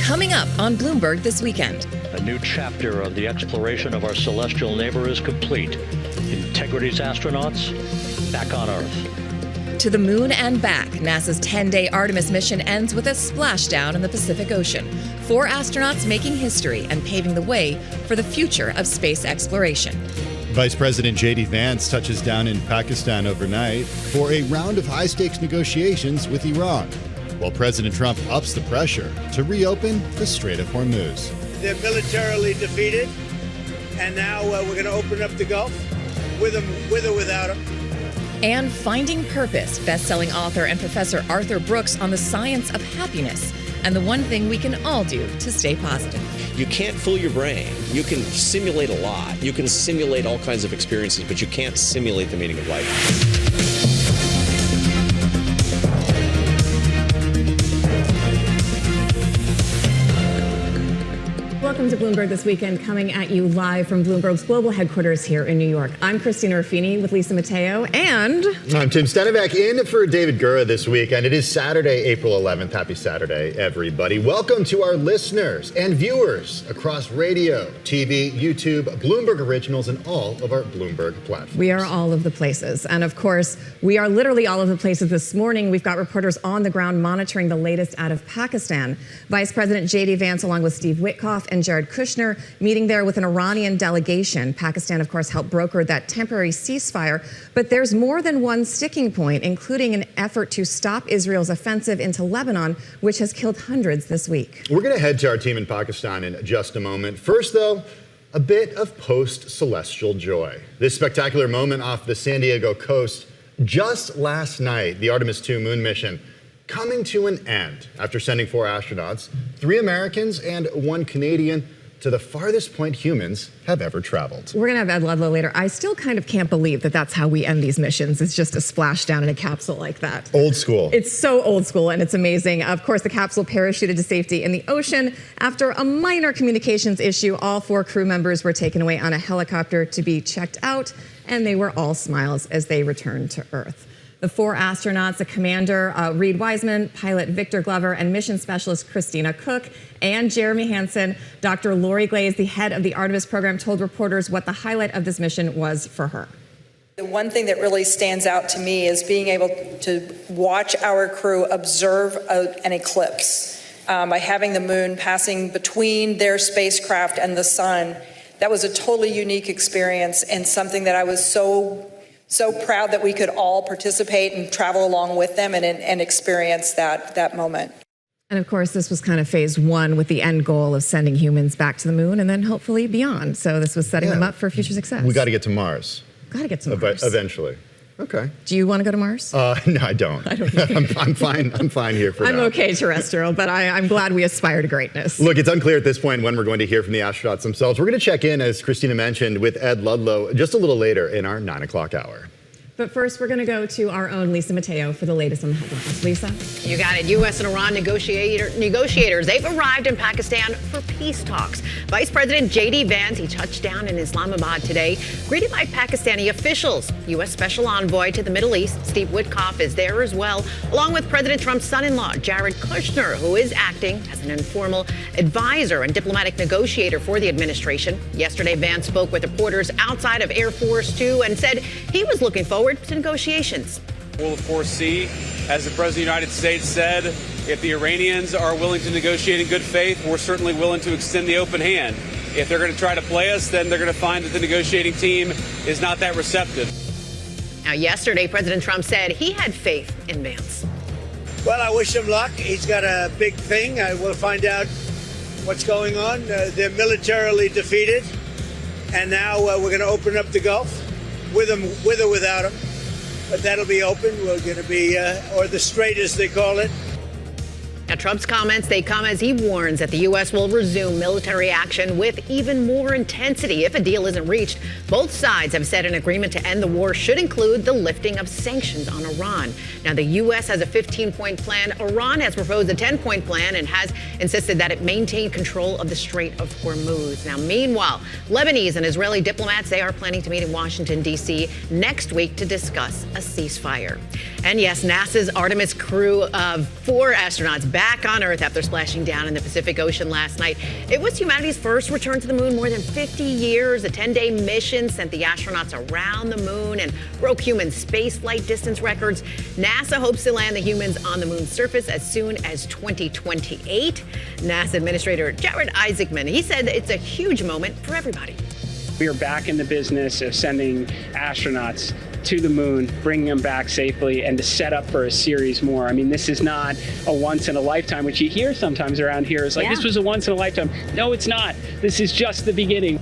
Coming up on Bloomberg this weekend. A new chapter of the exploration of our celestial neighbor is complete. Integrity's astronauts back on Earth. To the moon and back, NASA's 10-day Artemis mission ends with a splashdown in the Pacific Ocean. 4 astronauts making history and paving the way for the future of space exploration. Vice President Vance touches down in Pakistan overnight for a round of high-stakes negotiations with Iran, while President Trump ups the pressure to reopen the Strait of Hormuz. They're militarily defeated, and now we're going to open up the Gulf with or without them. And Finding Purpose, best-selling author and Professor Arthur Brooks on the science of happiness and the one thing we can all do to stay positive. You can't fool your brain. You can simulate a lot. You can simulate all kinds of experiences, but you can't simulate the meaning of life. Welcome to Bloomberg This Weekend, coming at you live from Bloomberg's global headquarters here in New York. I'm Christina Ruffini with Lisa Mateo, and I'm Tim Stenivak in for David Gura this week, and it is Saturday, April 11th. Happy Saturday, everybody. Welcome to our listeners and viewers across radio, TV, YouTube, Bloomberg Originals, and all of our Bloomberg platforms. We are all of the places. And of course, we are literally all of the places this morning. We've got reporters on the ground monitoring the latest out of Pakistan. Vice President J.D. Vance, along with Steve Witkoff and Jared Kushner, meeting there with an Iranian delegation. Pakistan, of course, helped broker that temporary ceasefire. But there's more than one sticking point, including an effort to stop Israel's offensive into Lebanon, which has killed hundreds this week. We're going to head to our team in Pakistan in just a moment. First, though, a bit of post-celestial joy. This spectacular moment off the San Diego coast just last night, the Artemis II moon mission coming to an end after sending 4 astronauts, 3 Americans and 1 Canadian, to the farthest point humans have ever traveled. We're going to have Ed Ludlow later. I still kind of can't believe that that's how we end these missions. It's just a splashdown in a capsule like that. Old school. It's so old school, and it's amazing. Of course, the capsule parachuted to safety in the ocean. After a minor communications issue, all 4 crew members were taken away on a helicopter to be checked out, and they were all smiles as they returned to Earth. The 4 astronauts, the commander, Reed Wiseman, pilot Victor Glover, and mission specialist Christina Cook, and Jeremy Hansen. Dr. Lori Glaze, the head of the Artemis program, told reporters what the highlight of this mission was for her. The one thing that really stands out to me is being able to watch our crew observe an eclipse by having the moon passing between their spacecraft and the sun. That was a totally unique experience and something that I was so proud that we could all participate and travel along with them and experience that moment. And of course, this was kind of phase 1 with the end goal of sending humans back to the moon and then hopefully beyond. So this was setting them up for future success. We got to get to Mars. Got to get to Mars. Eventually. Okay. Do you want to go to Mars? No, I don't. I'm fine. I'm fine here for now. I'm okay terrestrial, but I'm glad we aspire to greatness. Look, it's unclear at this point when we're going to hear from the astronauts themselves. We're going to check in, as Christina mentioned, with Ed Ludlow just a little later in our 9 o'clock hour. But first, we're going to go to our own Lisa Mateo for the latest on the headlines. Lisa? You got it. U.S. and Iran negotiators, they've arrived in Pakistan for peace talks. Vice President J.D. Vance, he touched down in Islamabad today, greeted by Pakistani officials. U.S. Special Envoy to the Middle East, Steve Witkoff, is there as well, along with President Trump's son-in-law, Jared Kushner, who is acting as an informal advisor and diplomatic negotiator for the administration. Yesterday, Vance spoke with reporters outside of Air Force 2 and said he was looking forward to negotiations. We'll, of course, see, as the President of the United States said, if the Iranians are willing to negotiate in good faith, we're certainly willing to extend the open hand. If they're going to try to play us, then they're going to find that the negotiating team is not that receptive. Now, yesterday, President Trump said he had faith in Vance. Well, I wish him luck. He's got a big thing. We'll find out what's going on. They're militarily defeated, and now we're going to open up the Gulf with or without them. But that'll be open. We're going to be, or the Strait as they call it. Now, Trump's comments, they come as he warns that the U.S. will resume military action with even more intensity if a deal isn't reached. Both sides have said an agreement to end the war should include the lifting of sanctions on Iran. Now, the U.S. has a 15-point plan. Iran has proposed a 10-point plan and has insisted that it maintain control of the Strait of Hormuz. Now, meanwhile, Lebanese and Israeli diplomats, they are planning to meet in Washington, D.C. next week to discuss a ceasefire. And yes, NASA's Artemis crew of 4 astronauts back back on Earth after splashing down in the Pacific Ocean last night. It was humanity's first return to the moon in more than 50 years. A 10-day mission sent the astronauts around the moon and broke human space flight distance records. NASA hopes to land the humans on the moon's surface as soon as 2028. NASA Administrator Jared Isaacman, he said it's a huge moment for everybody. We are back in the business of sending astronauts to the moon, bringing them back safely, and to set up for a series more. I mean, this is not a once in a lifetime, which you hear sometimes around here. It's like, this was a once in a lifetime. No, it's not. This is just the beginning.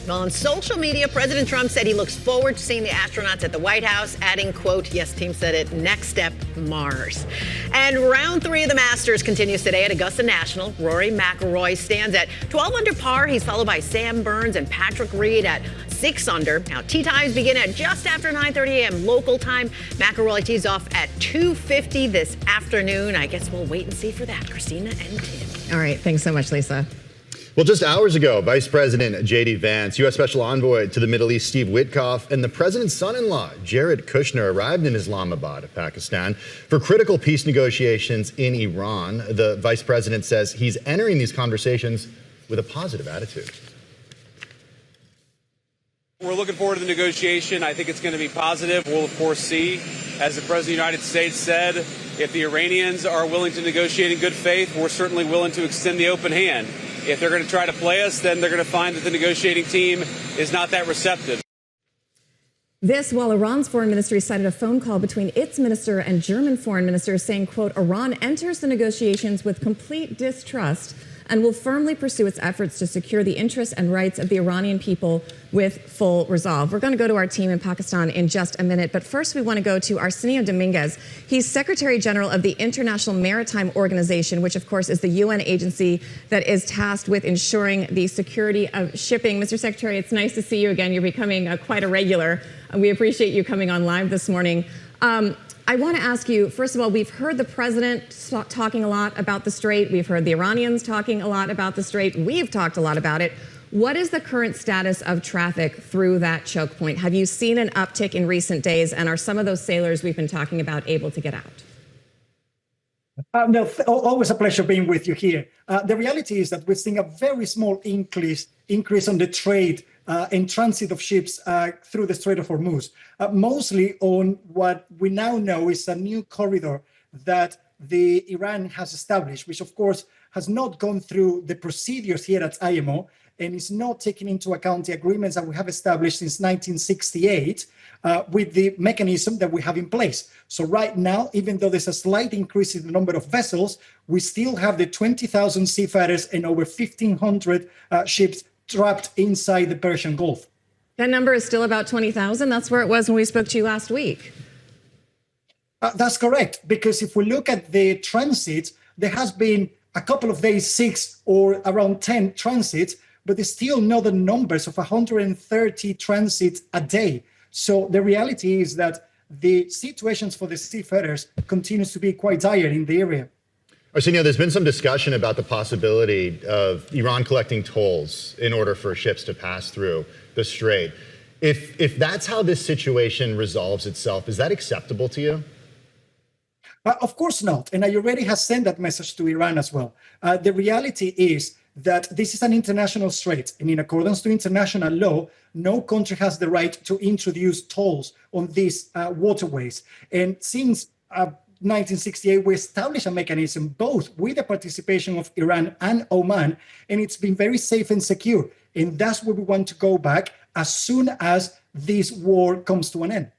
Well, on social media, President Trump said he looks forward to seeing the astronauts at the White House, adding, quote, yes, team said it, next step, Mars. And round 3 of the Masters continues today at Augusta National. Rory McIlroy stands at 12 under par. He's followed by Sam Burns and Patrick Reed at 6 under. Now, tee times begin at just after 9:30 a.m. local time. McIlroy tees off at 2:50 this afternoon. I guess we'll wait and see for that. Christina and Tim. All right. Thanks so much, Lisa. Well, just hours ago, Vice President J.D. Vance, U.S. Special Envoy to the Middle East Steve Witkoff, and the president's son-in-law, Jared Kushner, arrived in Islamabad, Pakistan, for critical peace negotiations in Iran. The vice president says he's entering these conversations with a positive attitude. We're looking forward to the negotiation. I think it's going to be positive. We'll, of course, see, as the President of the United States said, if the Iranians are willing to negotiate in good faith, we're certainly willing to extend the open hand. If they're going to try to play us, then they're going to find that the negotiating team is not that receptive. This while Iran's foreign ministry cited a phone call between its minister and German foreign minister saying, quote, Iran enters the negotiations with complete distrust and will firmly pursue its efforts to secure the interests and rights of the Iranian people with full resolve. We're going to go to our team in Pakistan in just a minute, but first we want to go to Arsenio Dominguez. He's Secretary General of the International Maritime Organization, which of course is the UN agency that is tasked with ensuring the security of shipping. Mr. Secretary, it's nice to see you again. You're becoming quite a regular. We appreciate you coming on live this morning. I want to ask you, first of all, we've heard the president talking a lot about the Strait. We've heard the Iranians talking a lot about the Strait. We've talked a lot about it. What is the current status of traffic through that choke point? Have you seen an uptick in recent days? And are some of those sailors we've been talking about able to get out? No, always a pleasure being with you here. The reality is that we're seeing a very small increase on the trade and transit of ships through the Strait of Hormuz, mostly on what we now know is a new corridor that Iran has established, which of course has not gone through the procedures here at IMO and is not taking into account the agreements that we have established since 1968 with the mechanism that we have in place. So right now, even though there's a slight increase in the number of vessels, we still have the 20,000 seafarers and over 1,500 ships trapped inside the Persian Gulf. That number is still about 20,000. That's where it was when we spoke to you last week. That's correct, because if we look at the transits, there has been a couple of days, 6 or around 10 transits, but there's still not the numbers of 130 transits a day. So the reality is that the situations for the seafarers continues to be quite dire in the area. Arsenio, there's been some discussion about the possibility of Iran collecting tolls in order for ships to pass through the Strait. If that's how this situation resolves itself, is that acceptable to you? Of course not. And I already have sent that message to Iran as well. The reality is that this is an international strait, and in accordance to international law, no country has the right to introduce tolls on these waterways. And since 1968, we established a mechanism both with the participation of Iran and Oman, and it's been very safe and secure. And that's where we want to go back as soon as this war comes to an end.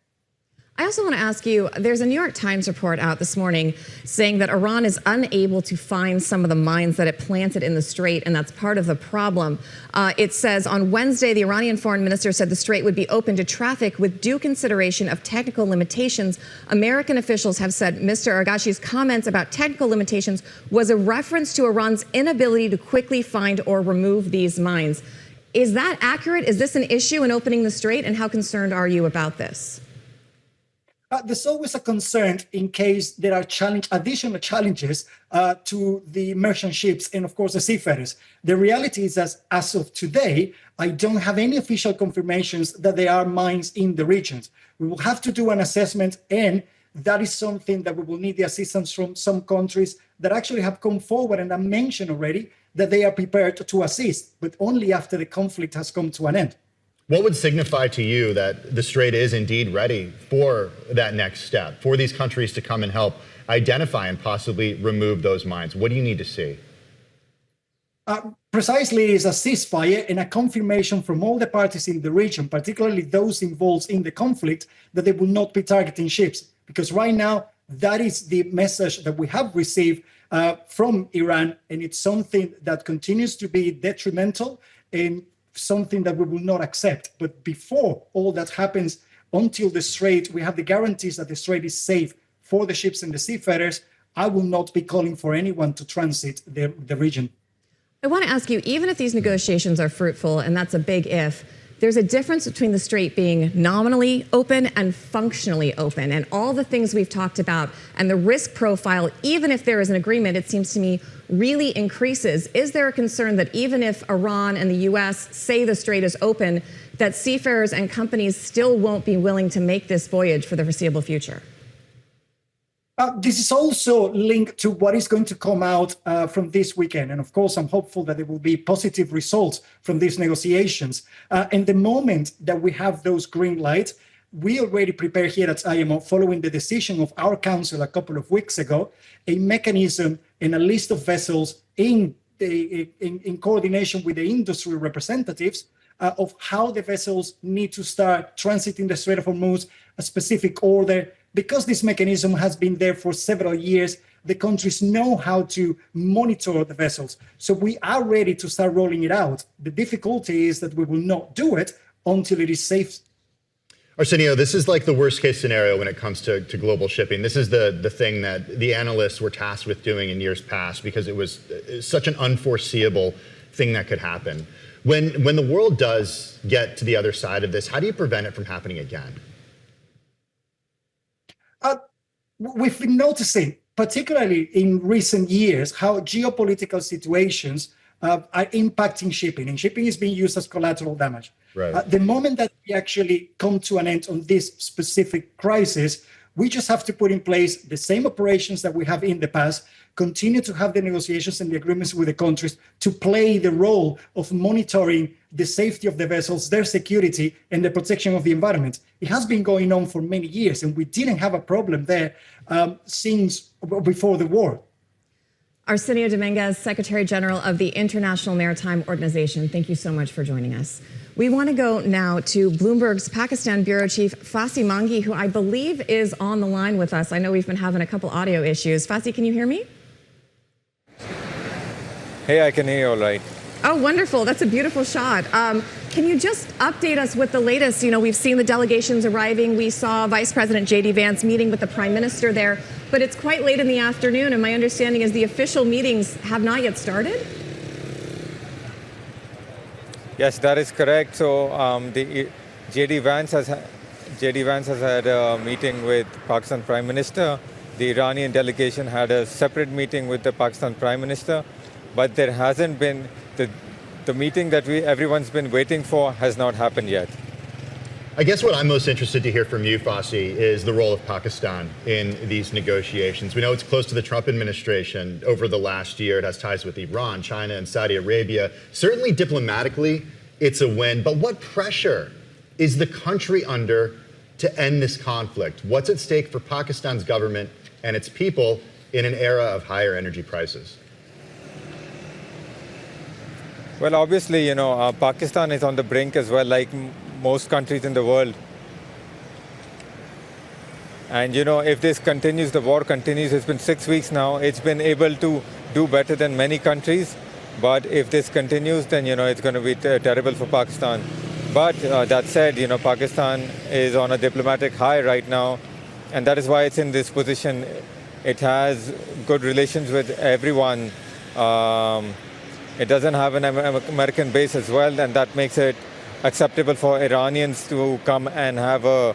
I also want to ask you, there's a New York Times report out this morning saying that Iran is unable to find some of the mines that it planted in the Strait, and that's part of the problem. It says on Wednesday, the Iranian foreign minister said the Strait would be open to traffic with due consideration of technical limitations. American officials have said Mr. Arghashi's comments about technical limitations was a reference to Iran's inability to quickly find or remove these mines. Is that accurate? Is this an issue in opening the Strait, and how concerned are you about this? There's always a concern in case there are additional challenges to the merchant ships and, of course, the seafarers. The reality is that as of today, I don't have any official confirmations that there are mines in the regions. We will have to do an assessment and that is something that we will need the assistance from some countries that actually have come forward and have mentioned already that they are prepared to assist, but only after the conflict has come to an end. What would signify to you that the Strait is indeed ready for that next step, for these countries to come and help identify and possibly remove those mines? What do you need to see? Precisely is a ceasefire and a confirmation from all the parties in the region, particularly those involved in the conflict, that they will not be targeting ships. Because right now, that is the message that we have received from Iran, and it's something that continues to be detrimental and something that we will not accept. But before all that happens, until the Strait, we have the guarantees that the Strait is safe for the ships and the seafarers. I will not be calling for anyone to transit the region. I want to ask you, even if these negotiations are fruitful, and that's a big if, there's a difference between the Strait being nominally open and functionally open, and all the things we've talked about, and the risk profile, even if there is an agreement, it seems to me, really increases. Is there a concern that even if Iran and the U.S. say the Strait is open, that seafarers and companies still won't be willing to make this voyage for the foreseeable future? This is also linked to what is going to come out from this weekend. And of course, I'm hopeful that there will be positive results from these negotiations. And the moment that we have those green lights, we already prepared here at IMO, following the decision of our council a couple of weeks ago, a mechanism and a list of vessels in coordination with the industry representatives of how the vessels need to start transiting the Strait of Hormuz, a specific order. Because this mechanism has been there for several years, the countries know how to monitor the vessels. So we are ready to start rolling it out. The difficulty is that we will not do it until it is safe. Arsenio, this is like the worst case scenario when it comes to global shipping. This is the thing that the analysts were tasked with doing in years past because it was such an unforeseeable thing that could happen. When the world does get to the other side of this, how do you prevent it from happening again? We've been noticing, particularly in recent years, how geopolitical situations are impacting shipping, and shipping is being used as collateral damage. Right. The moment that we actually come to an end on this specific crisis, we just have to put in place the same operations that we have in the past, continue to have the negotiations and the agreements with the countries to play the role of monitoring the safety of the vessels, their security, and the protection of the environment. It has been going on for many years, and we didn't have a problem there since before the war. Arsenio Dominguez, Secretary General of the International Maritime Organization, thank you so much for joining us. We want to go now to Bloomberg's Pakistan Bureau Chief Fasi Mangi, who I believe is on the line with us. I know we've been having a couple audio issues. Fasi, can you hear me? Hey, I can hear you all right. Oh, wonderful. That's a beautiful shot. Can you just update us with the latest? You know, we've seen the delegations arriving. We saw Vice President J.D. Vance meeting with the Prime Minister there, but it's quite late in the afternoon, and my understanding is the official meetings have not yet started? Yes, that is correct. So the J.D. Vance has had a meeting with Pakistan Prime Minister. The Iranian delegation had a separate meeting with the Pakistan Prime Minister, but there hasn't been the meeting that everyone's been waiting for has not happened yet. I guess what I'm most interested to hear from you, Fasi, is the role of Pakistan in these negotiations. We know it's close to the Trump administration. Over the last year, it has ties with Iran, China, and Saudi Arabia. Certainly diplomatically, it's a win. But what pressure is the country under to end this conflict? What's at stake for Pakistan's government and its people in an era of higher energy prices? Well, obviously, you know, Pakistan is on the brink as well, like most countries in the world. And, you know, if this continues, the war continues, it's been 6 weeks now, it's been able to do better than many countries. But if this continues, then, you know, it's going to be terrible for Pakistan. But that said, you know, Pakistan is on a diplomatic high right now, and that is why it's in this position. It has good relations with everyone. It doesn't have an American base as well, and that makes it acceptable for Iranians to come and have a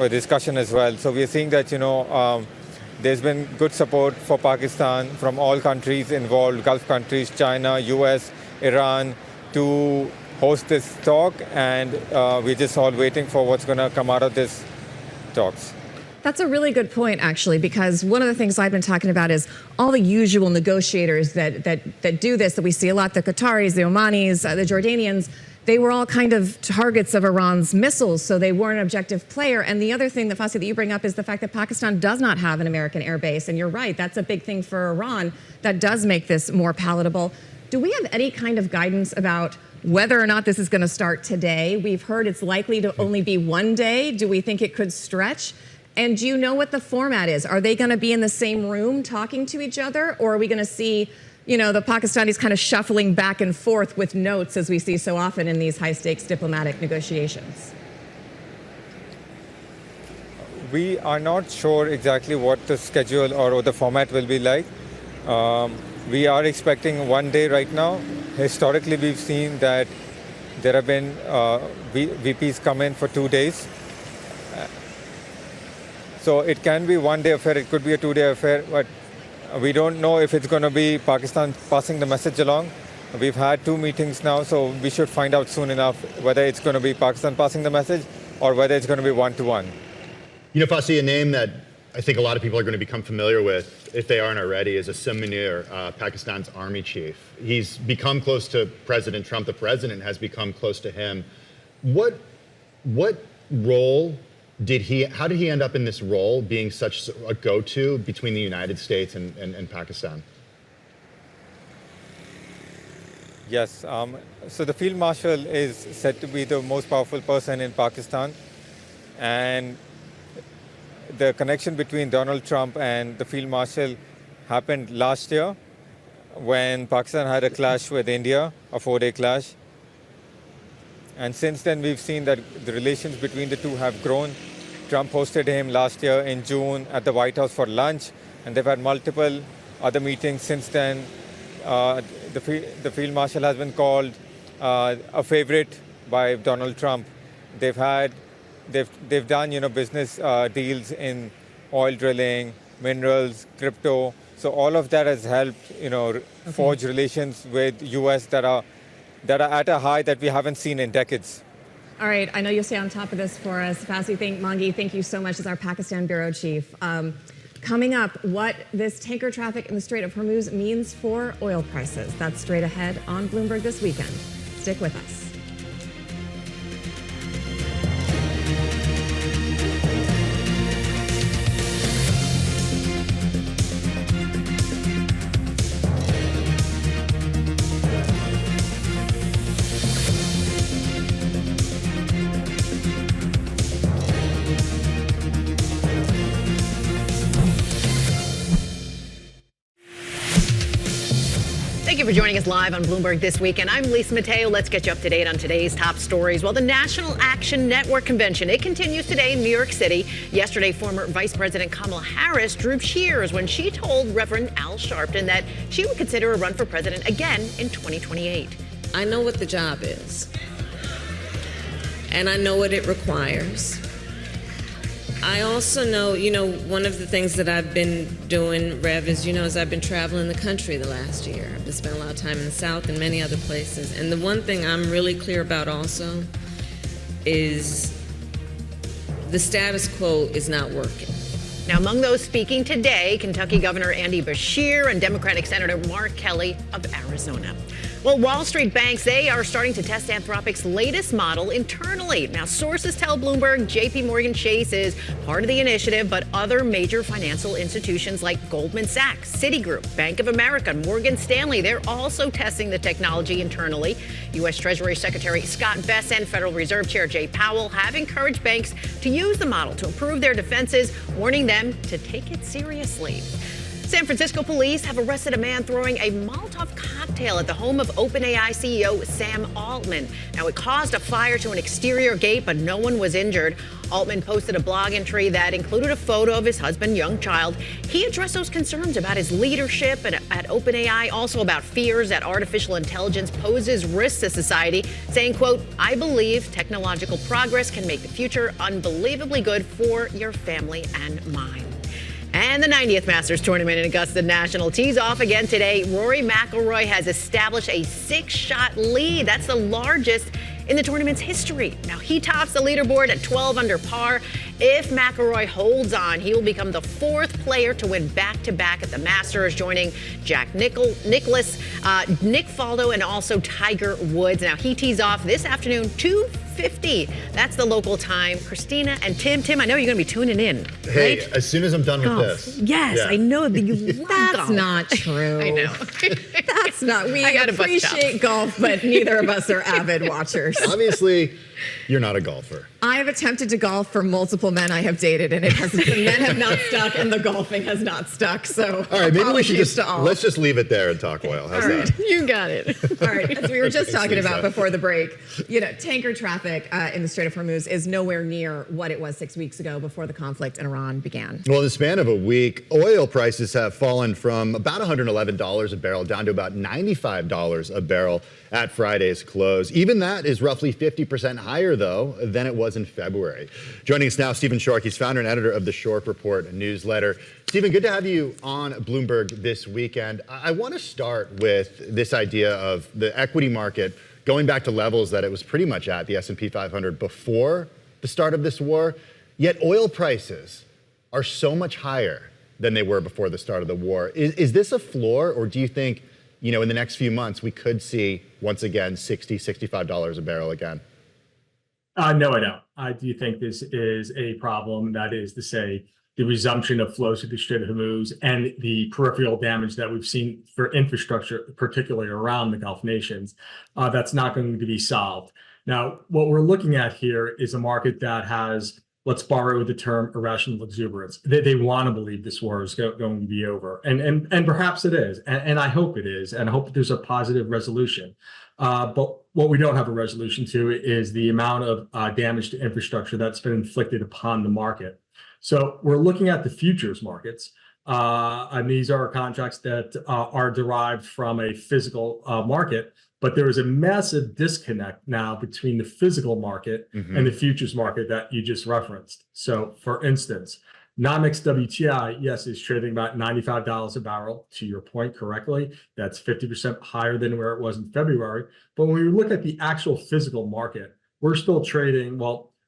discussion as well. So we're seeing that, you know, there's been good support for Pakistan from all countries involved, Gulf countries, China, US, Iran, to host this talk, and we're just all waiting for what's going to come out of this talks. That's a really good point, actually, because one of the things I've been talking about is all the usual negotiators that do this, that we see a lot, the Qataris, the Omanis, the Jordanians. They were all kind of targets of Iran's missiles, so they weren't an objective player. And the other thing, Fassi, that you bring up is the fact that Pakistan does not have an American air base. And you're right, that's a big thing for Iran that does make this more palatable. Do we have any kind of guidance about whether or not this is going to start today? We've heard it's likely to only be one day. Do we think it could stretch? And do you know what the format is? Are they going to be in the same room talking to each other, or are we going to see, you know, the Pakistanis kind of shuffling back and forth with notes, as we see so often in these high-stakes diplomatic negotiations? We are not sure exactly what the schedule or the format will be like. We are expecting one day right now. Historically, we've seen that there have been VPs come in for 2 days. So it can be one day affair, it could be a 2-day affair, but we don't know if it's going to be Pakistan passing the message along. We've had 2 meetings now, so we should find out soon enough whether it's going to be Pakistan passing the message or whether it's going to be one-to-one. You know, Fassi, a name that I think a lot of people are going to become familiar with, if they aren't already, is Asim Munir, Pakistan's army chief. He's become close to President Trump. The president has become close to him. What role how did he end up in this role, being such a go-to between the United States and Pakistan? Yes, so the Field Marshal is said to be the most powerful person in Pakistan, and the connection between Donald Trump and the Field Marshal happened last year when Pakistan had a clash with India, a 4-day clash. And since then, we've seen that the relations between the two have grown. Trump hosted him last year in June at the White House for lunch, and they've had multiple other meetings since then. The Field Marshal has been called a favorite by Donald Trump. They've done, you know, business deals in oil drilling, minerals, crypto. So all of that has helped, you know, forge relations with U.S. that are at a high that we haven't seen in decades. All right, I know you'll stay on top of this for us. Fassi, Mangi, thank you so much as our Pakistan bureau chief. Coming up, what this tanker traffic in the Strait of Hormuz means for oil prices. That's straight ahead on Bloomberg this weekend. Stick with us. Thank you for joining us live on Bloomberg This Weekend. I'm Lisa Mateo. Let's get you up to date on today's top stories. Well, the National Action Network Convention, it continues today in New York City. Yesterday, former Vice President Kamala Harris drew cheers when she told Reverend Al Sharpton that she would consider a run for president again in 2028. I know what the job is, and I know what it requires. I also know, you know, one of the things that I've been doing, Rev, is, you know, as I've been traveling the country the last year. I've been spending a lot of time in the South and many other places. And the one thing I'm really clear about also is the status quo is not working. Now, among those speaking today, Kentucky Governor Andy Beshear and Democratic Senator Mark Kelly of Arizona. Well, Wall Street banks, they are starting to test Anthropic's latest model internally. Now, sources tell Bloomberg JP Morgan Chase is part of the initiative, but other major financial institutions like Goldman Sachs, Citigroup, Bank of America, Morgan Stanley, they're also testing the technology internally. U.S. Treasury Secretary Scott Bessent, Federal Reserve Chair Jay Powell have encouraged banks to use the model to improve their defenses, warning them to take it seriously. San Francisco police have arrested a man throwing a Molotov cocktail at the home of OpenAI CEO Sam Altman. Now, it caused a fire to an exterior gate, but no one was injured. Altman posted a blog entry that included a photo of his husband, young child. He addressed those concerns about his leadership at OpenAI, also about fears that artificial intelligence poses risks to society, saying, quote, "I believe technological progress can make the future unbelievably good for your family and mine." And the 90th Masters Tournament in Augusta National tees off again today. Rory McIlroy has established a 6-shot lead. That's the largest in the tournament's history. Now, he tops the leaderboard at 12 under par, If McIlroy holds on, he will become the 4th player to win back-to-back at the Masters, joining Jack Nicklaus, Nick Faldo, and also Tiger Woods. Now, he tees off this afternoon, 2:50. That's the local time. Christina and Tim. Tim, I know you're going to be tuning in. Hey, right? as soon as I'm done with this. Yes, I know that you love That's golf. not true. I know. That's not. We I gotta bust appreciate golf, but neither of us are avid watchers. Obviously, you're not a golfer. I have attempted to golf for multiple men I have dated, and the men have not stuck, and the golfing has not stuck. So, all right, maybe we should let's just leave it there and talk oil. How's that? You got it. All right, as we were just talking Lisa. about before the break, tanker traffic in the Strait of Hormuz is nowhere near what it was 6 weeks ago before the conflict in Iran began. Well, in the span of a week, oil prices have fallen from about $111 a barrel down to about $95 a barrel at Friday's close. Even that is roughly 50% higher, though, than it was in February. Joining us now, Stephen Schork. He's founder and editor of the Schork Report newsletter. Stephen, good to have you on Bloomberg this weekend. I want to start with this idea of the equity market going back to levels that it was pretty much at, the S&P 500, before the start of this war. Yet oil prices are so much higher than they were before the start of the war. Is this a floor, or do you think, in the next few months, we could see, once again, $60, $65 a barrel again? No, I don't. I do think this is a problem. That is to say, the resumption of flows through the Strait of Hormuz and the peripheral damage that we've seen for infrastructure, particularly around the Gulf nations, that's not going to be solved. Now, what we're looking at here is a market that has, let's borrow the term, irrational exuberance. They want to believe this war is going to be over. And perhaps it is. And I hope it is. And I hope there's a positive resolution. But what we don't have a resolution to is the amount of damage to infrastructure that's been inflicted upon the market. So we're looking at the futures markets. And these are contracts that are derived from a physical market. But there is a massive disconnect now between the physical market and the futures market that you just referenced. So, for instance, NYMEX WTI, yes, is trading about $95 a barrel, to your point correctly. That's 50% higher than where it was in February. But when we look at the actual physical market, we're still trading,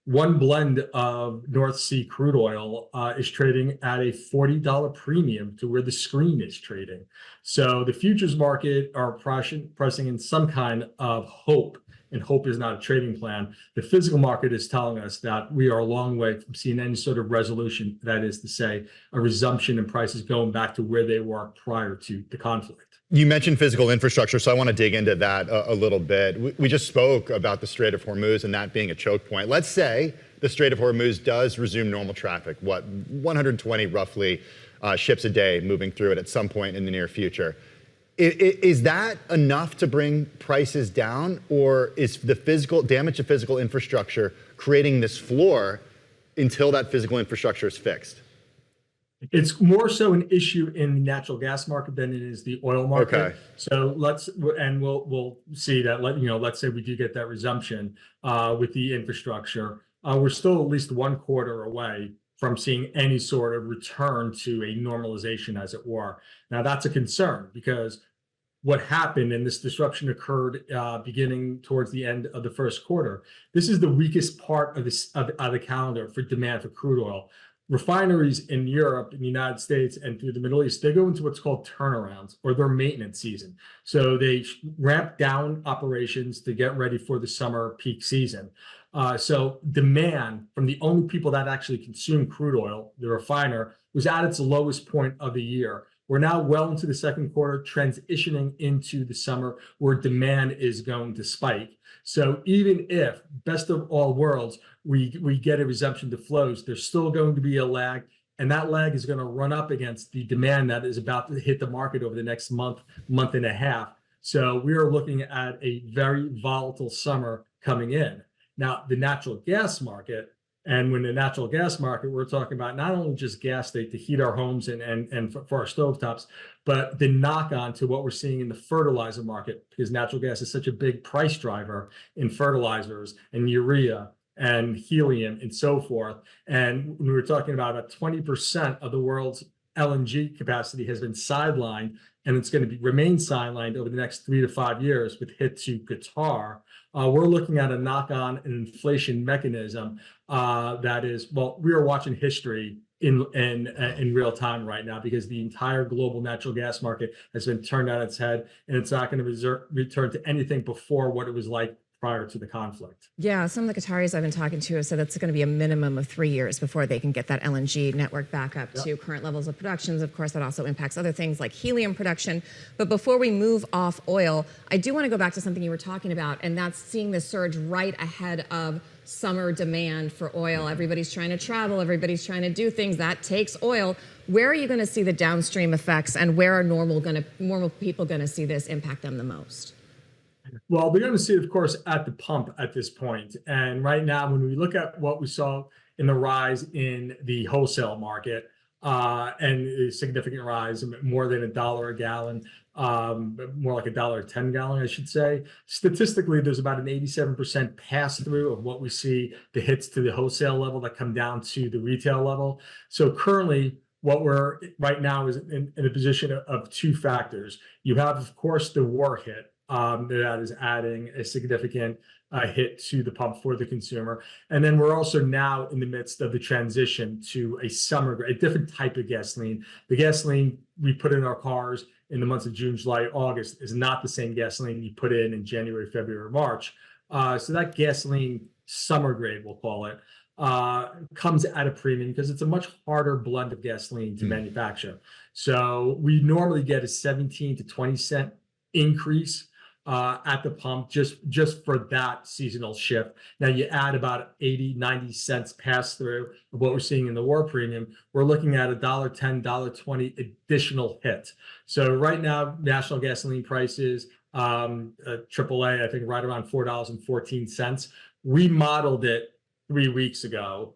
one blend of North Sea crude oil is trading at a $40 premium to where the screen is trading. So the futures market are pressing in some kind of hope, and hope is not a trading plan. The physical market is telling us that we are a long way from seeing any sort of resolution, that is to say, a resumption in prices going back to where they were prior to the conflict. You mentioned physical infrastructure, so I want to dig into that a little bit. We just spoke about the Strait of Hormuz and that being a choke point. Let's say the Strait of Hormuz does resume normal traffic, 120 roughly ships a day moving through it at some point in the near future. Is that enough to bring prices down, or is the physical damage to physical infrastructure creating this floor until that physical infrastructure is fixed? It's more so an issue in the natural gas market than it is the oil market. Okay. So we'll see that. Let's say we do get that resumption with the infrastructure. We're still at least 1 quarter away from seeing any sort of return to a normalization, as it were. Now that's a concern, because what happened, and this disruption occurred beginning towards the end of the first quarter. This is the weakest part of the calendar for demand for crude oil. Refineries in Europe, in the United States, and through the Middle East, they go into what's called turnarounds, or their maintenance season. So they ramp down operations to get ready for the summer peak season. So demand from the only people that actually consume crude oil, the refiner, was at its lowest point of the year. We're now well into the second quarter, transitioning into the summer, where demand is going to spike. So even if, best of all worlds, we get a resumption to flows, there's still going to be a lag, and that lag is going to run up against the demand that is about to hit the market over the next month and a half. So we are looking at a very volatile summer coming in. Now, the natural gas market, and when the natural gas market, we're talking about not only just gas to heat our homes and for our stovetops, but the knock-on to what we're seeing in the fertilizer market, because natural gas is such a big price driver in fertilizers and urea and helium and so forth. And when we were talking about 20% of the world's LNG capacity has been sidelined, and it's going to remain sidelined over the next 3 to 5 years with hit to Qatar. We're looking at a knock-on inflation mechanism that is, well, we are watching history in real time right now, because the entire global natural gas market has been turned on its head, and it's not going to return to anything before what it was like prior to the conflict. Yeah, some of the Qataris I've been talking to have said it's going to be a minimum of 3 years before they can get that LNG network back up to current levels of productions. Of course, that also impacts other things like helium production. But before we move off oil, I do want to go back to something you were talking about, and that's seeing the surge right ahead of summer demand for oil. Everybody's trying to travel, everybody's trying to do things. That takes oil. Where are you going to see the downstream effects, and where are normal people going to see this impact them the most? Well, we're going to see it, of course, at the pump at this point. And right now, when we look at what we saw in the rise in the wholesale market, and a significant rise, more than $1 a gallon, more like $1.10 a gallon, I should say. Statistically, there's about an 87% pass through of what we see, the hits to the wholesale level that come down to the retail level. So currently, what we're right now is in a position of two factors. You have, of course, the war hit. That is adding a significant hit to the pump for the consumer. And then we're also now in the midst of the transition to a different type of gasoline. The gasoline we put in our cars in the months of June, July, August is not the same gasoline you put in January, February, March. So that gasoline, summer grade, we'll call it, comes at a premium because it's a much harder blend of gasoline to manufacture. So we normally get a 17 to 20 cent increase at the pump just for that seasonal shift. Now you add about 80, 90 cents pass through of what we're seeing in the war premium, we're looking at $1.10, $1.20 additional hit. So right now, national gasoline prices, AAA, I think right around $4.14. We modeled it 3 weeks ago.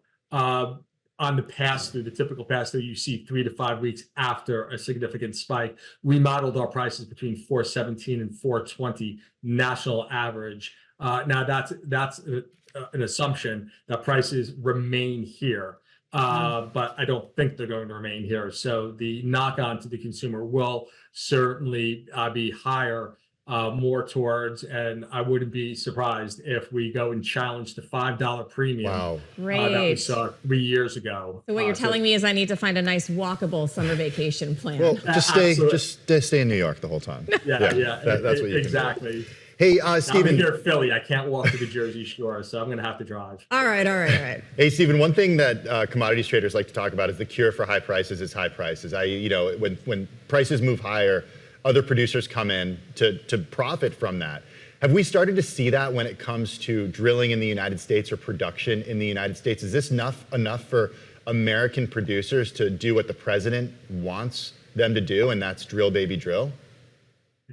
On the pass-through, the typical pass-through you see 3 to 5 weeks after a significant spike. We modeled our prices between $4.17 and $4.20 national average. Now that's an assumption that prices remain here, but I don't think they're going to remain here. So the knock-on to the consumer will certainly be higher, more towards, and I wouldn't be surprised if we go and challenge the $5 premium that we saw 3 years ago. So what you're telling me is I need to find a nice walkable summer vacation plan. Well, just stay in New York the whole time. That's what you exactly. Can do. Hey, Stephen. I'm here in Philly. I can't walk to the Jersey Shore, so I'm going to have to drive. All right. Hey, Stephen, one thing that commodities traders like to talk about is the cure for high prices is high prices. When prices move higher, other producers come in to profit from that. Have we started to see that when it comes to drilling in the United States or production in the United States? Is this enough for American producers to do what the president wants them to do, and that's drill, baby, drill?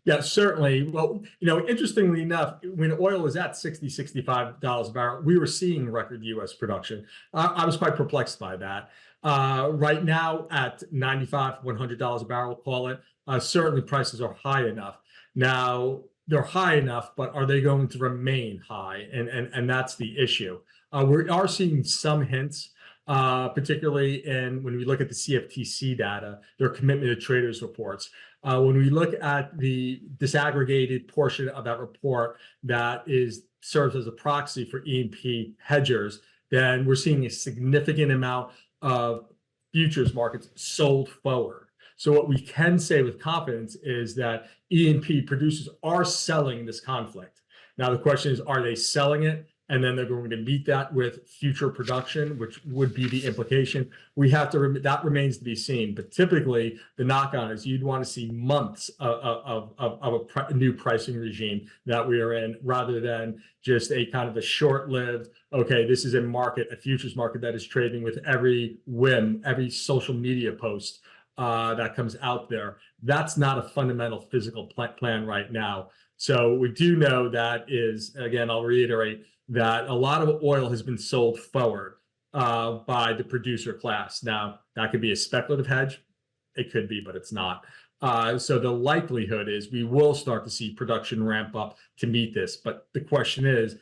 Yeah, certainly. Well, interestingly enough, when oil was at $60, $65 a barrel, we were seeing record U.S. production. I was quite perplexed by that. Right now at $95, $100 a barrel, call it, certainly prices are high enough. Now, they're high enough, but are they going to remain high? And that's the issue. We are seeing some hints, particularly when we look at the CFTC data, their commitment to traders reports. When we look at the disaggregated portion of that report that serves as a proxy for E&P hedgers, then we're seeing a significant amount of futures markets sold forward. So what we can say with confidence is that E&P producers are selling this conflict. Now the question is, are they selling it? And then they're going to meet that with future production, which would be the implication. That remains to be seen. But typically, the knock-on is you'd want to see months of a new pricing regime that we are in, rather than just a kind of a short-lived, okay, this is a futures market that is trading with every whim, every social media post that comes out there. That's not a fundamental physical plan right now. So we do know that is, again, I'll reiterate, that a lot of oil has been sold forward by the producer class. Now, that could be a speculative hedge. It could be, but it's not. So the likelihood is we will start to see production ramp up to meet this. But the question is,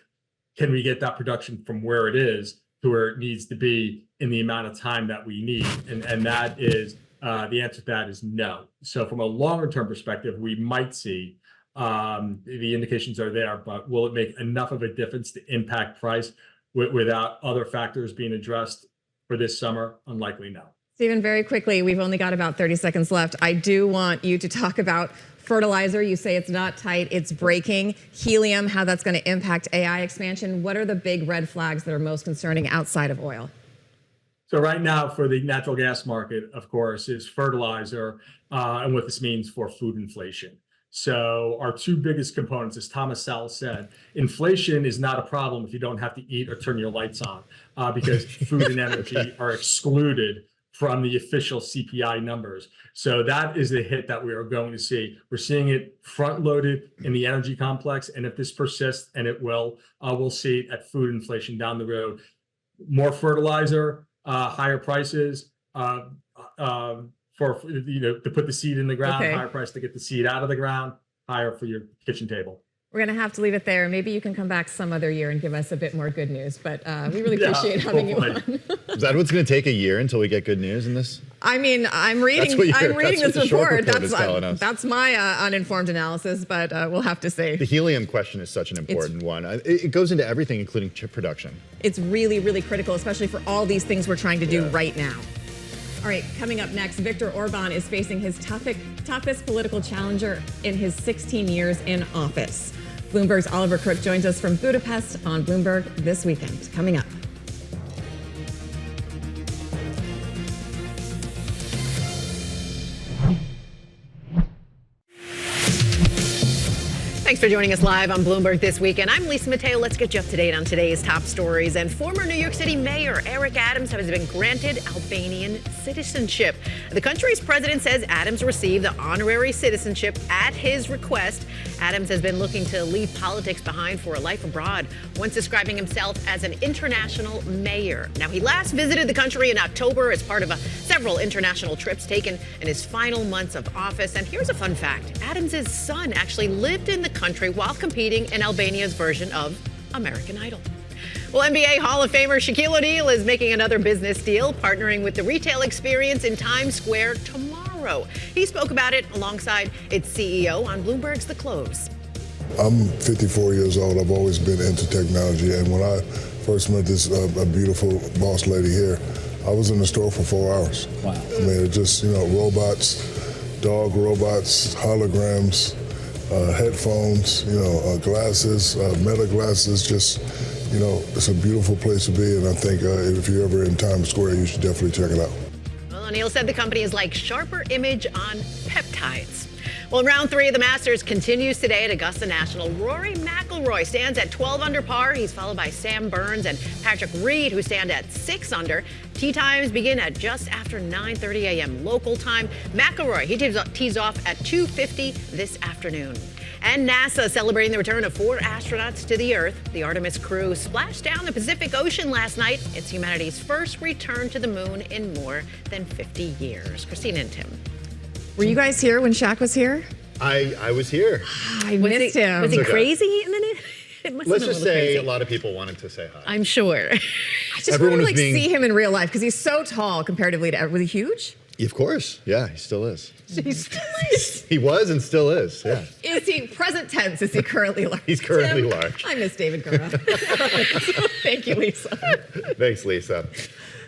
can we get that production from where it is to where it needs to be in the amount of time that we need? And that is The answer to that is no. So from a longer-term perspective, we might see the indications are there, but will it make enough of a difference to impact price without other factors being addressed for this summer? Unlikely, no. Stephen, very quickly, we've only got about 30 seconds left. I do want you to talk about fertilizer. You say it's not tight, it's breaking. Helium, how that's going to impact AI expansion. What are the big red flags that are most concerning outside of oil? So right now for the natural gas market, of course, is fertilizer and what this means for food inflation. So our two biggest components, as Thomas Sowell said, inflation is not a problem if you don't have to eat or turn your lights on because food and energy are excluded from the official CPI numbers. So that is the hit that we are going to see. We're seeing it front-loaded in the energy complex, and if this persists, and it will, we'll see it at food inflation down the road. More fertilizer, higher prices for to put the seed in the ground, higher price to get the seed out of the ground, higher for your kitchen table. We're going to have to leave it there. Maybe you can come back some other year and give us a bit more good news, but we really appreciate having you on. Is that what's going to take a year until we get good news in this? I mean, I'm reading this report. That's my uninformed analysis, but we'll have to see. The helium question is such an important one. It goes into everything, including chip production. It's really, really critical, especially for all these things we're trying to do right now. All right, coming up next, Viktor Orban is facing his toughest political challenger in his 16 years in office. Bloomberg's Oliver Crook joins us from Budapest on Bloomberg This Weekend. Coming up. Thanks for joining us live on Bloomberg This Weekend. I'm Lisa Mateo. Let's get you up to date on today's top stories. And former New York City Mayor Eric Adams has been granted Albanian citizenship. The country's president says Adams received the honorary citizenship at his request. Adams has been looking to leave politics behind for a life abroad, once describing himself as an international mayor. Now, he last visited the country in October as part of several international trips taken in his final months of office. And here's a fun fact. Adams' son actually lived in the country while competing in Albania's version of American Idol. Well, NBA Hall of Famer Shaquille O'Neal is making another business deal, partnering with the retail experience in Times Square tomorrow. He spoke about it alongside its CEO on Bloomberg's The Close. I'm 54 years old. I've always been into technology, and when I first met this a beautiful boss lady here, I was in the store for 4 hours. Wow. I mean, it just, robots, dog robots, holograms, headphones, glasses, meta glasses, just, it's a beautiful place to be. And I think if you're ever in Times Square, you should definitely check it out. Well, O'Neal said the company is like sharper image on peptides. Well, round 3 of the Masters continues today at Augusta National. Rory McIlroy stands at 12 under par. He's followed by Sam Burns and Patrick Reed, who stand at 6 under. Tee times begin at just after 9:30 a.m. local time. McIlroy, he tees off at 2:50 this afternoon. And NASA celebrating the return of 4 astronauts to the Earth. The Artemis crew splashed down the Pacific Ocean last night. It's humanity's first return to the moon in more than 50 years. Christina and Tim. Were you guys here when Shaq was here? I was here. I missed him. Was he crazy in the Let's just say a lot of people wanted to say hi. I'm sure. I just want to see him in real life because he's so tall comparatively to was he huge? Of course. Yeah, he still is. He still is. He was and still is, yeah. Is he present tense? Is he currently large? He's currently large. I miss David Gura. Thank you, Lisa. Thanks, Lisa.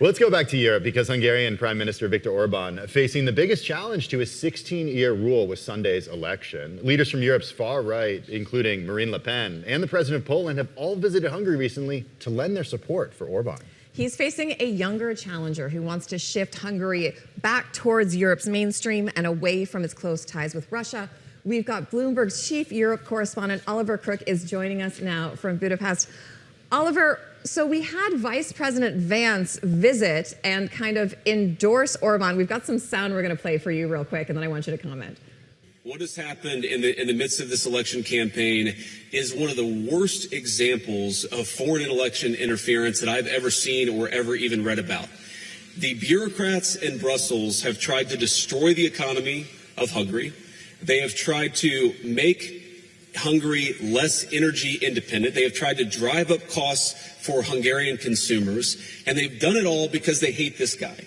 Well, let's go back to Europe because Hungarian Prime Minister Viktor Orban facing the biggest challenge to his 16-year rule with Sunday's election. Leaders from Europe's far right, including Marine Le Pen and the president of Poland, have all visited Hungary recently to lend their support for Orban. He's facing a younger challenger who wants to shift Hungary back towards Europe's mainstream and away from its close ties with Russia. We've got Bloomberg's chief Europe correspondent, Oliver Crook, is joining us now from Budapest. Oliver, so we had Vice President Vance visit and kind of endorse Orban. We've got some sound we're going to play for you real quick, and then I want you to comment. What has happened in the midst of this election campaign is one of the worst examples of foreign election interference that I've ever seen or ever even read about. The bureaucrats in Brussels have tried to destroy the economy of Hungary. They have tried to make Hungary less energy independent. They have tried to drive up costs for Hungarian consumers, and they've done it all because they hate this guy.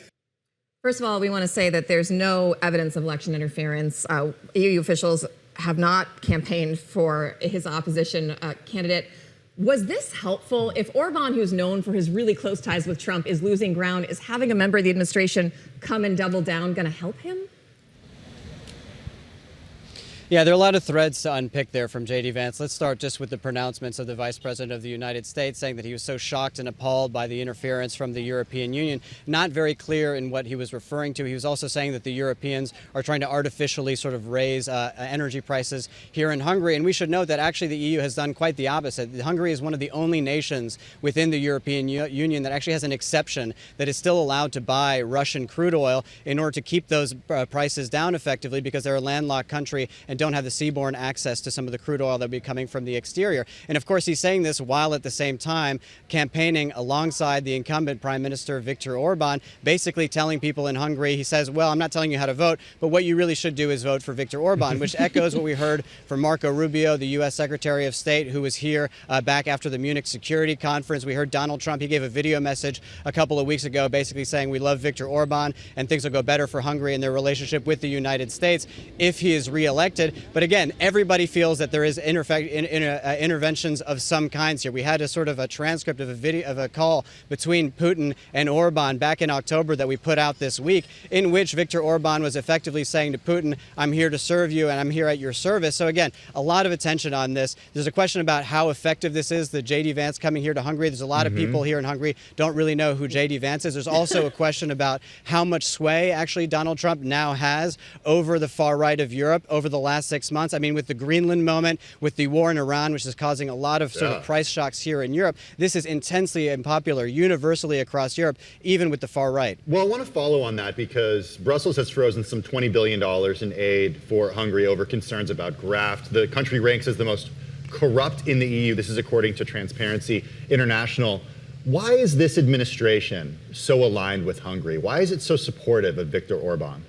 First of all, we want to say that there's no evidence of election interference. EU officials have not campaigned for his opposition candidate. Was this helpful? If Orban, who's known for his really close ties with Trump, is losing ground, is having a member of the administration come and double down going to help him? Yeah, there are a lot of threads to unpick there from J.D. Vance. Let's start just with the pronouncements of the Vice President of the United States, saying that he was so shocked and appalled by the interference from the European Union. Not very clear in what he was referring to. He was also saying that the Europeans are trying to artificially sort of raise energy prices here in Hungary. And we should note that actually the EU has done quite the opposite. Hungary is one of the only nations within the European Union that actually has an exception that is still allowed to buy Russian crude oil in order to keep those prices down effectively, because they're a landlocked country and don't have the seaborne access to some of the crude oil that would be coming from the exterior. And of course, he's saying this while at the same time campaigning alongside the incumbent Prime Minister Viktor Orban, basically telling people in Hungary, he says, well, I'm not telling you how to vote, but what you really should do is vote for Viktor Orban, which echoes what we heard from Marco Rubio, the U.S. Secretary of State, who was here back after the Munich Security Conference. We heard Donald Trump. He gave a video message a couple of weeks ago basically saying we love Viktor Orban and things will go better for Hungary and their relationship with the United States if he is reelected. But again, everybody feels that there is interventions of some kinds here. We had a sort of a transcript of a video of a call between Putin and Orban back in October that we put out this week, in which Viktor Orban was effectively saying to Putin, I'm here to serve you and I'm here at your service. So again, a lot of attention on this. There's a question about how effective this is, the J.D. Vance coming here to Hungary. There's a lot of people here in Hungary don't really know who J.D. Vance is. There's also a question about how much sway actually Donald Trump now has over the far right of Europe over the last 6 months. I mean, with the Greenland moment, with the war in Iran, which is causing a lot of sort of price shocks here in Europe, this is intensely unpopular universally across Europe, even with the far right. Well, I want to follow on that because Brussels has frozen some $20 billion in aid for Hungary over concerns about graft. The country ranks as the most corrupt in the EU. This is according to Transparency International. Why is this administration so aligned with Hungary? Why is it so supportive of Viktor Orban?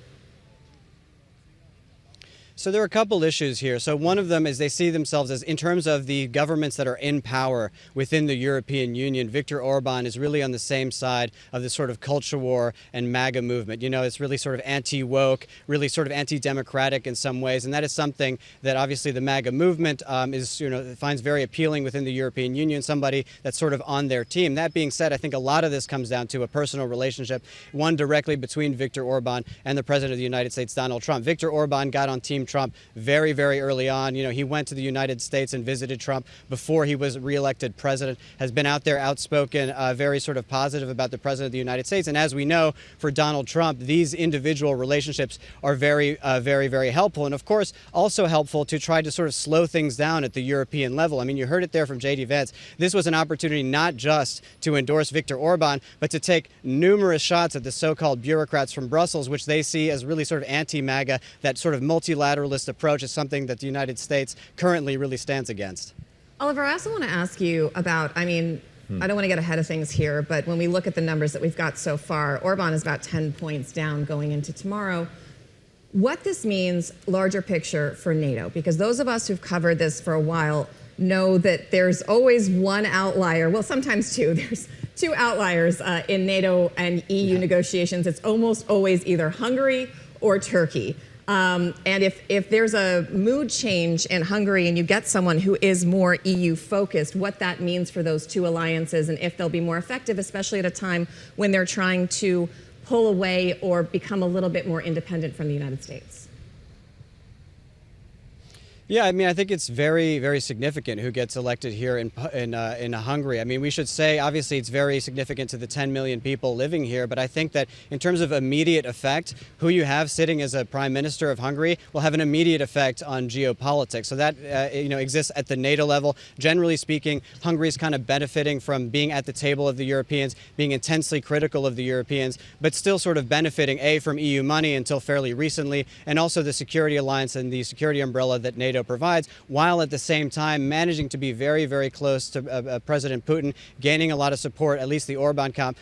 So there are a couple issues here. So one of them is they see themselves as, in terms of the governments that are in power within the European Union, Viktor Orban is really on the same side of this sort of culture war and MAGA movement. You know, it's really sort of anti-woke, really sort of anti-democratic in some ways. And that is something that obviously the MAGA movement is, you know, finds very appealing within the European Union, somebody that's sort of on their team. That being said, I think a lot of this comes down to a personal relationship, one directly between Viktor Orban and the President of the United States, Donald Trump. Viktor Orban got on Team Trump very, very early on. You know, he went to the United States and visited Trump before he was reelected president, has been out there outspoken, very sort of positive about the President of the United States. And as we know, for Donald Trump, these individual relationships are very, very helpful. And of course, also helpful to try to sort of slow things down at the European level. I mean, you heard it there from J.D. Vance. This was an opportunity not just to endorse Viktor Orban, but to take numerous shots at the so-called bureaucrats from Brussels, which they see as really sort of anti-MAGA. That sort of multilateralist approach is something that the United States currently really stands against. Oliver, I also want to ask you about, I mean, I don't want to get ahead of things here, but when we look at the numbers that we've got so far, Orban is about 10 points down going into tomorrow. What this means, larger picture for NATO, because those of us who've covered this for a while know that there's always one outlier, well, sometimes two. There's two outliers in NATO and EU negotiations. It's almost always either Hungary or Turkey. And if there's a mood change in Hungary and you get someone who is more EU focused, what that means for those two alliances and if they'll be more effective, especially at a time when they're trying to pull away or become a little bit more independent from the United States. Yeah, I mean, I think it's very, very significant who gets elected here in Hungary. I mean, we should say, obviously, it's very significant to the 10 million people living here. But I think that in terms of immediate effect, who you have sitting as a prime minister of Hungary will have an immediate effect on geopolitics. So that, exists at the NATO level. Generally speaking, Hungary is kind of benefiting from being at the table of the Europeans, being intensely critical of the Europeans, but still sort of benefiting, A, from EU money until fairly recently, and also the security alliance and the security umbrella that NATO NATO provides, while at the same time managing to be very, very close to President Putin, gaining a lot of support, at least the Orban camp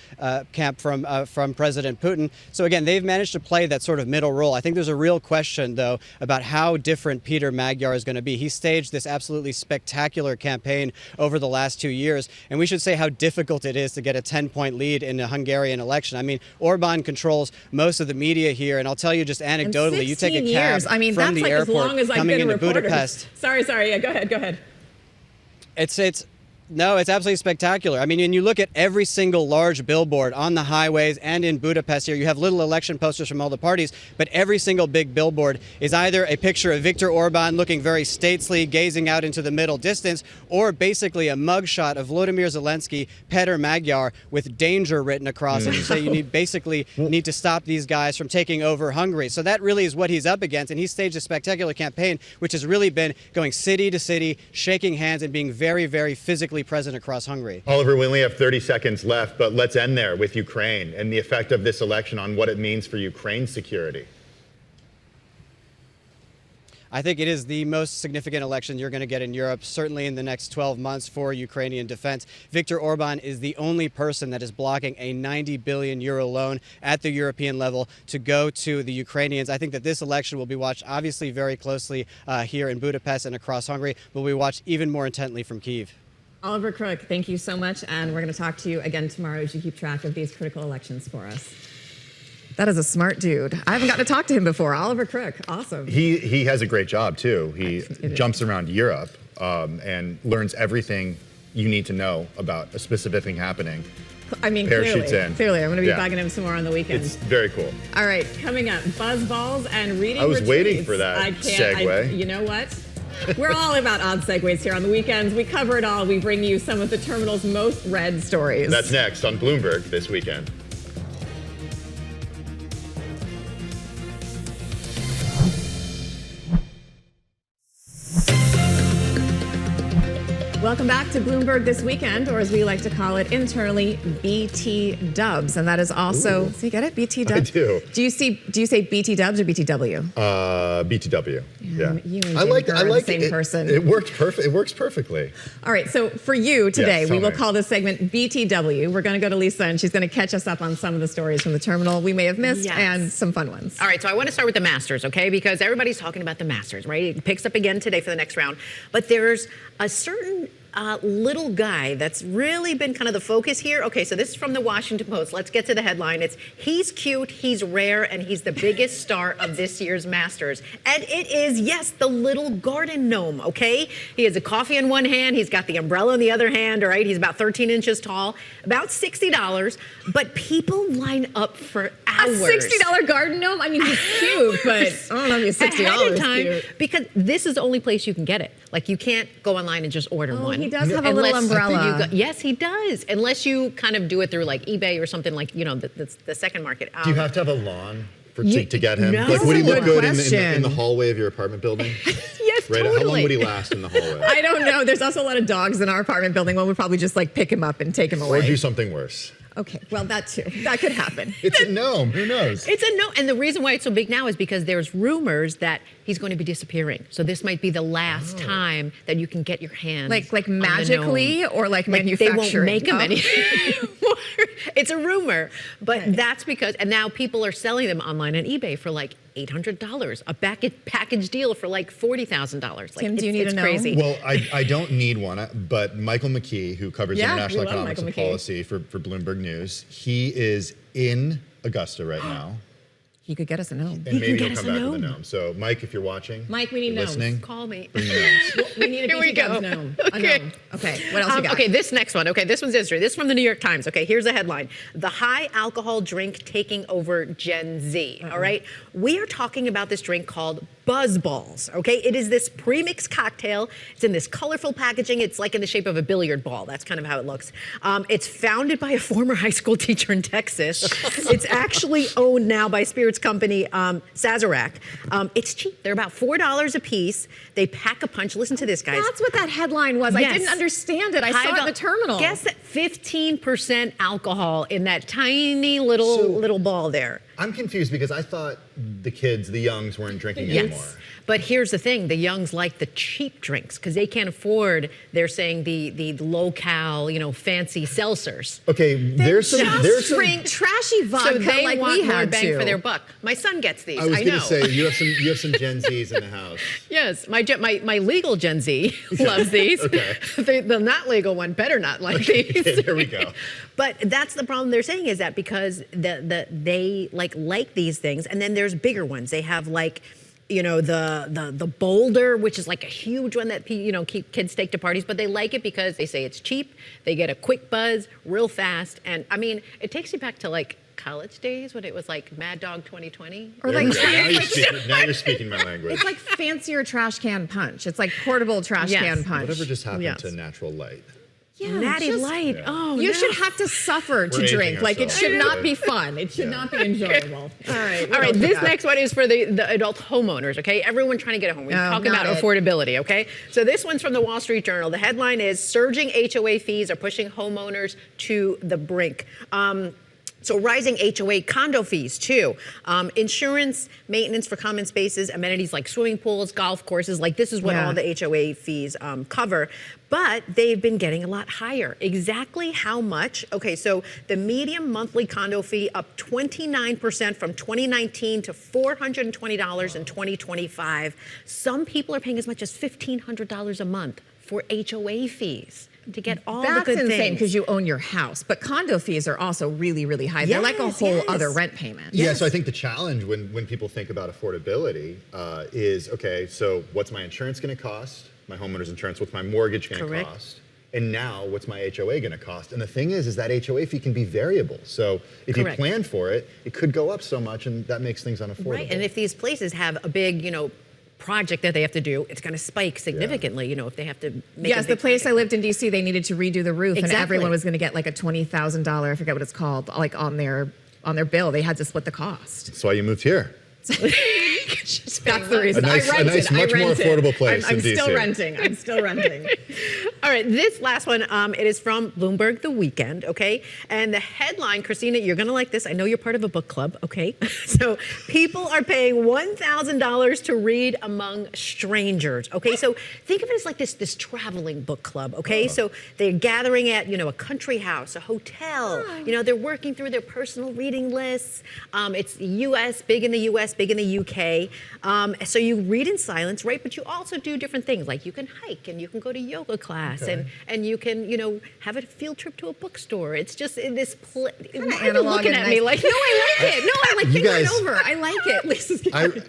from President Putin. So again, they've managed to play that sort of middle role. I think there's a real question, though, about how different Peter Magyar is going to be. He staged this absolutely spectacular campaign over the last 2 years, and we should say how difficult it is to get a 10-point lead in a Hungarian election. I mean, Orban controls most of the media here, and I'll tell you just anecdotally, you take a cab from the airport coming into Budapest. Sorry. Yeah, go ahead. No, it's absolutely spectacular. I mean, when you look at every single large billboard on the highways and in Budapest here, you have little election posters from all the parties, but every single big billboard is either a picture of Viktor Orban looking very stately, gazing out into the middle distance, or basically a mugshot of Volodymyr Zelensky, Peter Magyar, with danger written across it. You say you need to stop these guys from taking over Hungary. So that really is what he's up against, and he staged a spectacular campaign, which has really been going city to city, shaking hands, and being very, very physically present across Hungary. Oliver, we only have 30 seconds left, but let's end there with Ukraine and the effect of this election on what it means for Ukraine's security. I think it is the most significant election you're going to get in Europe, certainly in the next 12 months for Ukrainian defense. Viktor Orban is the only person that is blocking a 90 billion euro loan at the European level to go to the Ukrainians. I think that this election will be watched obviously very closely here in Budapest and across Hungary, but will be watched even more intently from Kyiv. Oliver Crook, thank you so much, and we're going to talk to you again tomorrow as you keep track of these critical elections for us. That is a smart dude. I haven't gotten to talk to him before. Oliver Crook, awesome. He has a great job, too. He jumps around Europe and learns everything you need to know about a specific thing happening. I mean, parachutes in. Clearly, I'm going to be bugging him some more on the weekend. It's very cool. All right, coming up, buzz balls and reading I was retweets. waiting for that segue. You know what? We're all about odd segues here on the weekends. We cover it all. We bring you some of the terminal's most read stories. That's next on Bloomberg this weekend. Welcome back to Bloomberg This Weekend, or as we like to call it internally, BT Dubs. And that is also, so you get it? BT Dubs? I do. Do you say BT Dubs or BTW? BTW. Yeah. You and David Gura are the same person. It worked perfect. It works perfectly. All right. So for you today, we will me. call this segment BTW. We're going to go to Lisa, and she's going to catch us up on some of the stories from the terminal we may have missed and some fun ones. All right. So I want to start with the Masters, okay? Because everybody's talking about the Masters, right? It picks up again today for the next round. But there's a certain little guy that's really been kind of the focus here. Okay, so this is from the Washington Post. Let's get to the headline. It's he's cute, he's rare, and he's the biggest star of this year's Masters. And it is, yes, the little garden gnome, okay? He has a coffee in one hand. He's got the umbrella in the other hand, all right? He's about 13 inches tall, about $60. But people line up for hours. A $60 garden gnome? I mean, he's cute, but I don't know if he's $60 ahead of time, cute. because this is the only place you can get it. Like, you can't go online and just order one. He does have a little umbrella. Yes, he does. Unless you kind of do it through like eBay or something, like, you know, the second market. Do you have to have a lawn to get him? No. Like, would he look good in the hallway of your apartment building? Yes, right? totally. How long would he last in the hallway? I don't know. There's also a lot of dogs in our apartment building. One would probably just like pick him up and take him away. Or do something worse. Okay, well, that too. That could happen. It's a gnome. Who knows? It's a gnome. And the reason why it's so big now is because there's rumors that he's going to be disappearing. So this might be the last time that you can get your hands like magically or like manufacturing? They won't make them anymore. It's a rumor. But that's because, and now people are selling them online on eBay for like $800. A package deal for like $40,000. Like, Tim, do you need a gnome? Crazy. Well, I don't need one, but Michael McKee, who covers international economics and policy for Bloomberg News, he is in Augusta right now. He could get us a gnome. And maybe he'll come back with a gnome. So, Mike, if you're watching, Mike, we need gnomes. Listening, call me. Bring gnomes. We need a BT Dubs gnome. Okay. A gnome. Okay, what else you got? Okay, this next one. Okay, this one's interesting. This is from the New York Times. Okay, here's the headline. The high alcohol drink taking over Gen Z. All right? We are talking about this drink called Buzz Balls, okay? It is this premixed cocktail. It's in this colorful packaging. It's like in the shape of a billiard ball. That's kind of how it looks. It's founded by a former high school teacher in Texas. It's actually owned now by spirits company Sazerac. It's cheap. They're about $4 a piece. They pack a punch. Listen to this, guys. That's what that headline was. Yes. I didn't understand it. I saw it in the terminal. Guess that 15% alcohol in that tiny little ball there. I'm confused because I thought the youngs weren't drinking anymore. But here's the thing, the youngs like the cheap drinks because they can't afford, they're saying, the low-cal, fancy seltzers. Okay, there's some drink trashy vodka so they like want we more had bang to. for their buck. My son gets these. I was going to say you have some Gen Zs in the house. Yes, my legal Gen Z loves these. Okay. The not legal one better not like these. Okay, there we go. But that's the problem they're saying is that because they like these things, and then there's bigger ones. They have the Boulder, which is like a huge one that kids take to parties, but they like it because they say it's cheap. They get a quick buzz real fast, and I mean it takes you back to college days when it was like Mad Dog 2020. Or now you're speaking my language. It's like fancier trash can punch. It's like portable trash can punch. Whatever just happened to Natural Light? Yeah, Natty Light. Yeah. Oh, you should have to suffer to drink. Like it should not be fun. It should not be enjoyable. All right. All right. This next one is for the adult homeowners. Okay. Everyone trying to get a home. We're talking about affordability. Okay. So this one's from the Wall Street Journal. The headline is surging HOA fees are pushing homeowners to the brink. So rising HOA condo fees too. Insurance, maintenance for common spaces, amenities like swimming pools, golf courses, this is what all the HOA fees cover. But they've been getting a lot higher. Exactly how much? Okay, so the median monthly condo fee up 29% from 2019 to $420 in 2025. Some people are paying as much as $1,500 a month for HOA fees to get all the good things. That's insane because you own your house. But condo fees are also really, really high. They're like a whole other rent payment. Yeah, so I think the challenge when people think about affordability is, okay, so what's my insurance going to cost? My homeowner's insurance, what's my mortgage going to cost? And now what's my HOA going to cost? And the thing is that HOA fee can be variable. So if you plan for it, it could go up so much and that makes things unaffordable. Right, and if these places have a big, project that they have to do, it's going to spike significantly, if they have to make Yes, the place I lived in D.C., they needed to redo the roof, and everyone was going to get like a $20,000, I forget what it's called, on their bill. They had to split the cost. That's why you moved here. That's the reason. A nice, I rented. much more affordable place I'm in DC. I'm still renting. All right, this last one, it is from Bloomberg The Weekend, okay? And the headline, Christina, you're going to like this. I know you're part of a book club, okay? So people are paying $1,000 to read among strangers, okay? So think of it as like this traveling book club, okay? So they're gathering at, a country house, a hotel. They're working through their personal reading lists. It's U.S., big in the U.S., big in the U.K. So you read in silence, right? But you also do different things, like you can hike and you can go to yoga class and you can, have a field trip to a bookstore. It's just in this why are you looking at me like, no, I like it. No, I like thinking guys, it over. I like it. Lisa's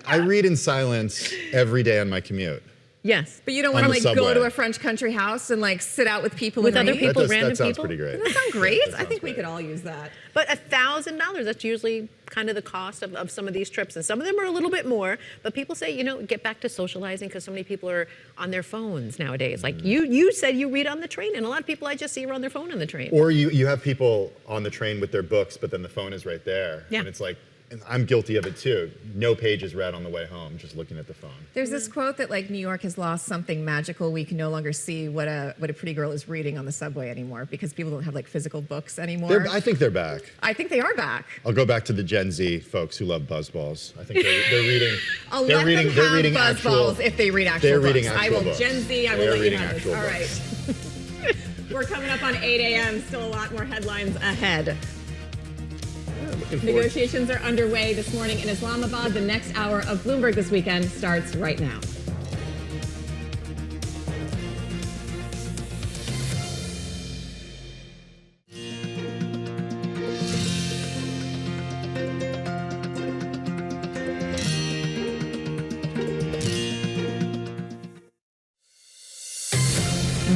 I read in silence every day on my commute. Yes. But you don't want to go to a French country house and sit out with people with other read? people, random people. That sounds pretty great. Doesn't that sound great? I think we could all use that. But $1,000, that's usually kind of the cost of some of these trips. And some of them are a little bit more, but people say, get back to socializing because so many people are on their phones nowadays. Like you said you read on the train, and a lot of people I just see are on their phone on the train. Or you have people on the train with their books, but then the phone is right there. Yeah. And it's like, and I'm guilty of it too. No page is read on the way home, just looking at the phone. There's this quote that New York has lost something magical. We can no longer see what a pretty girl is reading on the subway anymore because people don't have physical books anymore. I think they're back. I think they are back. I'll go back to the Gen Z folks who love buzzballs. I think they're reading. I'll they're let reading, them they're have reading buzzballs actual, if they read actual they're books. Reading actual I will books. Gen Z. I will They're let you reading have actual this. All right. We're coming up on 8 a.m. Still a lot more headlines ahead. Negotiations are underway this morning in Islamabad. The next hour of Bloomberg This Weekend starts right now.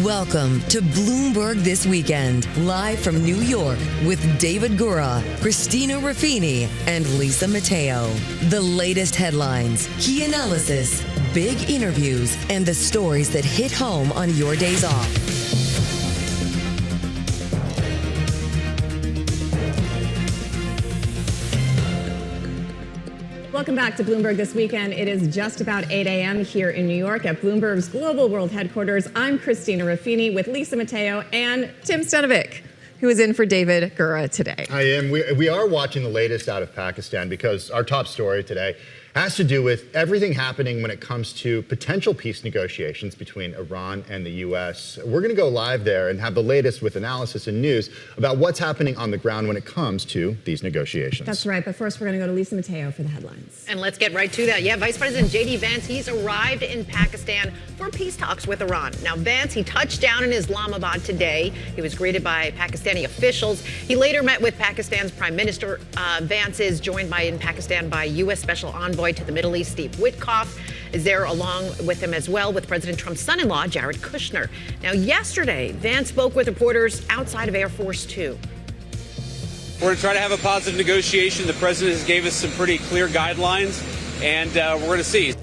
Welcome to Bloomberg This Weekend, live from New York with David Gura, Christina Ruffini, and Lisa Mateo. The latest headlines, key analysis, big interviews, and the stories that hit home on your days off. Welcome back to Bloomberg This Weekend. It is just about 8 a.m. here in New York at Bloomberg's Global World Headquarters. I'm Christina Ruffini with Lisa Mateo and Tim Stanovic. who is in for David Gura today. I am. We are watching the latest out of Pakistan because our top story today has to do with everything happening when it comes to potential peace negotiations between Iran and the U.S. We're going to go live there and have the latest with analysis and news about what's happening on the ground when it comes to these negotiations. That's right. But first, we're going to go to Lisa Mateo for the headlines. And let's get right to that. Yeah, Vice President J.D. Vance, he's arrived in Pakistan for peace talks with Iran. Now, Vance, he touched down in Islamabad today. He was greeted by Pakistani officials. He later met with Pakistan's Prime Minister. Vance is joined in Pakistan by U.S. Special Envoy to the Middle East, Steve Witkoff, is there along with him as well with President Trump's son-in-law, Jared Kushner. Now, yesterday, Vance spoke with reporters outside of Air Force Two. We're going to try to have a positive negotiation. The president has gave us some pretty clear guidelines, and we're going to see.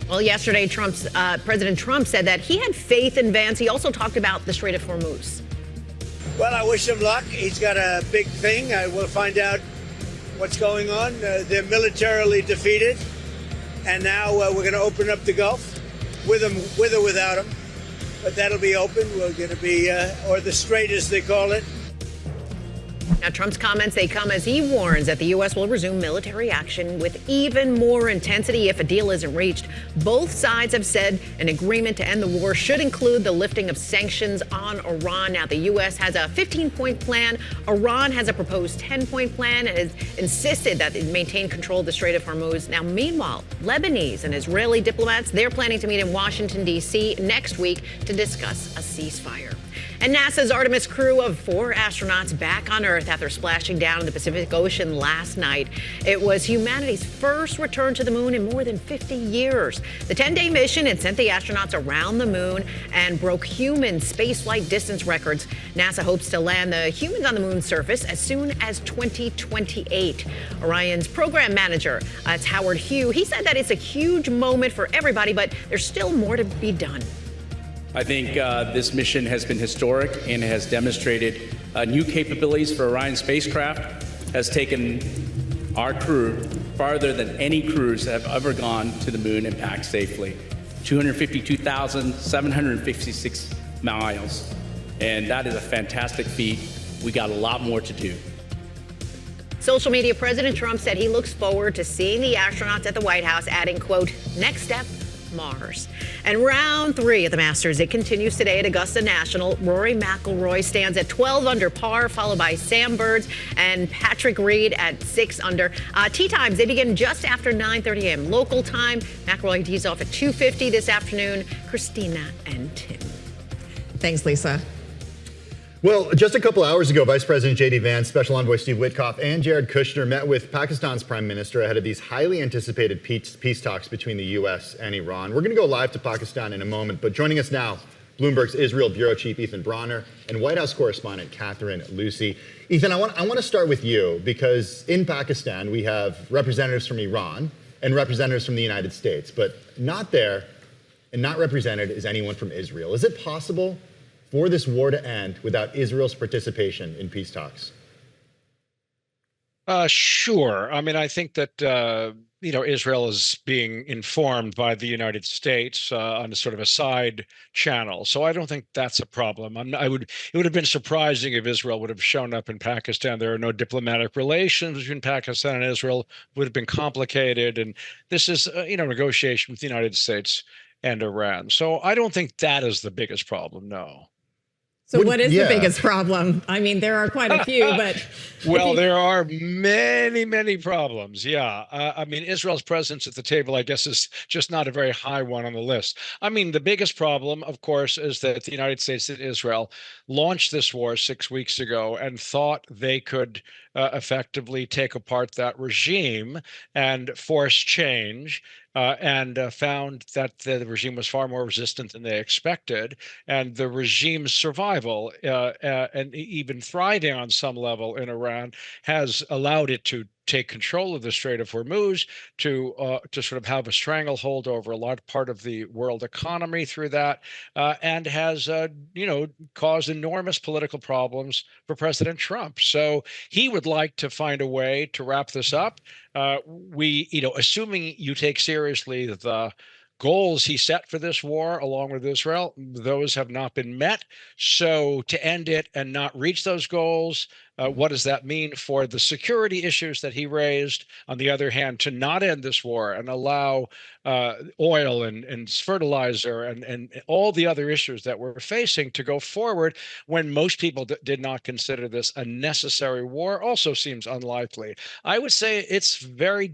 Well, yesterday, President Trump said that he had faith in Vance. He also talked about the Strait of Hormuz. Well, I wish him luck. He's got a big thing. I will find out what's going on. They're militarily defeated, and now we're going to open up the Gulf with or without them. But that'll be open. We're going to be, or the Strait as they call it. Now, Trump's comments, they come as he warns that the U.S. will resume military action with even more intensity if a deal isn't reached. Both sides have said an agreement to end the war should include the lifting of sanctions on Iran. Now, the U.S. has a 15-point plan. Iran has a proposed 10-point plan and has insisted that it maintain control of the Strait of Hormuz. Now, meanwhile, Lebanese and Israeli diplomats, they're planning to meet in Washington, D.C. next week to discuss a ceasefire. And NASA's Artemis crew of 4 astronauts back on Earth after splashing down in the Pacific Ocean last night. It was humanity's first return to the moon in more than 50 years. The 10-day mission had sent the astronauts around the moon and broke human spaceflight distance records. NASA hopes to land the humans on the moon's surface as soon as 2028. Orion's program manager, it's Howard Hugh. He said that it's a huge moment for everybody, but there's still more to be done. I think this mission has been historic and has demonstrated new capabilities for Orion spacecraft, has taken our crew farther than any crews that have ever gone to the moon and back safely. 252,756 miles. And that is a fantastic feat. We got a lot more to do. Social media President Trump said he looks forward to seeing the astronauts at the White House, adding, quote, next step, Mars. And round 3 of the Masters, it continues today at Augusta National. Rory McIlroy stands at 12 under par, followed by Sam Burns and Patrick Reed at 6 under. Tee times, they begin just after 9:30 a.m. local time. McIlroy tees off at 2:50 this afternoon. Christina and Tim. Thanks, Lisa. Well, just a couple hours ago, Vice President J.D. Vance, Special Envoy Steve Witkoff, and Jared Kushner met with Pakistan's Prime Minister ahead of these highly anticipated peace talks between the U.S. and Iran. We're going to go live to Pakistan in a moment, but joining us now, Bloomberg's Israel Bureau Chief Ethan Bronner and White House Correspondent Catherine Lucy. Ethan, I want to start with you because in Pakistan, we have representatives from Iran and representatives from the United States, but not there and not represented is anyone from Israel. Is it possible for this war to end without Israel's participation in peace talks? Sure. I mean, I think that, Israel is being informed by the United States on a sort of a side channel. So I don't think that's a problem. It would have been surprising if Israel would have shown up in Pakistan. There are no diplomatic relations between Pakistan and Israel. It would have been complicated. And this is, negotiation with the United States and Iran. So I don't think that is the biggest problem, no. So what is the biggest problem? I mean, there are quite a few, but... Well, there are many, many problems, yeah. I mean, Israel's presence at the table, I guess, is just not a very high one on the list. I mean, the biggest problem, of course, is that the United States and Israel launched this war 6 weeks ago and thought they could effectively take apart that regime and force change. And found that the regime was far more resistant than they expected. And the regime's survival and even thriving on some level in Iran has allowed it to take control of the Strait of Hormuz, to sort of have a stranglehold over a large part of the world economy through that, and has, caused enormous political problems for President Trump. So he would like to find a way to wrap this up. Assuming you take seriously the goals he set for this war, along with Israel, those have not been met. So to end it and not reach those goals, what does that mean for the security issues that he raised? On the other hand, to not end this war and allow oil and fertilizer and all the other issues that we're facing to go forward when most people did not consider this a necessary war also seems unlikely. I would say it's very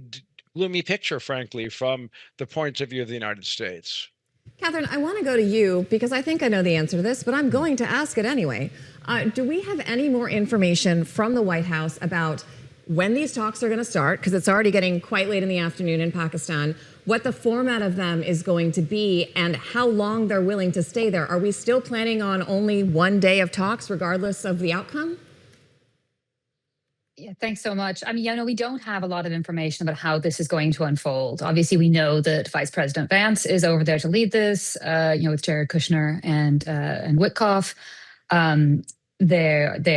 gloomy picture, frankly, from the point of view of the United States. Catherine, I want to go to you because I think I know the answer to this, but I'm going to ask it anyway. Do we have any more information from the White House about when these talks are going to start? Because it's already getting quite late in the afternoon in Pakistan. What the format of them is going to be and how long they're willing to stay there. Are we still planning on only one day of talks regardless of the outcome? Yeah, thanks so much. I mean, we don't have a lot of information about how this is going to unfold. Obviously, we know that Vice President Vance is over there to lead this, with Jared Kushner and Witkoff. They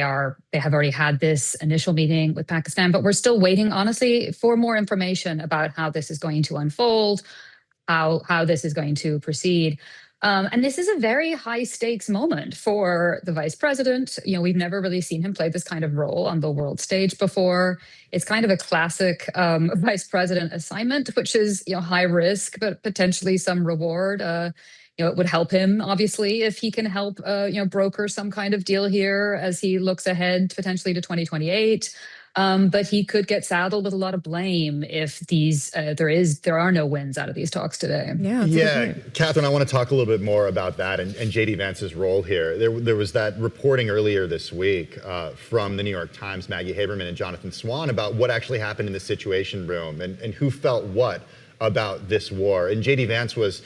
have already had this initial meeting with Pakistan, but we're still waiting, honestly, for more information about how this is going to unfold, how this is going to proceed. And this is a very high stakes moment for the vice president. We've never really seen him play this kind of role on the world stage before. It's kind of a classic vice president assignment, which is, high risk, but potentially some reward. It would help him, obviously, if he can help, broker some kind of deal here as he looks ahead potentially to 2028. But he could get saddled with a lot of blame if there are no wins out of these talks today. Yeah, Catherine, I want to talk a little bit more about that and JD Vance's role here. There was that reporting earlier this week from the New York Times, Maggie Haberman and Jonathan Swan, about what actually happened in the Situation Room and who felt what about this war. And JD Vance was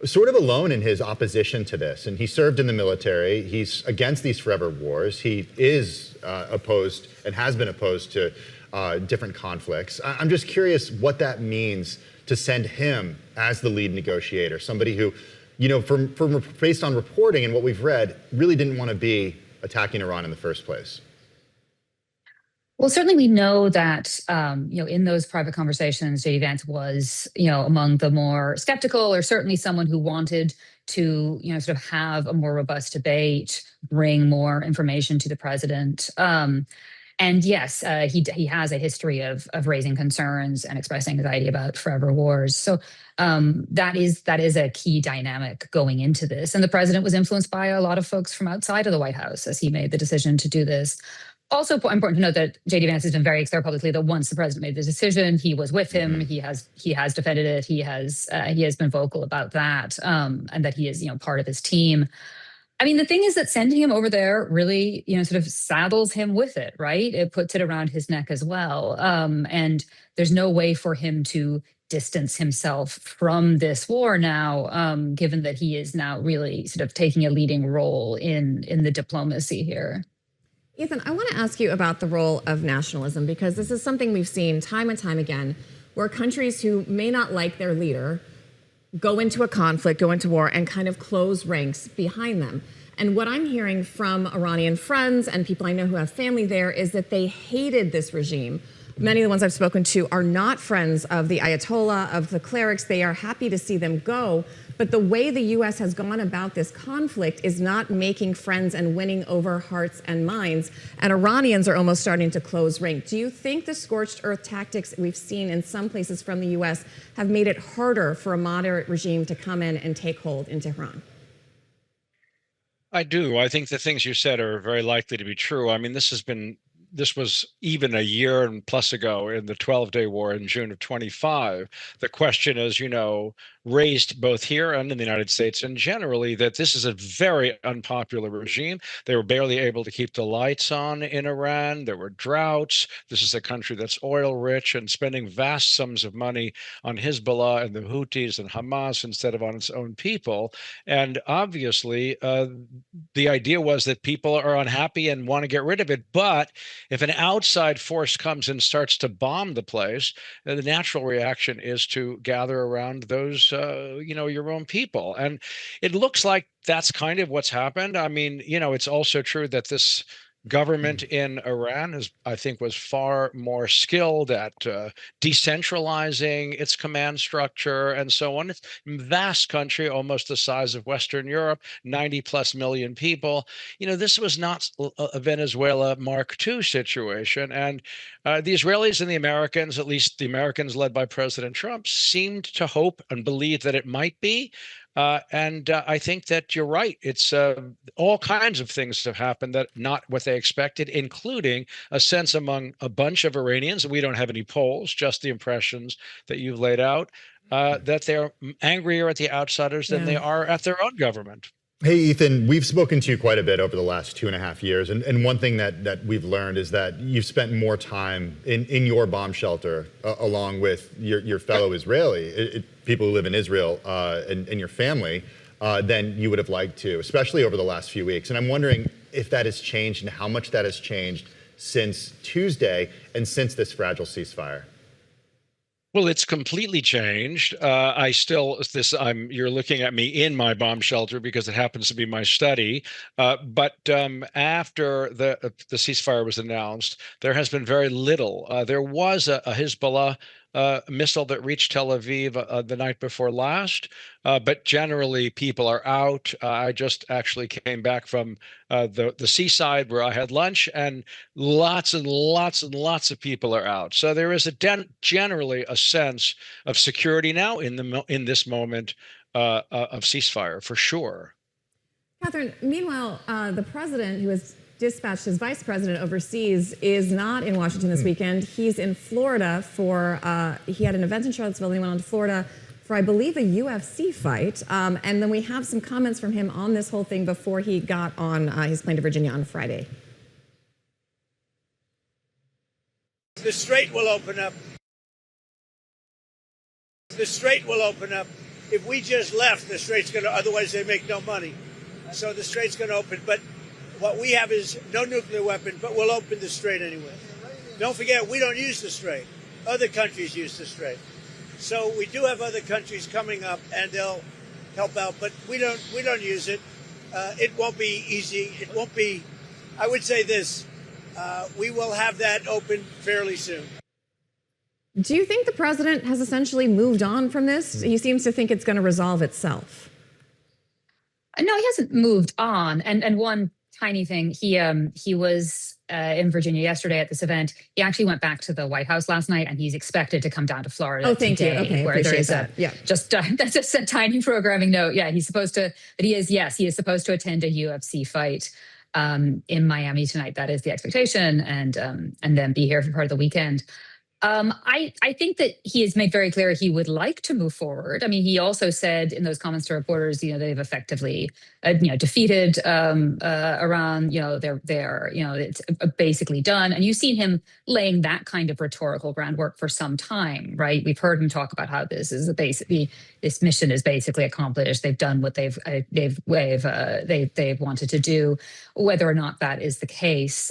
sort of alone in his opposition to this. And he served in the military. He's against these forever wars. He is opposed and has been opposed to different conflicts. I'm just curious what that means to send him as the lead negotiator, somebody who, based on reporting and what we've read, really didn't want to be attacking Iran in the first place. Well, certainly we know that, in those private conversations, J.D. Vance was, among the more skeptical, or certainly someone who wanted to, sort of have a more robust debate, bring more information to the president. And yes, he has a history of raising concerns and expressing anxiety about forever wars. So that is a key dynamic going into this. And the president was influenced by a lot of folks from outside of the White House as he made the decision to do this. Also important to note that J.D. Vance has been very clear publicly that once the president made the decision, he was with him. He has defended it. He has been vocal about that, and that he is part of his team. I mean, the thing is that sending him over there really sort of saddles him with it, right? It puts it around his neck as well, and there's no way for him to distance himself from this war now, given that he is now really sort of taking a leading role in the diplomacy here. Ethan, I want to ask you about the role of nationalism, because this is something we've seen time and time again, where countries who may not like their leader go into a conflict, go into war, and kind of close ranks behind them. And what I'm hearing from Iranian friends and people I know who have family there is that they hated this regime. Many of the ones I've spoken to are not friends of the Ayatollah, of the clerics. They are happy to see them go. But the way the U.S. has gone about this conflict is not making friends and winning over hearts and minds. And Iranians are almost starting to close rank. Do you think the scorched earth tactics we've seen in some places from the U.S. have made it harder for a moderate regime to come in and take hold in Tehran? I do. I think the things you said are very likely to be true. I mean, this was even a year and plus ago in the 12-day war in June of 25. The question is, raised both here and in the United States and generally, that this is a very unpopular regime. They were barely able to keep the lights on in Iran. There were droughts. This is a country that's oil rich and spending vast sums of money on Hezbollah and the Houthis and Hamas instead of on its own people. And obviously, the idea was that people are unhappy and want to get rid of it. But if an outside force comes and starts to bomb the place, the natural reaction is to gather around those your own people. And it looks like that's kind of what's happened. I mean, it's also true that this government in Iran I think, was far more skilled at decentralizing its command structure and so on. It's a vast country, almost the size of Western Europe, 90 plus million people. This was not a Venezuela Mark II situation. And the Israelis and the Americans, at least the Americans led by President Trump, seemed to hope and believe that it might be. And I think that you're right. It's all kinds of things have happened that not what they expected, including a sense among a bunch of Iranians, and we don't have any polls, just the impressions that you've laid out, that they're angrier at the outsiders than they are at their own government. Hey, Ethan, we've spoken to you quite a bit over the last 2.5 years. And one thing that we've learned is that you've spent more time in your bomb shelter along with your fellow Israeli, people who live in Israel and your family, than you would have liked to, especially over the last few weeks. And I'm wondering if that has changed and how much that has changed since Tuesday and since this fragile ceasefire. Well, it's completely changed. You're looking at me in my bomb shelter because it happens to be my study. But after the ceasefire was announced, there has been very little. There was a Hezbollah missile that reached Tel Aviv the night before last, but generally people are out. I just actually came back from the seaside where I had lunch, and lots and lots and lots of people are out. So there is generally a sense of security now in this moment of ceasefire, for sure. Catherine, meanwhile, the president, who has dispatched his vice president overseas, is not in Washington this weekend. He's in Florida he had an event in Charlottesville, and he went on to Florida for, I believe, a UFC fight. And then we have some comments from him on this whole thing before he got on his plane to Virginia on Friday. The Strait will open up. The Strait will open up. If we just left, the Strait's going to, otherwise they make no money. So the Strait's going to open. But what we have is no nuclear weapon, but we'll open the Strait anyway. Don't forget, we don't use the Strait. Other countries use the Strait. So we do have other countries coming up, and they'll help out, but we don't use it. It won't be easy. It won't be, I would say this, we will have that open fairly soon. Do you think the president has essentially moved on from this? He seems to think it's going to resolve itself. No, he hasn't moved on. And one tiny thing, he was in Virginia yesterday at this event. He actually went back to the White House last night, and he's expected to come down to Florida. Oh, thank today, you. Okay, where there is that. Yeah, just that's just a tiny programming note. Yeah, he's supposed to, but he is supposed to attend a UFC fight in Miami tonight. That is the expectation, and then be here for part of the weekend. I think that he has made very clear he would like to move forward. I mean, he also said in those comments to reporters, they've effectively, defeated Iran. They're it's basically done. And you've seen him laying that kind of rhetorical groundwork for some time, right? We've heard him talk about how this mission is basically accomplished. They've done what they've wanted to do, whether or not that is the case.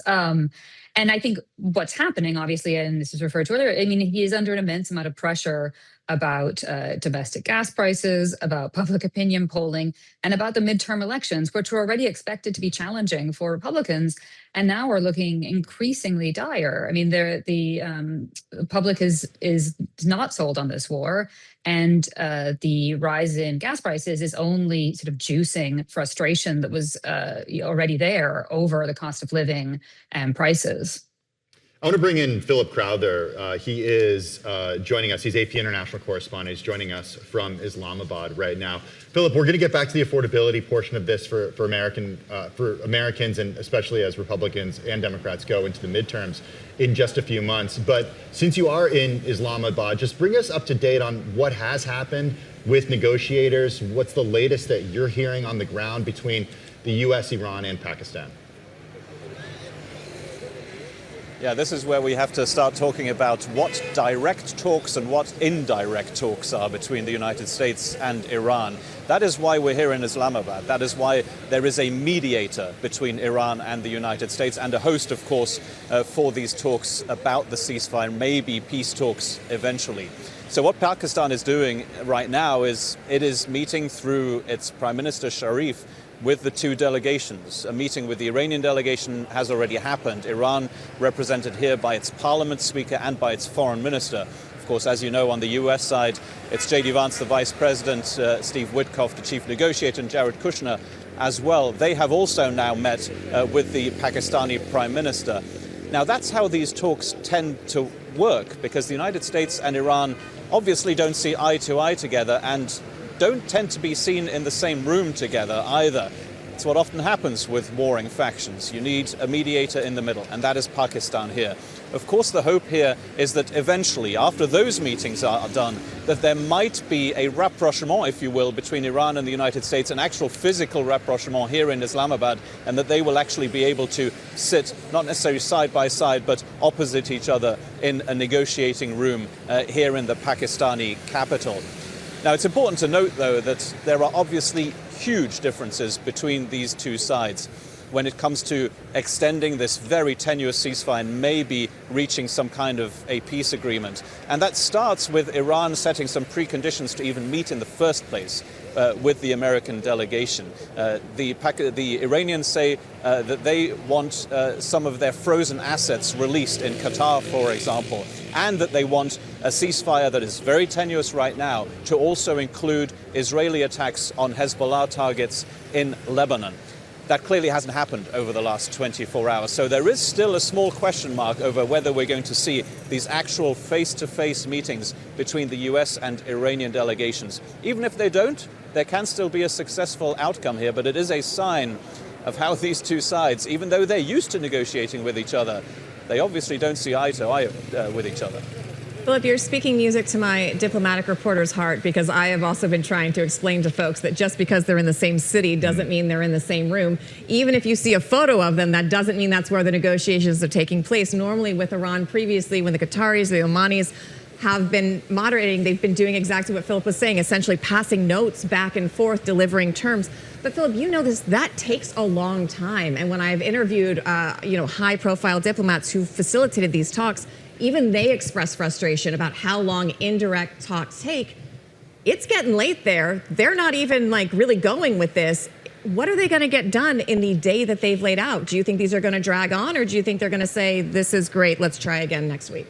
And I think what's happening, obviously, and this was referred to earlier, I mean, he is under an immense amount of pressure about domestic gas prices, about public opinion polling, and about the midterm elections, which were already expected to be challenging for Republicans, and now are looking increasingly dire. I mean, the public is not sold on this war, and the rise in gas prices is only sort of juicing frustration that was already there over the cost of living and prices. I want to bring in Philip Crowther. He is joining us. He's AP international correspondent. He's joining us from Islamabad right now. Philip, we're going to get back to the affordability portion of this for Americans, and especially as Republicans and Democrats go into the midterms in just a few months. But since you are in Islamabad, just bring us up to date on what has happened with negotiators. What's the latest that you're hearing on the ground between the U.S., Iran, and Pakistan? Yeah, this is where we have to start talking about what direct talks and what indirect talks are between the United States and Iran. That is why we're here in Islamabad. That is why there is a mediator between Iran and the United States, and a host, of course, for these talks about the ceasefire, maybe peace talks eventually. So what Pakistan is doing right now is it is meeting through its Prime Minister Sharif with the two delegations. A meeting with the Iranian delegation has already happened. Iran represented here by its parliament speaker and by its foreign minister. Of course, as you know, on the US side, it's J.D. Vance, the vice president, Steve Witkoff, the chief negotiator, and Jared Kushner as well. They have also now met with the Pakistani prime minister. Now, that's how these talks tend to work, because the United States and Iran obviously don't see eye to eye together and don't tend to be seen in the same room together either. It's what often happens with warring factions. You need a mediator in the middle, and that is Pakistan here. Of course, the hope here is that eventually, after those meetings are done, that there might be a rapprochement, if you will, between Iran and the United States, an actual physical rapprochement here in Islamabad, and that they will actually be able to sit, not necessarily side by side, but opposite each other in a negotiating room here in the Pakistani capital. Now, it's important to note, though, that there are obviously huge differences between these two sides when it comes to extending this very tenuous ceasefire and maybe reaching some kind of a peace agreement. And that starts with Iran setting some preconditions to even meet in the first place with the American delegation. The Iranians say that they want some of their frozen assets released in Qatar, for example, and that they want a ceasefire that is very tenuous right now to also include Israeli attacks on Hezbollah targets in Lebanon. That clearly hasn't happened over the last 24 hours. So there is still a small question mark over whether we're going to see these actual face-to-face meetings between the US and Iranian delegations. Even if they don't, there can still be a successful outcome here, but it is a sign of how these two sides, even though they're used to negotiating with each other, they obviously don't see eye to eye with each other. Philip, you're speaking music to my diplomatic reporter's heart, because I have also been trying to explain to folks that just because they're in the same city doesn't mean they're in the same room. Even if you see a photo of them, that doesn't mean that's where the negotiations are taking place. Normally with Iran previously, when the Qataris, the Omanis have been moderating, they've been doing exactly what Philip was saying, essentially passing notes back and forth, delivering terms. But Philip, you know this, that takes a long time. And when I've interviewed high-profile diplomats who facilitated these talks, even they express frustration about how long indirect talks take. It's getting late there. They're not even really going with this. What are they going to get done in the day that they've laid out? Do you think these are going to drag on, or do you think they're going to say, this is great, let's try again next week?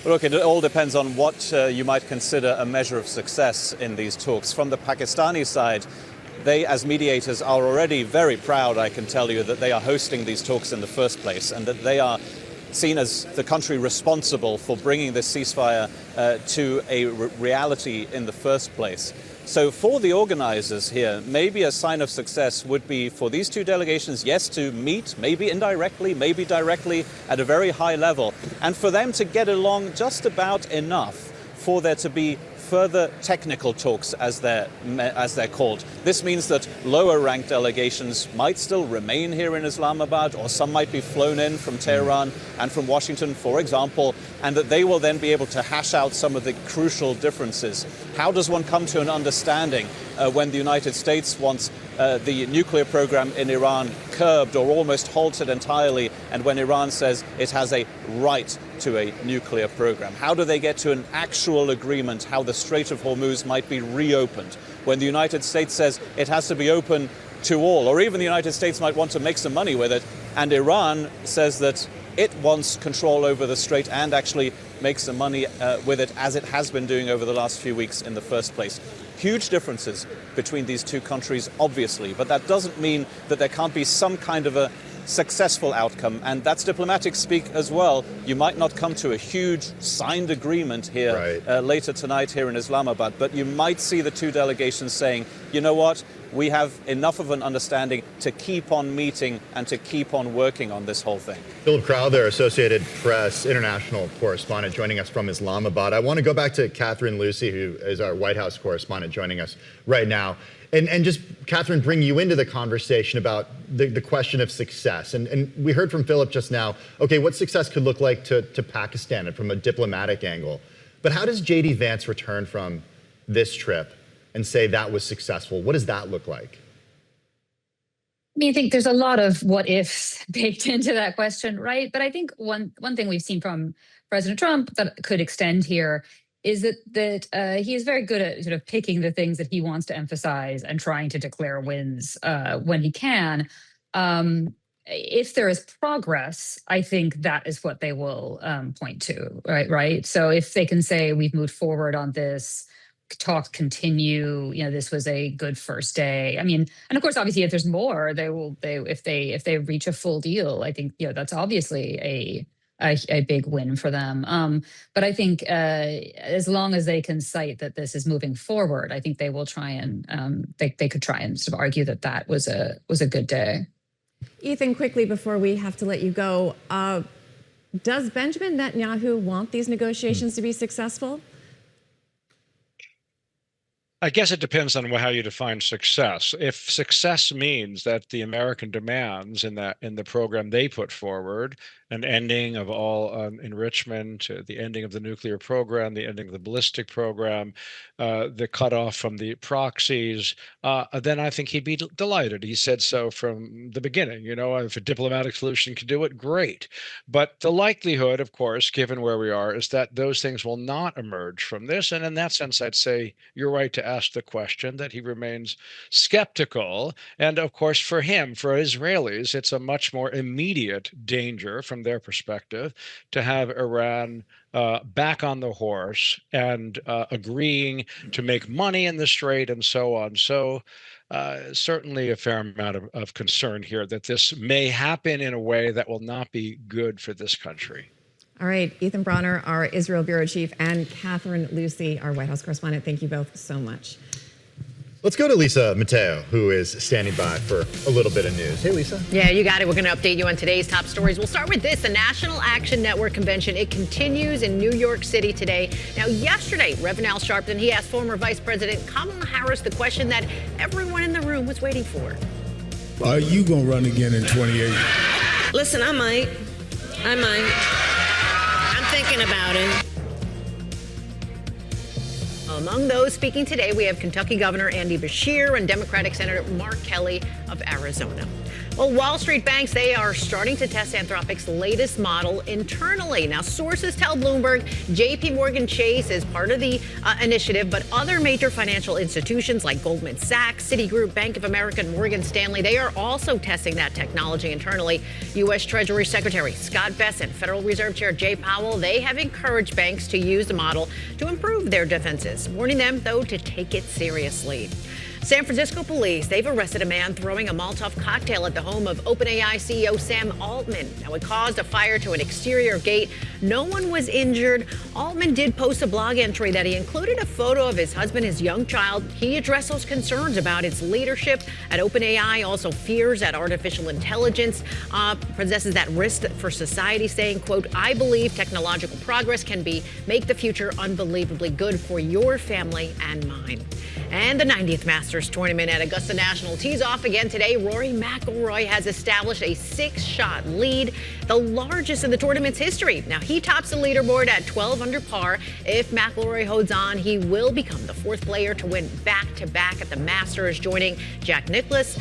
Look, it all depends on what you might consider a measure of success in these talks. From the Pakistani side, they, as mediators, are already very proud, I can tell you, that they are hosting these talks in the first place, and that they are seen as the country responsible for bringing this ceasefire to a reality in the first place. So for the organizers here, maybe a sign of success would be for these two delegations, yes, to meet, maybe indirectly, maybe directly, at a very high level, and for them to get along just about enough for there to be further technical talks, as they're called. This means that lower-ranked delegations might still remain here in Islamabad, or some might be flown in from Tehran and from Washington, for example, and that they will then be able to hash out some of the crucial differences. How does one come to an understanding when the United States wants the nuclear program in Iran curbed or almost halted entirely, and when Iran says it has a right to a nuclear program? How do they get to an actual agreement how the Strait of Hormuz might be reopened when the United States says it has to be open to all, or even the United States might want to make some money with it, and Iran says that it wants control over the Strait and actually make some money with it, as it has been doing over the last few weeks in the first place. Huge differences between these two countries, obviously, but that doesn't mean that there can't be some kind of a successful outcome, and that's diplomatic speak as well. You might not come to a huge signed agreement here later tonight here in Islamabad, but you might see the two delegations saying, you know what, we have enough of an understanding to keep on meeting and to keep on working on this whole thing. Philip Crowther, Associated Press international correspondent, joining us from Islamabad. I want to go back to Catherine Lucy, who is our White House correspondent, joining us right now. And just, Catherine, bring you into the conversation about the question of success. And we heard from Philip just now, okay, what success could look like to Pakistan and from a diplomatic angle. But how does J.D. Vance return from this trip and say that was successful? What does that look like? I mean, I think there's a lot of what ifs baked into that question, right? But I think one thing we've seen from President Trump that could extend here is that he is very good at sort of picking the things that he wants to emphasize and trying to declare wins when he can. If there is progress, I think that is what they will point to, right? So if they can say we've moved forward on this, talks continue, this was a good first day. I mean, and of course, obviously, if there's more, if they reach a full deal, I think that's obviously a big win for them. But I think as long as they can cite that this is moving forward, I think they will try and they could try and sort of argue that was a good day. Ethan, quickly before we have to let you go, does Benjamin Netanyahu want these negotiations to be successful? I guess it depends on how you define success. If success means that the American demands in the program they put forward, an ending of all enrichment, the ending of the nuclear program, the ending of the ballistic program, the cutoff from the proxies, then I think he'd be delighted. He said so from the beginning. If a diplomatic solution can do it, great. But the likelihood, of course, given where we are, is that those things will not emerge from this. And in that sense, I'd say you're right to ask the question, that he remains skeptical. And of course, for him, for Israelis, it's a much more immediate danger from their perspective to have Iran back on the horse and agreeing to make money in the Strait and so on. So certainly a fair amount of concern here that this may happen in a way that will not be good for this country. All right, Ethan Bronner, our Israel Bureau Chief, and Catherine Lucy, our White House correspondent, thank you both so much. Let's go to Lisa Mateo, who is standing by for a little bit of news. Hey, Lisa. Yeah, you got it. We're going to update you on today's top stories. We'll start with this. The National Action Network Convention, it continues in New York City today. Now, yesterday, Reverend Al Sharpton, he asked former Vice President Kamala Harris the question that everyone in the room was waiting for. Are you going to run again in 28? Listen, I might. I'm thinking about it. Among those speaking today, we have Kentucky Governor Andy Beshear and Democratic Senator Mark Kelly of Arizona. Well, Wall Street banks, they are starting to test Anthropic's latest model internally. Now, sources tell Bloomberg JP Morgan Chase is part of the initiative, but other major financial institutions like Goldman Sachs, Citigroup, Bank of America, and Morgan Stanley, they are also testing that technology internally. U.S. Treasury Secretary Scott Bessent, Federal Reserve Chair Jay Powell, they have encouraged banks to use the model to improve their defenses, warning them, though, to take it seriously. San Francisco police, they've arrested a man throwing a Molotov cocktail at the home of OpenAI CEO Sam Altman. Now, it caused a fire to an exterior gate. No one was injured. Altman did post a blog entry that he included a photo of his husband, his young child. He addressed those concerns about its leadership at OpenAI, also fears that artificial intelligence possesses that risk for society, saying, quote, I believe technological progress can make the future unbelievably good for your family and mine. And the 90th Masters Tournament at Augusta National tees off again today. Rory McIlroy has established a 6-shot lead, the largest in the tournament's history. Now, he tops the leaderboard at 12 under par. If McIlroy holds on, he will become the 4th player to win back-to-back at the Masters, joining Jack Nicklaus,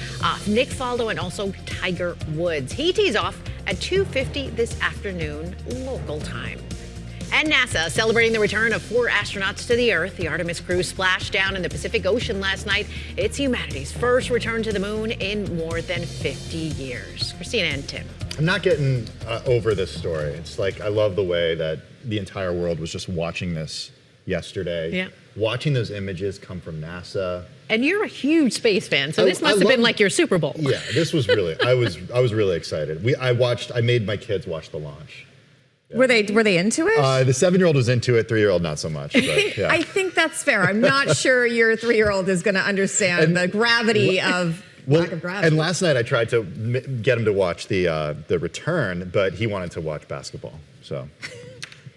Nick Faldo, and also Tiger Woods. He tees off at 2:50 this afternoon, local time. And NASA celebrating the return of 4 astronauts to the Earth. The Artemis crew splashed down in the Pacific Ocean last night. It's humanity's first return to the moon in more than 50 years. Christina and Tim. I'm not getting over this story. It's like I love the way that the entire world was just watching this yesterday. Yeah. Watching those images come from NASA. And you're a huge space fan, so this must have been like your Super Bowl. Yeah, this was really, I was really excited. I made my kids watch the launch. Yeah. Were they into it? The 7-year-old was into it, 3-year-old not so much. But, yeah. I think that's fair. I'm not sure your 3-year-old is going to understand the gravity of lack of gravity. And last night I tried to get him to watch the return, but he wanted to watch basketball. So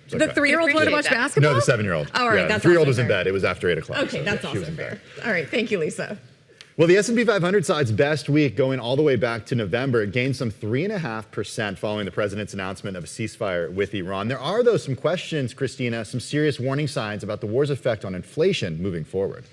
the 3-year-old wanted to watch basketball? No, the 7-year-old. Oh, all right, yeah, that's the 3-year-old was fair. in bed. It was after 8 o'clock. Okay, that's also fair. All right, thank you, Lisa. Well, the S&P 500 saw its best week going all the way back to November. It gained some 3.5% following the president's announcement of a ceasefire with Iran. There are, though, some questions, Christina, some serious warning signs about the war's effect on inflation moving forward.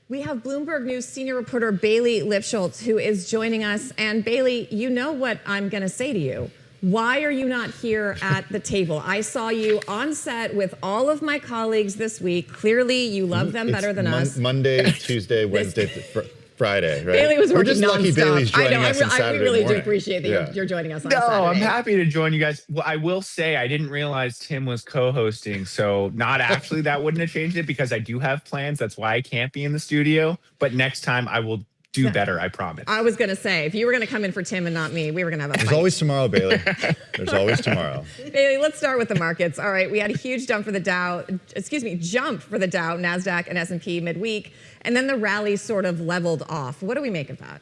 We have Bloomberg News senior reporter Bailey Lipschultz, who is joining us. And Bailey, you know what I'm going to say to you. Why are you not here at the table? I saw you on set with all of my colleagues this week. Clearly, you love them better than us. Monday, Tuesday, Wednesday, Friday, right? Bailey was We're working just lucky nonstop. Bailey's joining us on Saturday we really morning. do appreciate that you're joining us on No, Saturday. I'm happy to join you guys. Well, I will say I didn't realize Tim was co-hosting, so not actually that wouldn't have changed it because I do have plans. That's why I can't be in the studio. But next time I will do better, I promise. I was going to say, if you were going to come in for Tim and not me, we were going to have a fight. There's always tomorrow, Bailey. There's always tomorrow. Bailey, let's start with the markets. All right, we had a huge jump for the Dow, NASDAQ and S&P midweek, and then the rally sort of leveled off. What do we make of that?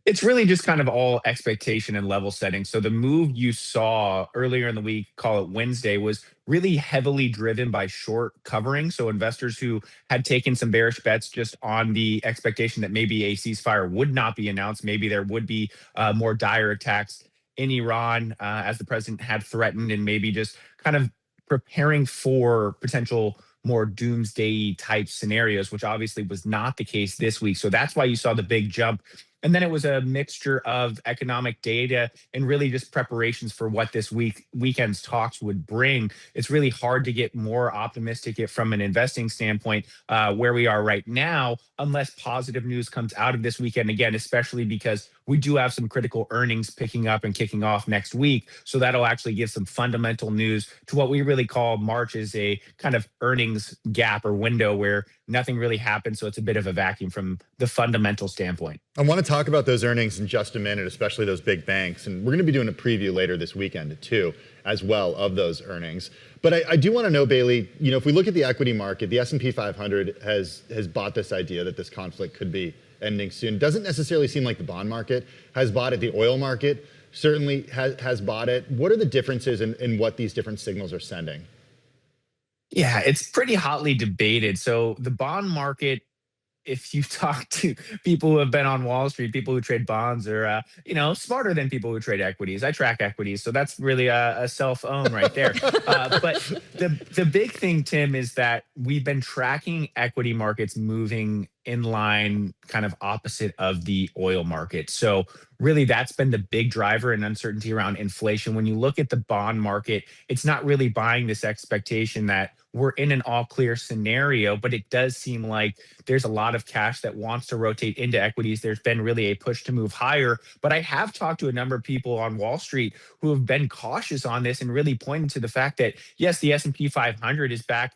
It's really just kind of all expectation and level setting. So the move you saw earlier in the week, call it Wednesday, was really heavily driven by short covering. So investors who had taken some bearish bets just on the expectation that maybe a ceasefire would not be announced, maybe there would be more dire attacks in Iran as the president had threatened, and maybe just kind of preparing for potential more doomsday type scenarios, which obviously was not the case this week. So that's why you saw the big jump. And then it was a mixture of economic data and really just preparations for what this weekend's talks would bring. It's really hard to get more optimistic from an investing standpoint where we are right now, unless positive news comes out of this weekend again, especially because we do have some critical earnings picking up and kicking off next week. So that'll actually give some fundamental news to what we really call March is a kind of earnings gap or window where nothing really happens. So it's a bit of a vacuum from the fundamental standpoint. I want to talk about those earnings in just a minute, especially those big banks. And we're going to be doing a preview later this weekend too, as well, of those earnings. But I do want to know, Bailey, if we look at the equity market, the S&P 500 has bought this idea that this conflict could be ending soon. Doesn't necessarily seem like the bond market has bought it. The oil market certainly has bought it. What are the differences in what these different signals are sending? Yeah, it's pretty hotly debated. So the bond market, if you talk to people who have been on Wall Street, people who trade bonds are, smarter than people who trade equities. I track equities, so that's really a self-own right there. But the big thing, Tim, is that we've been tracking equity markets moving in line kind of opposite of the oil market. So really that's been the big driver and uncertainty around inflation. When you look at the bond market, it's not really buying this expectation that we're in an all clear scenario, but it does seem like there's a lot of cash that wants to rotate into equities. There's been really a push to move higher, but I have talked to a number of people on Wall Street who have been cautious on this and really pointed to the fact that, yes, the S&P 500 is back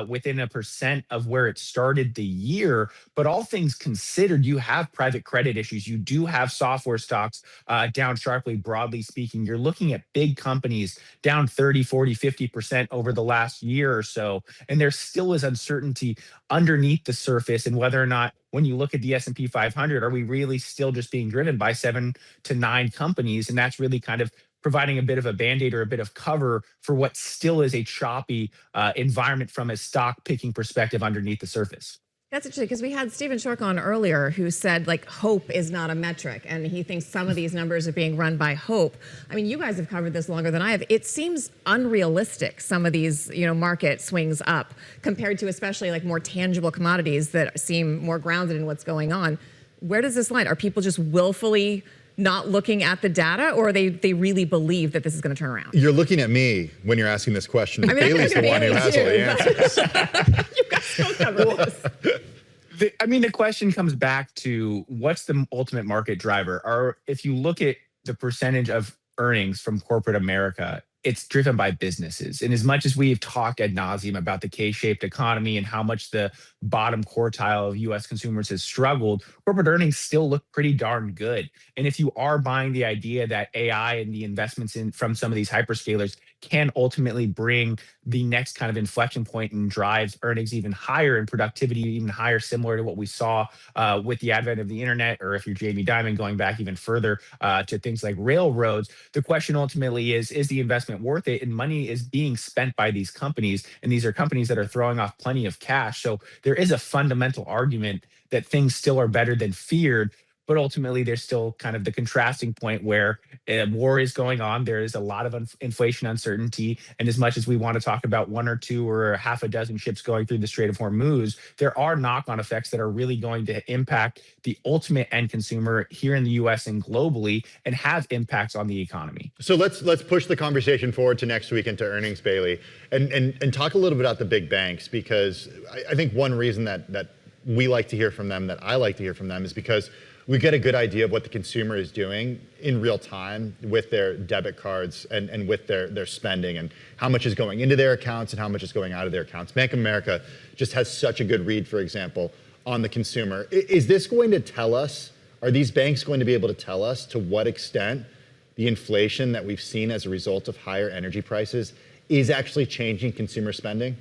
within 1% of where it started the year, but all things considered, you have private credit issues. You do have software stocks down sharply, broadly speaking. You're looking at big companies down 30, 40, 50% over the last year or so. And there still is uncertainty underneath the surface and whether or not, when you look at the S&P 500, are we really still just being driven by 7 to 9 companies? And that's really kind of providing a bit of a Band-Aid or a bit of cover for what still is a choppy environment from a stock picking perspective underneath the surface. That's interesting because we had Stephen Schork on earlier who said hope is not a metric and he thinks some of these numbers are being run by hope. I mean, you guys have covered this longer than I have. It seems unrealistic, some of these market swings up compared to especially more tangible commodities that seem more grounded in what's going on. Where does this line? Are people just willfully not looking at the data, or they really believe that this is going to turn around? You're looking at me when you're asking this question. Bailey's the one who has all the answers. You guys don't cover this. The question comes back to what's the ultimate market driver? Or if you look at the percentage of earnings from corporate America, it's driven by businesses. And as much as we've talked ad nauseum about the K-shaped economy and how much the bottom quartile of U.S. consumers has struggled, corporate earnings still look pretty darn good. And if you are buying the idea that AI and the investments from some of these hyperscalers can ultimately bring the next kind of inflection point and drives earnings even higher and productivity even higher, similar to what we saw with the advent of the internet, or if you're Jamie Dimon going back even further to things like railroads, the question ultimately is the investment worth it? And money is being spent by these companies, and these are companies that are throwing off plenty of cash. So there is a fundamental argument that things still are better than feared. But ultimately, there's still kind of the contrasting point where war is going on. There is a lot of inflation uncertainty. And as much as we want to talk about one or two or half a dozen ships going through the Strait of Hormuz, there are knock-on effects that are really going to impact the ultimate end consumer here in the U.S. and globally, and have impacts on the economy. So let's push the conversation forward to next week into earnings, Bailey, and talk a little bit about the big banks, because I think one reason that we like to hear from them, that I like to hear from them, is because we get a good idea of what the consumer is doing in real time with their debit cards and with their spending, and how much is going into their accounts and how much is going out of their accounts. Bank of America just has such a good read, for example, on the consumer. Is this going to tell us, are these banks going to be able to tell us to what extent the inflation that we've seen as a result of higher energy prices is actually changing consumer spending?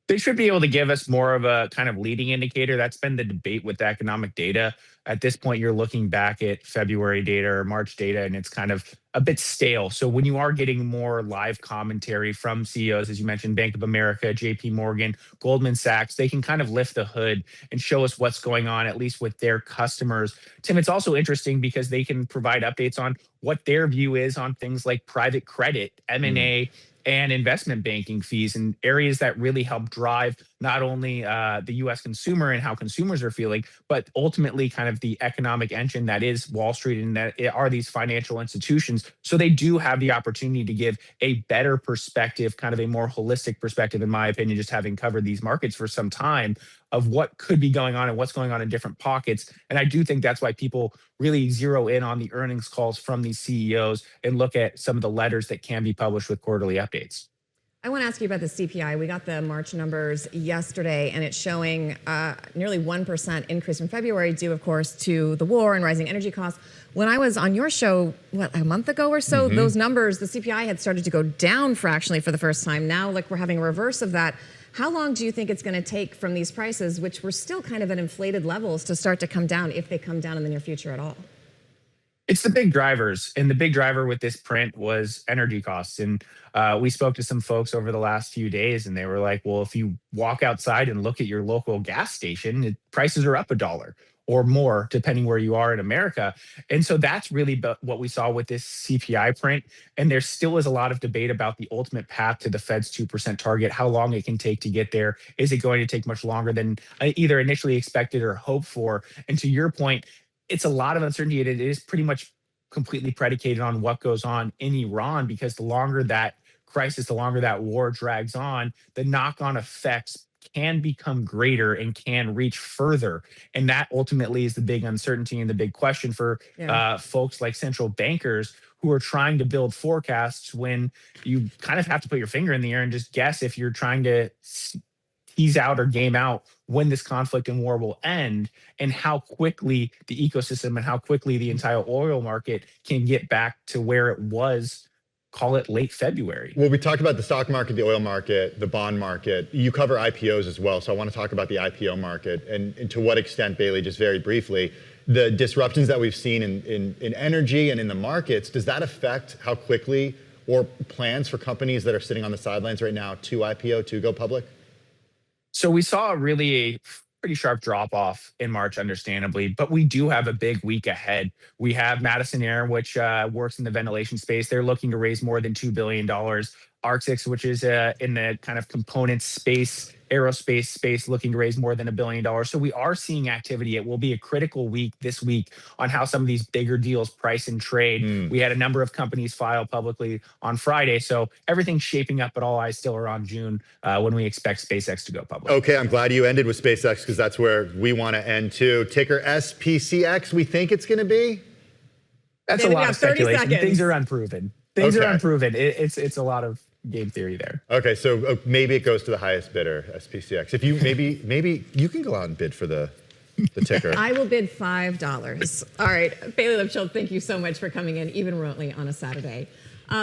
They should be able to give us more of a kind of leading indicator. That's been the debate with economic data. At this point, you're looking back at February data or March data, and it's kind of a bit stale. So when you are getting more live commentary from CEOs, as you mentioned, Bank of America, JP Morgan, Goldman Sachs, they can kind of lift the hood and show us what's going on, at least with their customers. Tim, it's also interesting because they can provide updates on what their view is on things like private credit, M&A, and investment banking fees, and areas that really help drive not only the U.S. consumer and how consumers are feeling, but ultimately kind of the economic engine that is Wall Street and that are these financial institutions. So they do have the opportunity to give a better perspective, kind of a more holistic perspective, in my opinion, just having covered these markets for some time, of what could be going on and what's going on in different pockets. And I do think that's why people really zero in on the earnings calls from these CEOs and look at some of the letters that can be published with quarterly updates. I want to ask you about the CPI. We got the March numbers yesterday, and it's showing nearly 1% increase from February, due, of course, to the war and rising energy costs. When I was on your show, a month ago or so, those numbers, the CPI had started to go down fractionally for the first time. Now, like, we're having a reverse of that. How long do you think it's going to take from these prices, which were still kind of at inflated levels, to start to come down, if they come down in the near future at all? It's the big drivers, and the big driver with this print was energy costs. And we spoke to some folks over the last few days, and they were like, well, if you walk outside and look at your local gas station, prices are up $1 or more, depending where you are in America. And so that's really what we saw with this CPI print. And there still is a lot of debate about the ultimate path to the Fed's 2% target, how long it can take to get there. Is it going to take much longer than either initially expected or hoped for? And to your point, it's a lot of uncertainty. It is pretty much completely predicated on what goes on in Iran, because the longer that crisis, the longer that war drags on, the knock-on effects can become greater and can reach further. And that ultimately is the big uncertainty and the big question for folks like central bankers who are trying to build forecasts, when you kind of have to put your finger in the air and just guess if you're trying to tease out or game out when this conflict and war will end, and how quickly the ecosystem and how quickly the entire oil market can get back to where it was, call it late February. Well, we talked about the stock market, the oil market, the bond market. You cover IPOs as well, so I want to talk about the IPO market and to what extent, Bailey, just very briefly, the disruptions that we've seen in energy and in the markets, does that affect how quickly, or plans for companies that are sitting on the sidelines right now to IPO, to go public? So we saw really a pretty sharp drop off in March, understandably, but we do have a big week ahead. We have Madison Air, which works in the ventilation space. They're looking to raise more than $2 billion. Arctic, which is in the kind of component space, aerospace space, looking to raise more than $1 billion. So we are seeing activity. It will be a critical week this week on how some of these bigger deals price and trade. We had a number of companies file publicly on Friday. So everything's shaping up, but all eyes still are on June when we expect SpaceX to go public. Okay, I'm glad you ended with SpaceX, because that's where we want to end too. Ticker SPCX, we think it's going to be? That's a lot of speculation. Things are unproven. Things are unproven. It's a lot of game theory there. Okay, so maybe it goes to the highest bidder, SPCX. If you maybe you can go out and bid for the ticker. I will bid $5. All right, Bailey Lipshill, thank you so much for coming in, even remotely on a Saturday.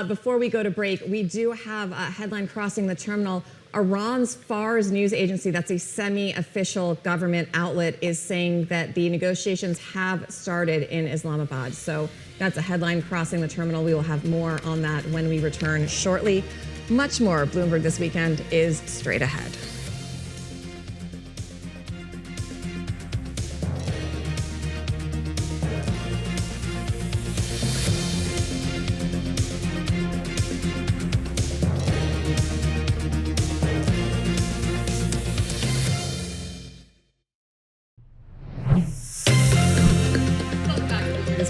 Before we go to break, we do have a headline crossing the terminal. Iran's Fars news agency, that's a semi-official government outlet, is saying that the negotiations have started in Islamabad. So that's a headline crossing the terminal. We will have more on that when we return shortly. Much more Bloomberg This Weekend is straight ahead.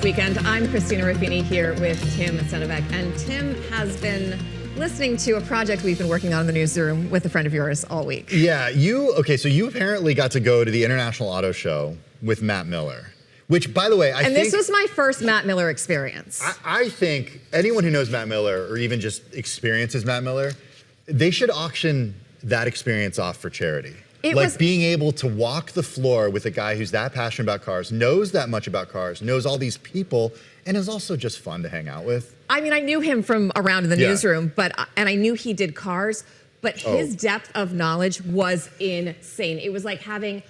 Weekend. I'm Christina Ruffini here with Tim Senovec, and Tim has been listening to a project we've been working on in the newsroom with a friend of yours all week. Yeah, so you apparently got to go to the International Auto Show with Matt Miller, which, by the way, I think... And this was my first Matt Miller experience. I think anyone who knows Matt Miller or even just experiences Matt Miller, they should auction that experience off for charity. Being able to walk the floor with a guy who's that passionate about cars, knows that much about cars, knows all these people, and is also just fun to hang out with. I mean, I knew him from around in the newsroom, and I knew he did cars, but his depth of knowledge was insane. It was like having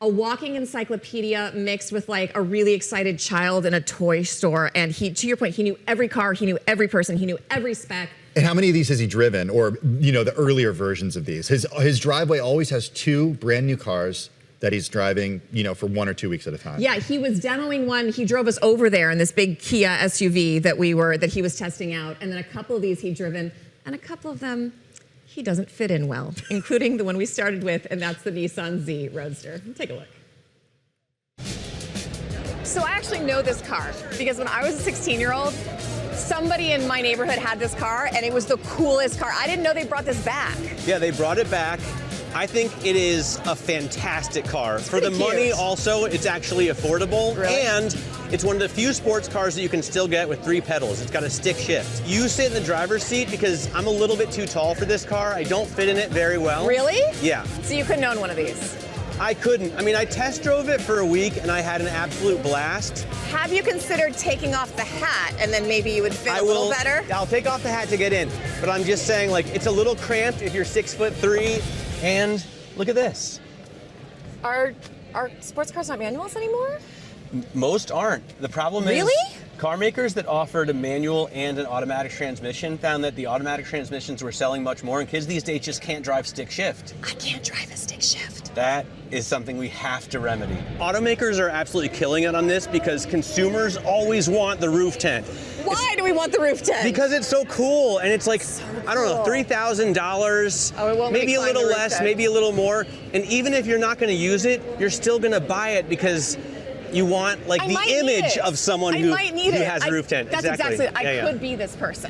a walking encyclopedia mixed with like a really excited child in a toy store. And to your point, he knew every car, he knew every person, he knew every spec. And how many of these has he driven, or the earlier versions of these? His driveway always has 2 brand new cars that he's driving, for 1 or 2 weeks at a time. Yeah, he was demoing one. He drove us over there in this big Kia SUV that he was testing out, and then a couple of these he'd driven, and a couple of them he doesn't fit in well, including the one we started with, and that's the Nissan Z Roadster. Take a look. So I actually know this car because when I was a 16-year-old. Somebody in my neighborhood had this car, and it was the coolest car. I didn't know they brought this back. Yeah, they brought it back. I think it is a fantastic car. For the money, also, it's actually affordable. Really? And it's one of the few sports cars that you can still get with 3 pedals. It's got a stick shift. You sit in the driver's seat because I'm a little bit too tall for this car. I don't fit in it very well. Really? Yeah. So you couldn't own one of these? I couldn't. I mean, I test drove it for a week, and I had an absolute blast. Have you considered taking off the hat, and then maybe you would fit a little better? I'll take off the hat to get in, but I'm just saying, it's a little cramped if you're 6'3", and look at this. Are sports cars not manuals anymore? Most aren't. The problem is car makers that offered a manual and an automatic transmission found that the automatic transmissions were selling much more, and kids these days just can't drive stick shift. I can't drive a stick shift. That is something we have to remedy. Automakers are absolutely killing it on this because consumers always want the roof tent. Why do we want the roof tent? Because it's so cool, and it's like, I don't know, $3,000, maybe a little less, maybe a little more. And even if you're not going to use it, you're still going to buy it because you want the image of someone who has a roof tent. That's exactly it. I could be this person.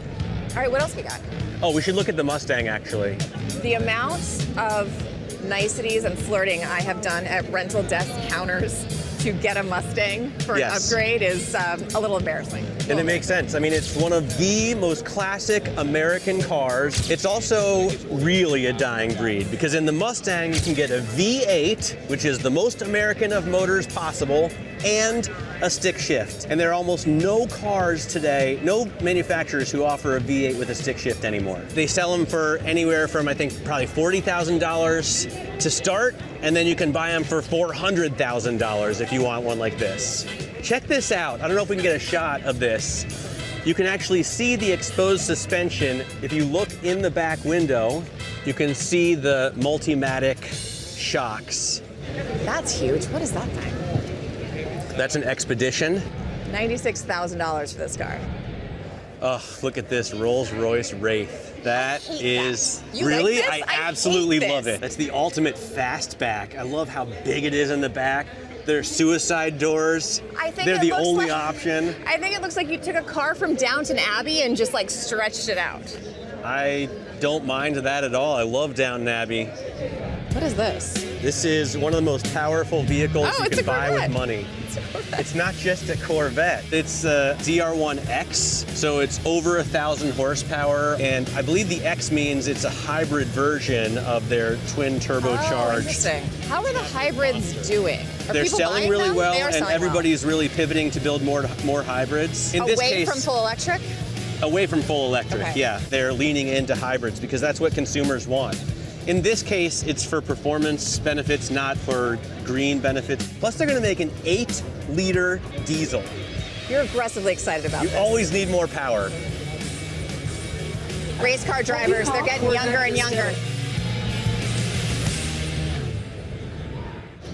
All right, what else we got? Oh, we should look at the Mustang, actually. The amount of niceties and flirting I have done at rental desk counters to get a Mustang for an upgrade is a little embarrassing. And it makes sense. I mean, it's one of the most classic American cars. It's also really a dying breed because in the Mustang, you can get a V8, which is the most American of motors possible, and a stick shift. And there are almost no cars today, no manufacturers who offer a V8 with a stick shift anymore. They sell them for anywhere from, I think, probably $40,000 to start, and then you can buy them for $400,000 if you want one like this. Check this out. I don't know if we can get a shot of this. You can actually see the exposed suspension. If you look in the back window, you can see the Multimatic shocks. That's huge. What is that thing? That's an Expedition. $96,000 for this car. Oh, look at this Rolls-Royce Wraith. That is really, like I absolutely love it. That's the ultimate fastback. I love how big it is in the back. They're suicide doors. They're the only option. I think it looks like you took a car from Downton Abbey and just stretched it out. I don't mind that at all. I love Downton Abbey. What is this? This is one of the most powerful vehicles you can buy with money. It's not just a Corvette. It's a ZR1X, so it's over 1,000 horsepower, and I believe the X means it's a hybrid version of their twin turbocharged. Oh, interesting. How are the hybrids doing? They're selling really well, and everybody's really pivoting to build more hybrids. In this case, from full electric? Away from full electric, yeah. They're leaning into hybrids because that's what consumers want. In this case, it's for performance benefits, not for green benefits. Plus, they're going to make an 8-liter diesel. You're aggressively excited about this. You always need more power. Race car drivers, they're getting younger and younger.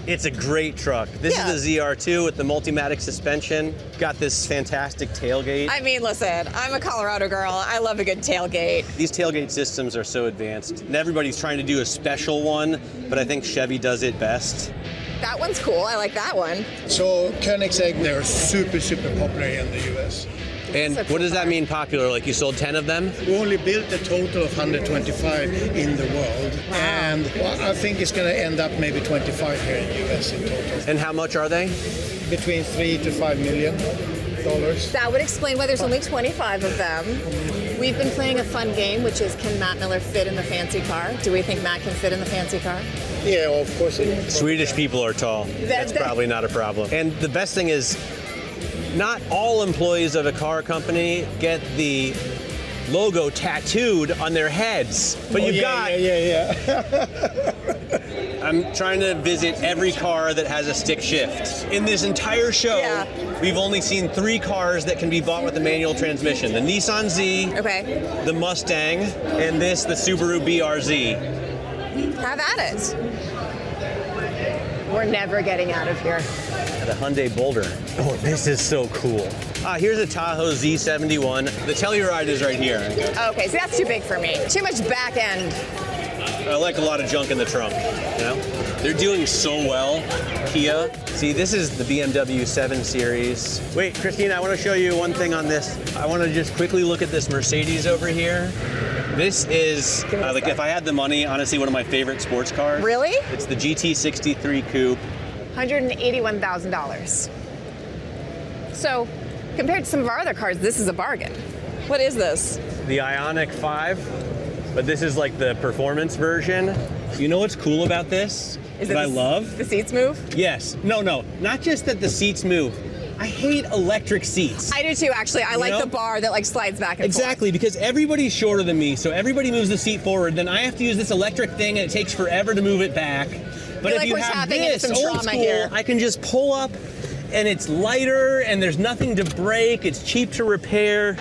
It's a great truck. This is the ZR2 with the Multimatic suspension. Got this fantastic tailgate. I mean, listen, I'm a Colorado girl. I love a good tailgate. These tailgate systems are so advanced. And everybody's trying to do a special one, but I think Chevy does it best. That one's cool. I like that one. So Koenigsegg, they're super popular here in the US. And what does that mean popular? Like you sold 10 of them? We only built a total of 125 in the world. Wow. And I think it's going to end up maybe 25 here in the US in total. And how much are they? Between $3 to $5 million. That would explain why there's only 25 of them. We've been playing a fun game, which is, can Matt Miller fit in the fancy car? Do we think Matt can fit in the fancy car? Yeah, well, of course. Swedish people are tall. That's probably not a problem. And the best thing is, not all employees of a car company get the logo tattooed on their heads, but I'm trying to visit every car that has a stick shift. In this entire show, we've only seen 3 cars that can be bought with a manual transmission. The Nissan Z, the Mustang, and the Subaru BRZ. Have at it. We're never getting out of here. The Hyundai Boulder. Oh, this is so cool. Here's a Tahoe Z71. The Telluride is right here. Okay, so that's too big for me. Too much back end. I like a lot of junk in the trunk, you know? They're doing so well, Kia. See, this is the BMW 7 Series. Wait, Christina, I want to show you one thing on this. I want to just quickly look at this Mercedes over here. This is, like, if I had the money, honestly, one of my favorite sports cars. Really? It's the GT63 Coupe. $181,000. So, compared to some of our other cars, this is a bargain. What is this? The Ioniq 5, but this is like the performance version. You know what's cool about this? That I love? The seats move? Yes. No, not just that the seats move. I hate electric seats. I do too, actually. I like the bar that like slides back and forth. Exactly, because everybody's shorter than me, so everybody moves the seat forward. Then I have to use this electric thing, and it takes forever to move it back. But if you have this old school, I can just pull up, and it's lighter, and there's nothing to break. It's cheap to repair.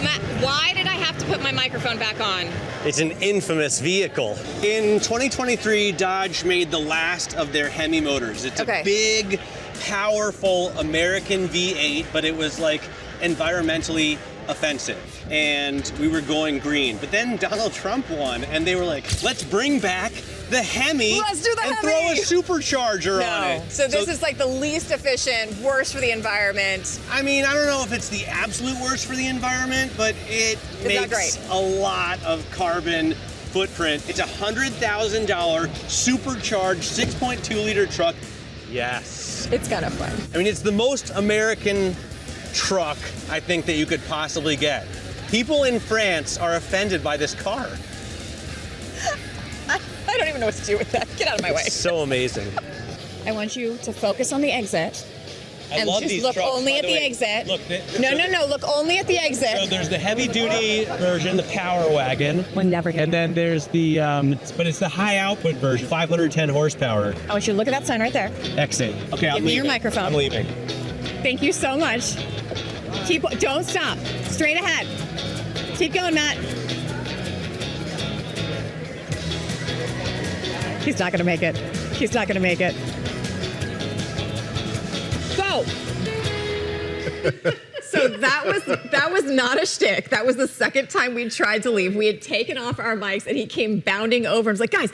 Matt, why did I have to put my microphone back on? It's an infamous vehicle. In 2023, Dodge made the last of their Hemi motors. It's a big, powerful American V8, but it was like environmentally offensive. And we were going green. But then Donald Trump won, and they were like, let's bring back the Hemi and throw a supercharger on it. So this is like the least efficient, worst for the environment. I mean, I don't know if it's the absolute worst for the environment, but it makes a lot of carbon footprint. It's a $100,000 supercharged 6.2 liter truck. Yes. It's kind of fun. I mean, it's the most American truck I think that you could possibly get. People in France are offended by this car. I don't even know what to do with that. Get out of my way. It's so amazing. I want you to focus on the exit. I love just these look trucks, only by at the the way. exit. Look, no. Look only at the exit. So there's the heavy-duty version, the Power Wagon. And then there's the, but it's the high-output version, 510 horsepower. I want you to look at that sign right there. Exit. Okay, Give me your microphone. I'm leaving. Thank you so much. Don't stop. Straight ahead. Keep going, Matt. He's not going to make it. He's not going to make it. Go. So that was not a shtick. That was the second time we tried to leave. We had taken off our mics, and he came bounding over and was like, guys,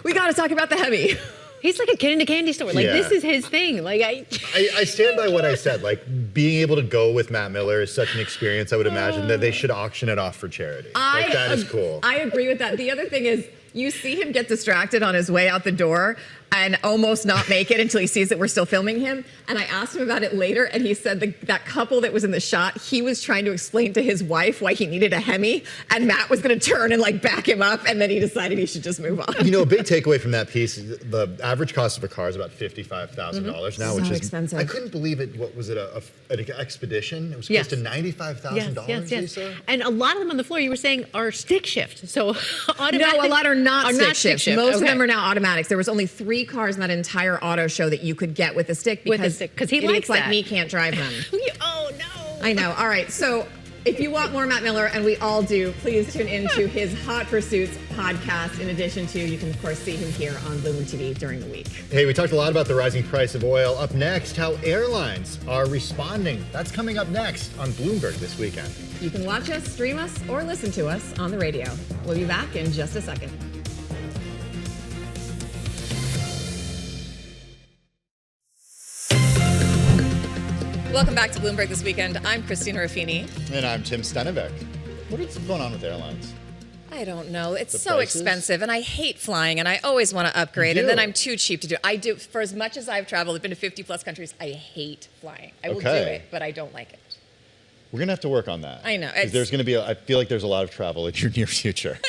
we got to talk about the Hemi. He's like a kid in a candy store. Like, this is his thing. Like, I stand by what I said. Like, being able to go with Matt Miller is such an experience. I would imagine that they should auction it off for charity. That is cool. I agree with that. The other thing is, you see him get distracted on his way out the door and almost not make it until he sees that we're still filming him. And I asked him about it later, and he said that couple that was in the shot, he was trying to explain to his wife why he needed a Hemi, and Matt was going to turn and like back him up, and then he decided he should just move on. You know, a big takeaway from that piece is the average cost of a car is about $55,000 now, which is expensive. I couldn't believe it. What was it? An expedition? It was close to $95,000. Yes. And a lot of them on the floor, you were saying, are stick shift. So automatic. No, a lot are not stick shift. Most Okay. of them are now automatics. There was only 3 cars in that entire auto show that you could get with a stick because he idiots likes like that. me can't drive them. Oh no! I know. All right, so if you want more Matt Miller, and we all do, please tune into his Hot Pursuits podcast. In addition to, you can of course see him here on Bloomberg TV during the week. Hey, we talked a lot about the rising price of oil. Up next, how airlines are responding. That's coming up next on Bloomberg this weekend. You can watch us, stream us, or listen to us on the radio. We'll be back in just a second. Welcome back to Bloomberg This Weekend. I'm Christina Ruffini. And I'm Tim Stenovec. What is going on with airlines? I don't know. It's The so prices? expensive, and I hate flying, and I always want to upgrade, and then I'm too cheap to do it. I do, for as much as I've traveled, I've been to 50 plus countries, I hate flying. I will do Okay. it, but I don't like it. We're going to have to work on that. I know. 'Cause there's going to be, I feel like there's a lot of travel in your near future.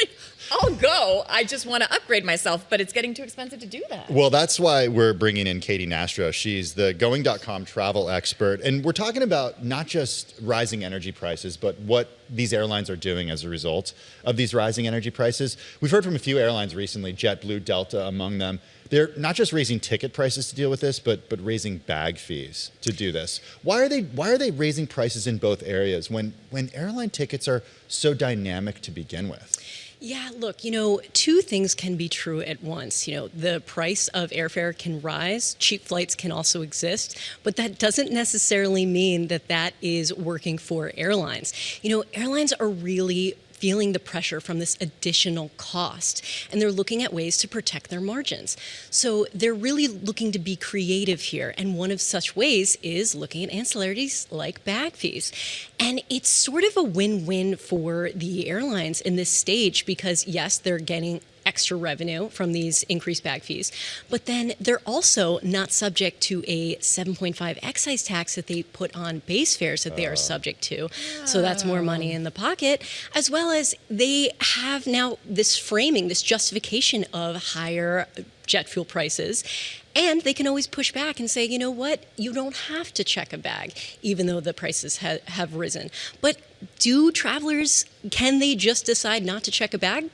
I'll go. I just want to upgrade myself, but it's getting too expensive to do that. Well, that's why we're bringing in Katy Nastro. She's the Going.com travel expert. And we're talking about not just rising energy prices, but what these airlines are doing as a result of these rising energy prices. We've heard from a few airlines recently, JetBlue, Delta among them. They're not just raising ticket prices to deal with this, but raising bag fees to do this. Why are they raising prices in both areas when airline tickets are so dynamic to begin with? Yeah, look, two things can be true at once. The price of airfare can rise, cheap flights can also exist, but that doesn't necessarily mean that that is working for airlines. Airlines are really feeling the pressure from this additional cost, and they're looking at ways to protect their margins. So they're really looking to be creative here, and one of such ways is looking at ancillaries like bag fees. And it's sort of a win-win for the airlines in this stage because, yes, they're getting extra revenue from these increased bag fees, but then they're also not subject to a 7.5 excise tax that they put on base fares that they are subject to. So that's more money in the pocket, as well as they have now this framing, this justification of higher jet fuel prices. And they can always push back and say, you know what, you don't have to check a bag, even though the prices have risen. But can they just decide not to check a bag?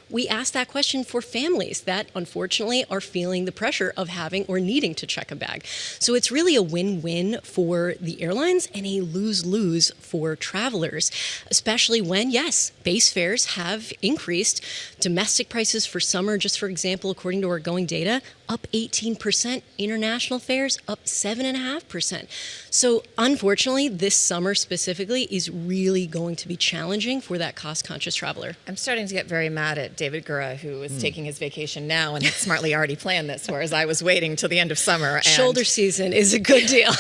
We asked that question for families that unfortunately are feeling the pressure of having or needing to check a bag. So it's really a win-win for the airlines and a lose-lose for travelers, especially when, yes, base fares have increased. Domestic prices for summer, just for example, according to our Going data, up 18%, international fares up 7.5%. So unfortunately, this summer specifically is really going to be challenging for that cost-conscious traveler. I'm starting to get very mad at David Gura, who is taking his vacation now and had smartly already planned this, whereas I was waiting till the end of summer. Shoulder season is a good deal.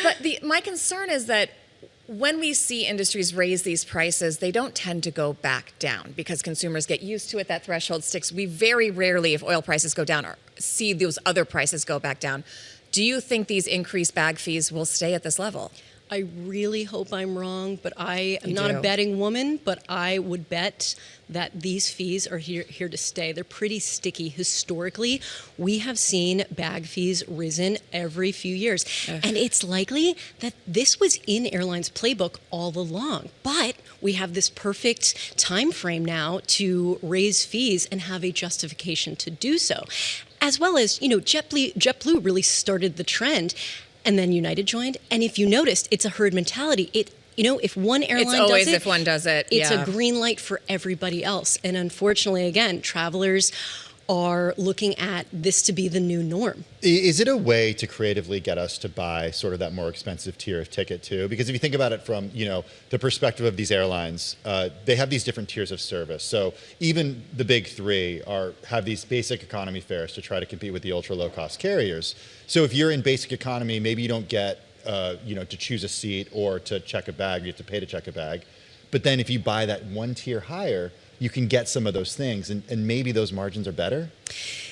But my concern is that when we see industries raise these prices, they don't tend to go back down because consumers get used to it. That threshold sticks. We very rarely, if oil prices go down, or see those other prices go back down. Do you think these increased bag fees will stay at this level? I really hope I'm wrong, but I am not a betting woman, but I would bet that these fees are here to stay. They're pretty sticky. Historically, we have seen bag fees risen every few years. And it's likely that this was in airlines' playbook all along. But we have this perfect time frame now to raise fees and have a justification to do so. As well as, JetBlue really started the trend. And then United joined. And if you noticed, it's a herd mentality. If one airline does it, it's always if one does it. It's a green light for everybody else. And unfortunately, again, travelers are looking at this to be the new norm. Is it a way to creatively get us to buy sort of that more expensive tier of ticket too? Because if you think about it from, the perspective of these airlines, they have these different tiers of service. So even the big three have these basic economy fares to try to compete with the ultra low cost carriers. So if you're in basic economy, maybe you don't get, to choose a seat or to check a bag, you have to pay to check a bag. But then if you buy that one tier higher, you can get some of those things and maybe those margins are better?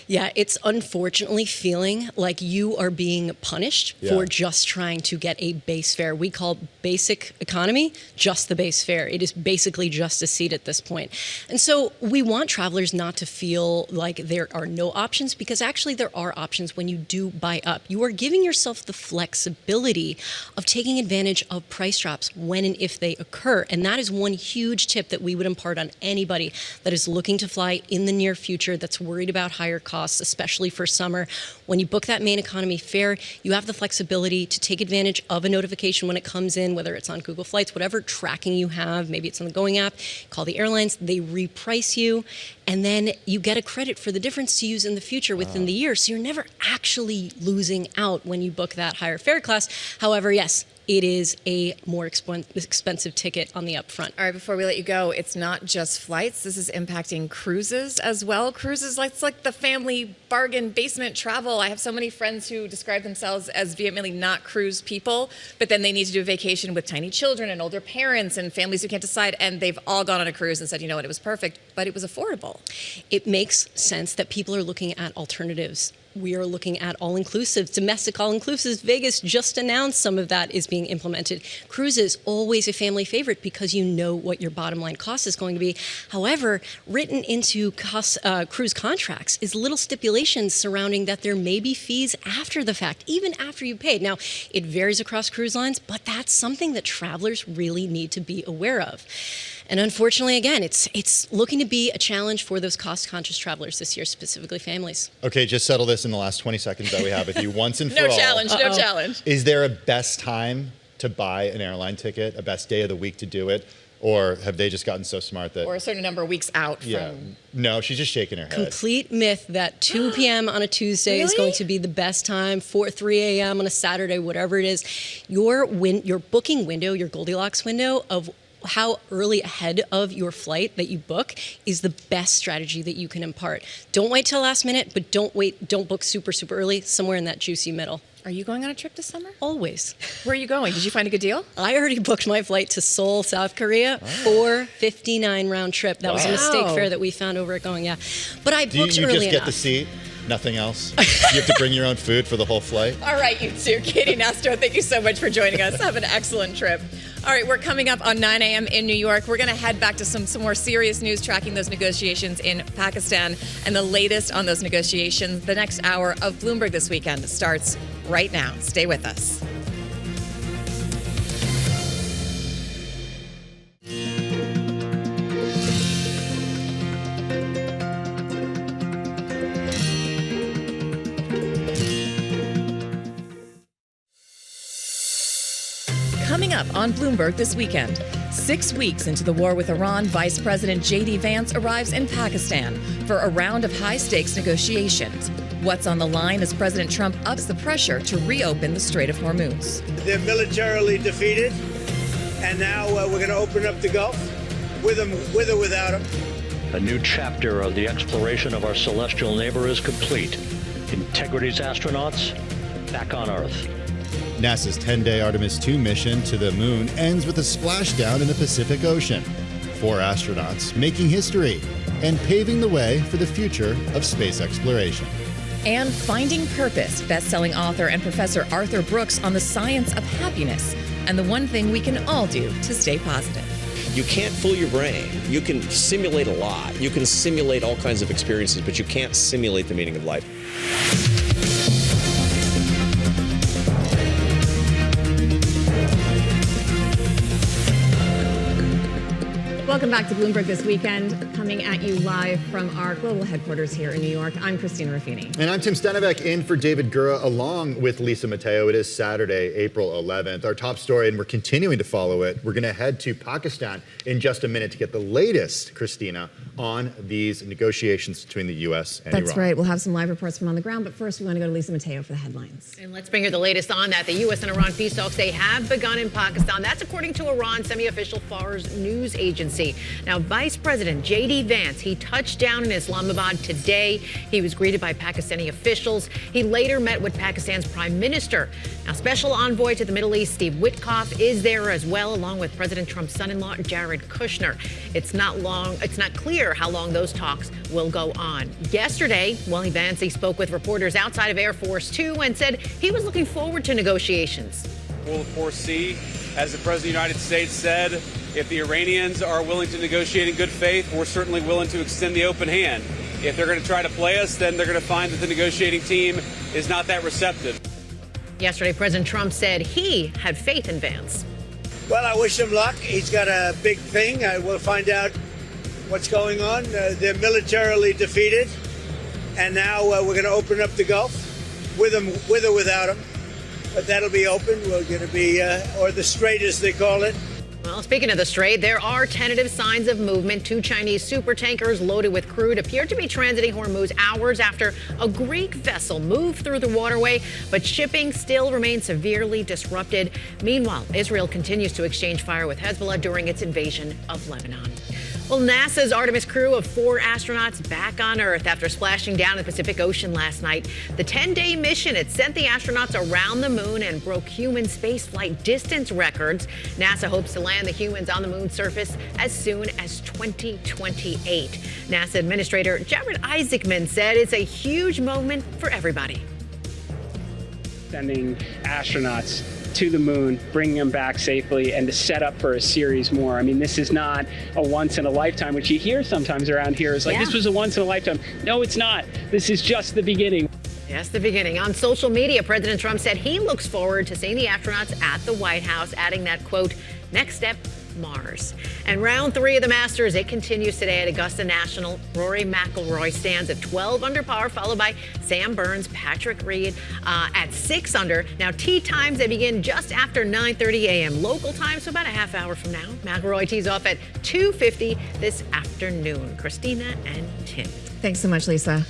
Yeah, it's unfortunately feeling like you are being punished for just trying to get a base fare. We call basic economy just the base fare. It is basically just a seat at this point. And so we want travelers not to feel like there are no options, because actually there are options when you do buy up. You are giving yourself the flexibility of taking advantage of price drops when and if they occur. And that is one huge tip that we would impart on anybody that is looking to fly in the near future, that's worried about higher costs, especially for summer. When you book that main economy fare, you have the flexibility to take advantage of a notification when it comes in, whether it's on Google Flights, whatever tracking you have, maybe it's on the Going app, call the airlines, they reprice you, and then you get a credit for the difference to use in the future within the year. So you're never actually losing out when you book that higher fare class. However, yes, it is a more expensive ticket on the upfront. All right, before we let you go, it's not just flights. This is impacting cruises as well. Cruises, it's like the family bargain basement travel. I have so many friends who describe themselves as vehemently not cruise people, but then they need to do a vacation with tiny children and older parents and families who can't decide, and they've all gone on a cruise and said, you know what, it was perfect, but it was affordable. It makes sense that people are looking at alternatives. We are looking at all-inclusive, domestic all-inclusives. Vegas just announced some of that is being implemented. Cruises, always a family favorite because you know what your bottom line cost is going to be. However, written into cruise contracts is little stipulations surrounding that there may be fees after the fact, even after you paid. Now, it varies across cruise lines, but that's something that travelers really need to be aware of. And unfortunately, again, it's looking to be a challenge for those cost-conscious travelers this year, specifically families. Okay, just settle this in the last 20 seconds that we have with you once and for all. No challenge. Is there a best time to buy an airline ticket, a best day of the week to do it? Or have they just gotten so smart that... Or a certain number of weeks out from... Yeah. No, she's just shaking her head. Complete myth that 2 p.m. on a Tuesday is going to be the best time, 3 a.m. on a Saturday, whatever it is. Your booking window, your Goldilocks window of how early ahead of your flight that you book is the best strategy that you can impart. Don't wait till last minute, but don't book super, super early, somewhere in that juicy middle. Are you going on a trip this summer? Always. Where are you going? Did you find a good deal? I already booked my flight to Seoul, South Korea, $459 round trip. That was a mistake fare that we found over at going, But I booked early enough. Do you just get the seat? Nothing else? You have to bring your own food for the whole flight? All right, you two. Katy Nastro, thank you so much for joining us. Have an excellent trip. All right, we're coming up on 9 a.m. in New York. We're going to head back to some more serious news tracking those negotiations in Pakistan and the latest on those negotiations. The next hour of Bloomberg This Weekend starts right now. Stay with us. Coming up on Bloomberg This Weekend, 6 weeks into the war with Iran, Vice President J.D. Vance arrives in Pakistan for a round of high-stakes negotiations. What's on the line as President Trump ups the pressure to reopen the Strait of Hormuz? They're militarily defeated, and now we're going to open up the Gulf with or without them. A new chapter of the exploration of our celestial neighbor is complete. Integrity's astronauts back on Earth. NASA's 10-day Artemis 2 mission to the moon ends with a splashdown in the Pacific Ocean. 4 astronauts making history and paving the way for the future of space exploration. And Finding Purpose, best-selling author and Professor Arthur Brooks on the science of happiness and the one thing we can all do to stay positive. You can't fool your brain. You can simulate a lot. You can simulate all kinds of experiences, but you can't simulate the meaning of life. Welcome back to Bloomberg This Weekend, coming at you live from our global headquarters here in New York. I'm Christina Ruffini. And I'm Tim Stenevec in for David Gura along with Lisa Mateo. It is Saturday, April 11th. Our top story, and we're continuing to follow it. We're going to head to Pakistan in just a minute to get the latest, Christina, on these negotiations between the U.S. and Iran. That's right. We'll have some live reports from on the ground, but first we want to go to Lisa Mateo for the headlines. And let's bring you the latest on that. The U.S. and Iran peace talks, they have begun in Pakistan. That's according to Iran's semi-official Fars news agency. Now, Vice President J.D. Vance, he touched down in Islamabad today. He was greeted by Pakistani officials. He later met with Pakistan's Prime Minister. Now, Special Envoy to the Middle East, Steve Witkoff, is there as well, along with President Trump's son-in-law, Jared Kushner. It's not clear how long those talks will go on. Yesterday, Vance spoke with reporters outside of Air Force 2 and said he was looking forward to negotiations. We'll foresee, as the President of the United States said, if the Iranians are willing to negotiate in good faith, we're certainly willing to extend the open hand. If they're going to try to play us, then they're going to find that the negotiating team is not that receptive. Yesterday, President Trump said he had faith in Vance. Well, I wish him luck. He's got a big thing. We'll find out what's going on. They're militarily defeated, and now we're going to open up the Gulf with or without them. But that'll be open. We're going to be, or the Strait as they call it. Well, speaking of the Strait, there are tentative signs of movement. 2 Chinese super tankers loaded with crude appear to be transiting Hormuz hours after a Greek vessel moved through the waterway, but shipping still remains severely disrupted. Meanwhile, Israel continues to exchange fire with Hezbollah during its invasion of Lebanon. Well, NASA's Artemis crew of 4 astronauts back on Earth after splashing down in the Pacific Ocean last night. The 10-day mission, it sent the astronauts around the moon and broke human spaceflight distance records. NASA hopes to land the humans on the moon's surface as soon as 2028. NASA Administrator Jared Isaacman said it's a huge moment for everybody. Sending astronauts to the moon, bringing them back safely, and to set up for a series more. I mean, this is not a once in a lifetime, which you hear sometimes around here. It's like, this was a once in a lifetime. No, it's not. This is just the beginning. Yes, the beginning. On social media, President Trump said he looks forward to seeing the astronauts at the White House, adding that, quote, next step, Mars. And round 3 of the Masters, it continues today at Augusta National. Rory McIlroy stands at 12 under par, followed by Sam Burns, Patrick Reed at 6 under. Now, tee times, they begin just after 9:30 a.m. local time, so about a half hour from now. McIlroy tees off at 2:50 this afternoon. Christina and Tim. Thanks so much, Lisa.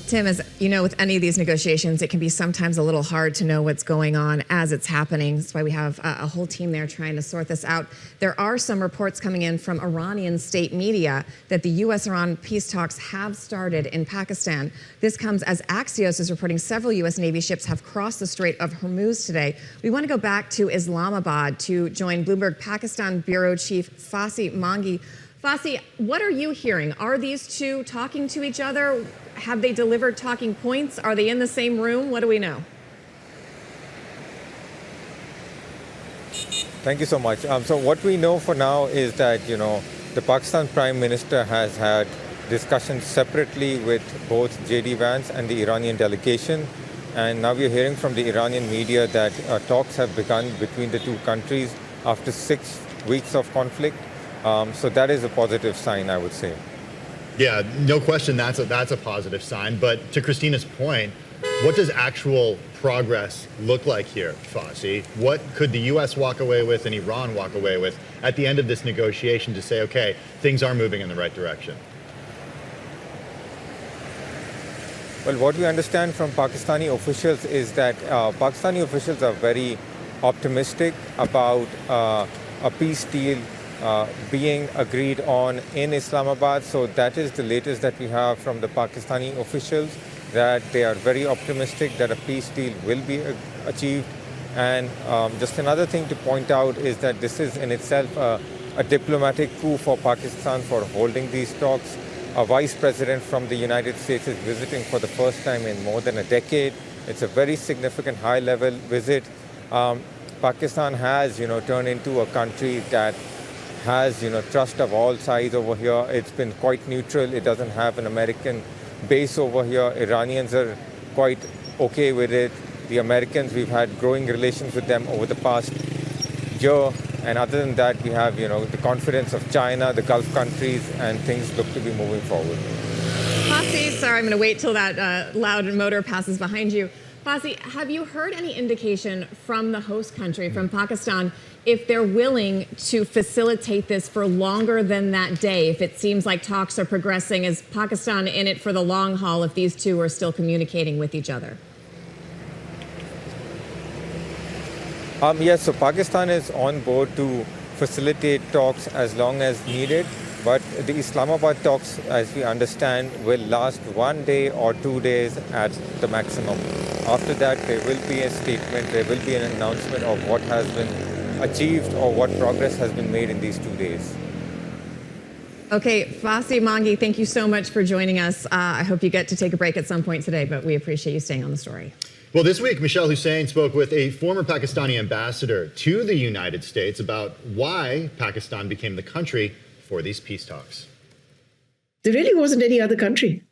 Tim, as you know, with any of these negotiations, it can be sometimes a little hard to know what's going on as it's happening. That's why we have a whole team there trying to sort this out. There are some reports coming in from Iranian state media that the U.S.-Iran peace talks have started in Pakistan. This comes as Axios is reporting several U.S. Navy ships have crossed the Strait of Hormuz today. We want to go back to Islamabad to join Bloomberg Pakistan Bureau Chief Fasi Mangi. Fasi, what are you hearing? Are these two talking to each other? Have they delivered talking points? Are they in the same room? What do we know? Thank you so much. So what we know for now is that, the Pakistan Prime Minister has had discussions separately with both J.D. Vance and the Iranian delegation. And now we're hearing from the Iranian media that talks have begun between the two countries after 6 weeks of conflict. So that is a positive sign, I would say. Yeah, no question that's a positive sign. But to Christina's point, what does actual progress look like here, Fasi? What could the U.S. walk away with and Iran walk away with at the end of this negotiation to say, okay, things are moving in the right direction? Well, what we understand from Pakistani officials is that Pakistani officials are very optimistic about a peace deal being agreed on in Islamabad. So that is the latest that we have from the Pakistani officials, that they are very optimistic that a peace deal will be achieved. And just another thing to point out is that this is in itself a diplomatic coup for Pakistan for holding these talks. A vice president from the United States is visiting for the first time in more than a decade. It's a very significant high-level visit. Pakistan has, turned into a country that has, trust of all sides over here. It's been quite neutral. It doesn't have an American base over here. Iranians are quite okay with it. The Americans, we've had growing relations with them over the past year. And other than that, we have, the confidence of China, the Gulf countries, and things look to be moving forward. Fasi, sorry, I'm going to wait till that loud motor passes behind you. Fasi, have you heard any indication from the host country, from Pakistan, if they're willing to facilitate this for longer than that day? If it seems like talks are progressing, is Pakistan in it for the long haul if these two are still communicating with each other? Yes, so Pakistan is on board to facilitate talks as long as needed. But the Islamabad talks, as we understand, will last 1 day or 2 days at the maximum. After that, there will be a statement, there will be an announcement of what has been achieved or what progress has been made in these 2 days. Okay, Fasi Mangi, thank you so much for joining us. I hope you get to take a break at some point today, but we appreciate you staying on the story. Well, this week, Michelle Hussein spoke with a former Pakistani ambassador to the United States about why Pakistan became the country for these peace talks. There really wasn't any other country.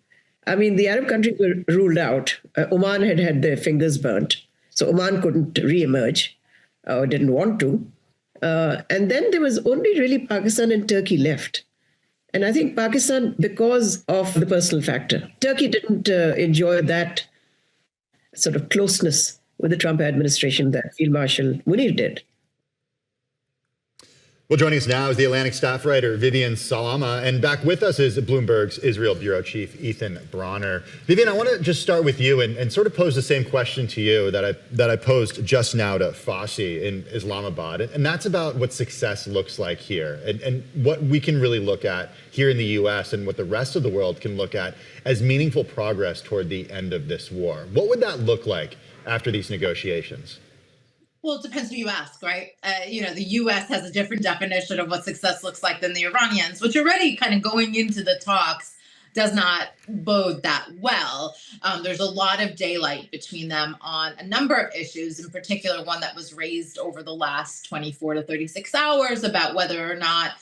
I mean, the Arab countries were ruled out. Oman had had their fingers burnt, so Oman couldn't reemerge, or didn't want to. And then there was only really Pakistan and Turkey left. And I think Pakistan, because of the personal factor, Turkey didn't enjoy that sort of closeness with the Trump administration that Field Marshal Munir did. Well, joining us now is the Atlantic staff writer Vivian Salama, and back with us is Bloomberg's Israel bureau chief Ethan Bronner. Vivian, I want to just start with you and sort of pose the same question to you that I posed just now to Fossey in Islamabad, and that's about what success looks like here, and what we can really look at here in the U.S. and what the rest of the world can look at as meaningful progress toward the end of this war. What would that look like after these negotiations? Well, it depends who you ask, right? The U.S. has a different definition of what success looks like than the Iranians, which already kind of going into the talks does not bode that well. There's a lot of daylight between them on a number of issues, in particular one that was raised over the last 24 to 36 hours about whether or not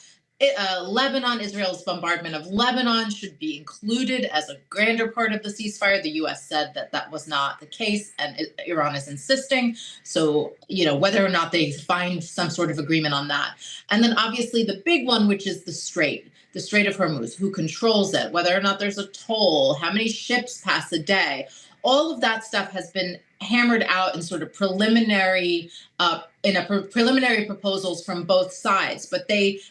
Lebanon, Israel's bombardment of Lebanon should be included as a grander part of the ceasefire. The U.S. said that that was not the case, and Iran is insisting. So, whether or not they find some sort of agreement on that. And then obviously the big one, which is the Strait of Hormuz, who controls it, whether or not there's a toll, how many ships pass a day. All of that stuff has been hammered out in sort of preliminary proposals from both sides, but they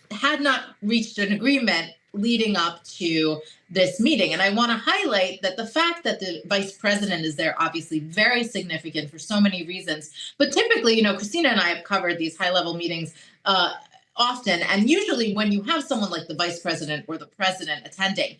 had not reached an agreement leading up to this meeting. And I want to highlight that the fact that the vice president is there, obviously very significant for so many reasons. But typically, Christina and I have covered these high-level meetings often. And usually when you have someone like the vice president or the president attending,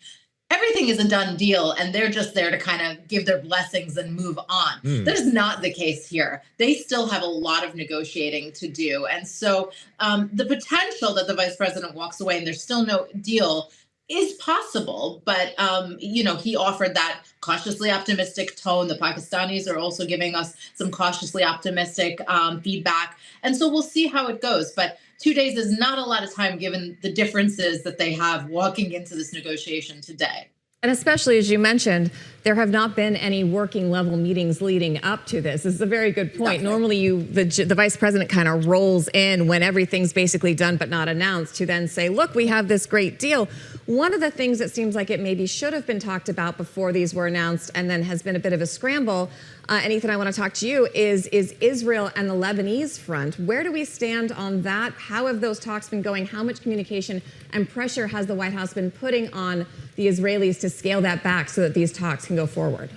everything is a done deal, and they're just there to kind of give their blessings and move on. That is not the case here. They still have a lot of negotiating to do. And so the potential that the vice president walks away and there's still no deal is possible. But, he offered that cautiously optimistic tone. The Pakistanis are also giving us some cautiously optimistic feedback. And so we'll see how it goes. But 2 days is not a lot of time given the differences that they have walking into this negotiation today. And especially, as you mentioned, there have not been any working level meetings leading up to this. This is a very good point. Normally, the vice president kind of rolls in when everything's basically done but not announced to then say, look, we have this great deal. One of the things that seems like it maybe should have been talked about before these were announced and then has been a bit of a scramble, and Ethan, I want to talk to you, is Israel and the Lebanese front. Where do we stand on that? How have those talks been going? How much communication and pressure has the White House been putting on the Israelis to scale that back so that these talks can go forward?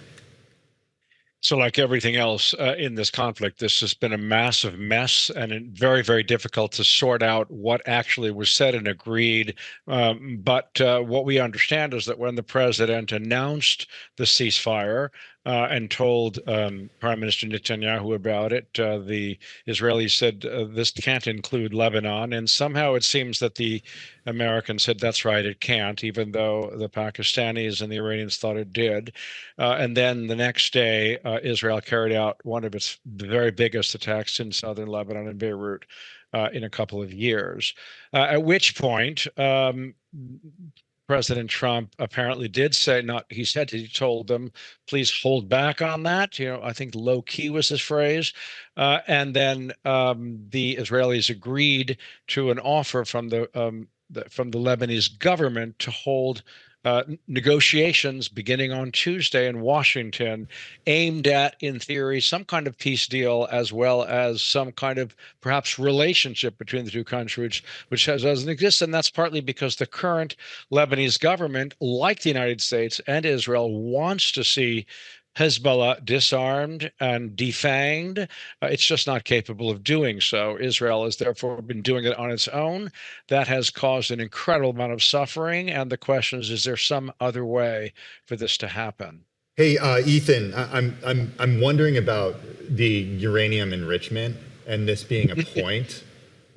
So like everything else in this conflict, this has been a massive mess and very, very difficult to sort out what actually was said and agreed. But what we understand is that when the president announced the ceasefire and told Prime Minister Netanyahu about it, the Israelis said this can't include Lebanon. And somehow it seems that the Americans said, that's right, it can't, even though the Pakistanis and the Iranians thought it did. And then the next day, Israel carried out one of its very biggest attacks in southern Lebanon and Beirut in a couple of years, at which point President Trump apparently did say, he told them, please hold back on that. I think low key was his phrase. And then the Israelis agreed to an offer from the Lebanese government to hold negotiations beginning on Tuesday in Washington, aimed at, in theory, some kind of peace deal, as well as some kind of perhaps relationship between the two countries, which doesn't exist. And that's partly because the current Lebanese government, like the United States and Israel, wants to see Hezbollah disarmed and defanged. It's just not capable of doing so. Israel has therefore been doing it on its own. That has caused an incredible amount of suffering. And the question is there some other way for this to happen? Hey, Ethan, I'm wondering about the uranium enrichment and this being a point.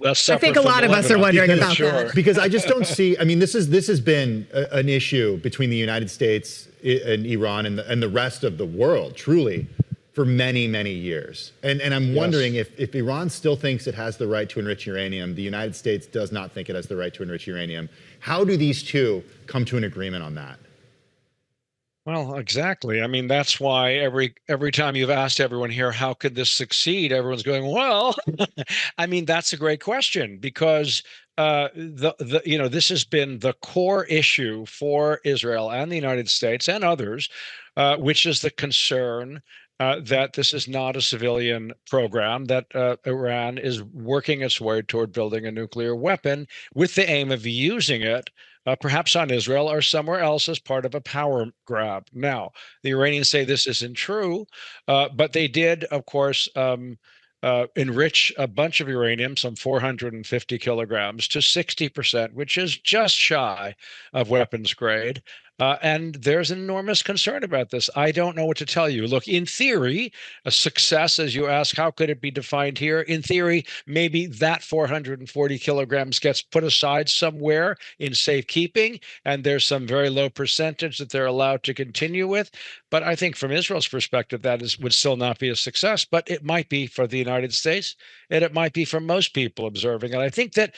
I think a lot of us are wondering about that. Because I just don't see, this has been an issue between the United States and Iran and the rest of the world, truly, for many, many years. And I'm wondering if Iran still thinks it has the right to enrich uranium, the United States does not think it has the right to enrich uranium. How do these two come to an agreement on that? Well, exactly. That's why every time you've asked everyone here, how could this succeed? Everyone's going, well, that's a great question, because this has been the core issue for Israel and the United States and others, which is the concern that this is not a civilian program, that Iran is working its way toward building a nuclear weapon with the aim of using it perhaps on Israel or somewhere else as part of a power grab. Now, the Iranians say this isn't true, but they did, of course, enrich a bunch of uranium, some 450 kilograms, to 60%, which is just shy of weapons grade. And there's enormous concern about this. I don't know what to tell you. Look, in theory, a success, as you ask, how could it be defined here? In theory, maybe that 440 kilograms gets put aside somewhere in safekeeping, and there's some very low percentage that they're allowed to continue with. But I think from Israel's perspective, that would still not be a success, but it might be for the United States, and it might be for most people observing. And I think that,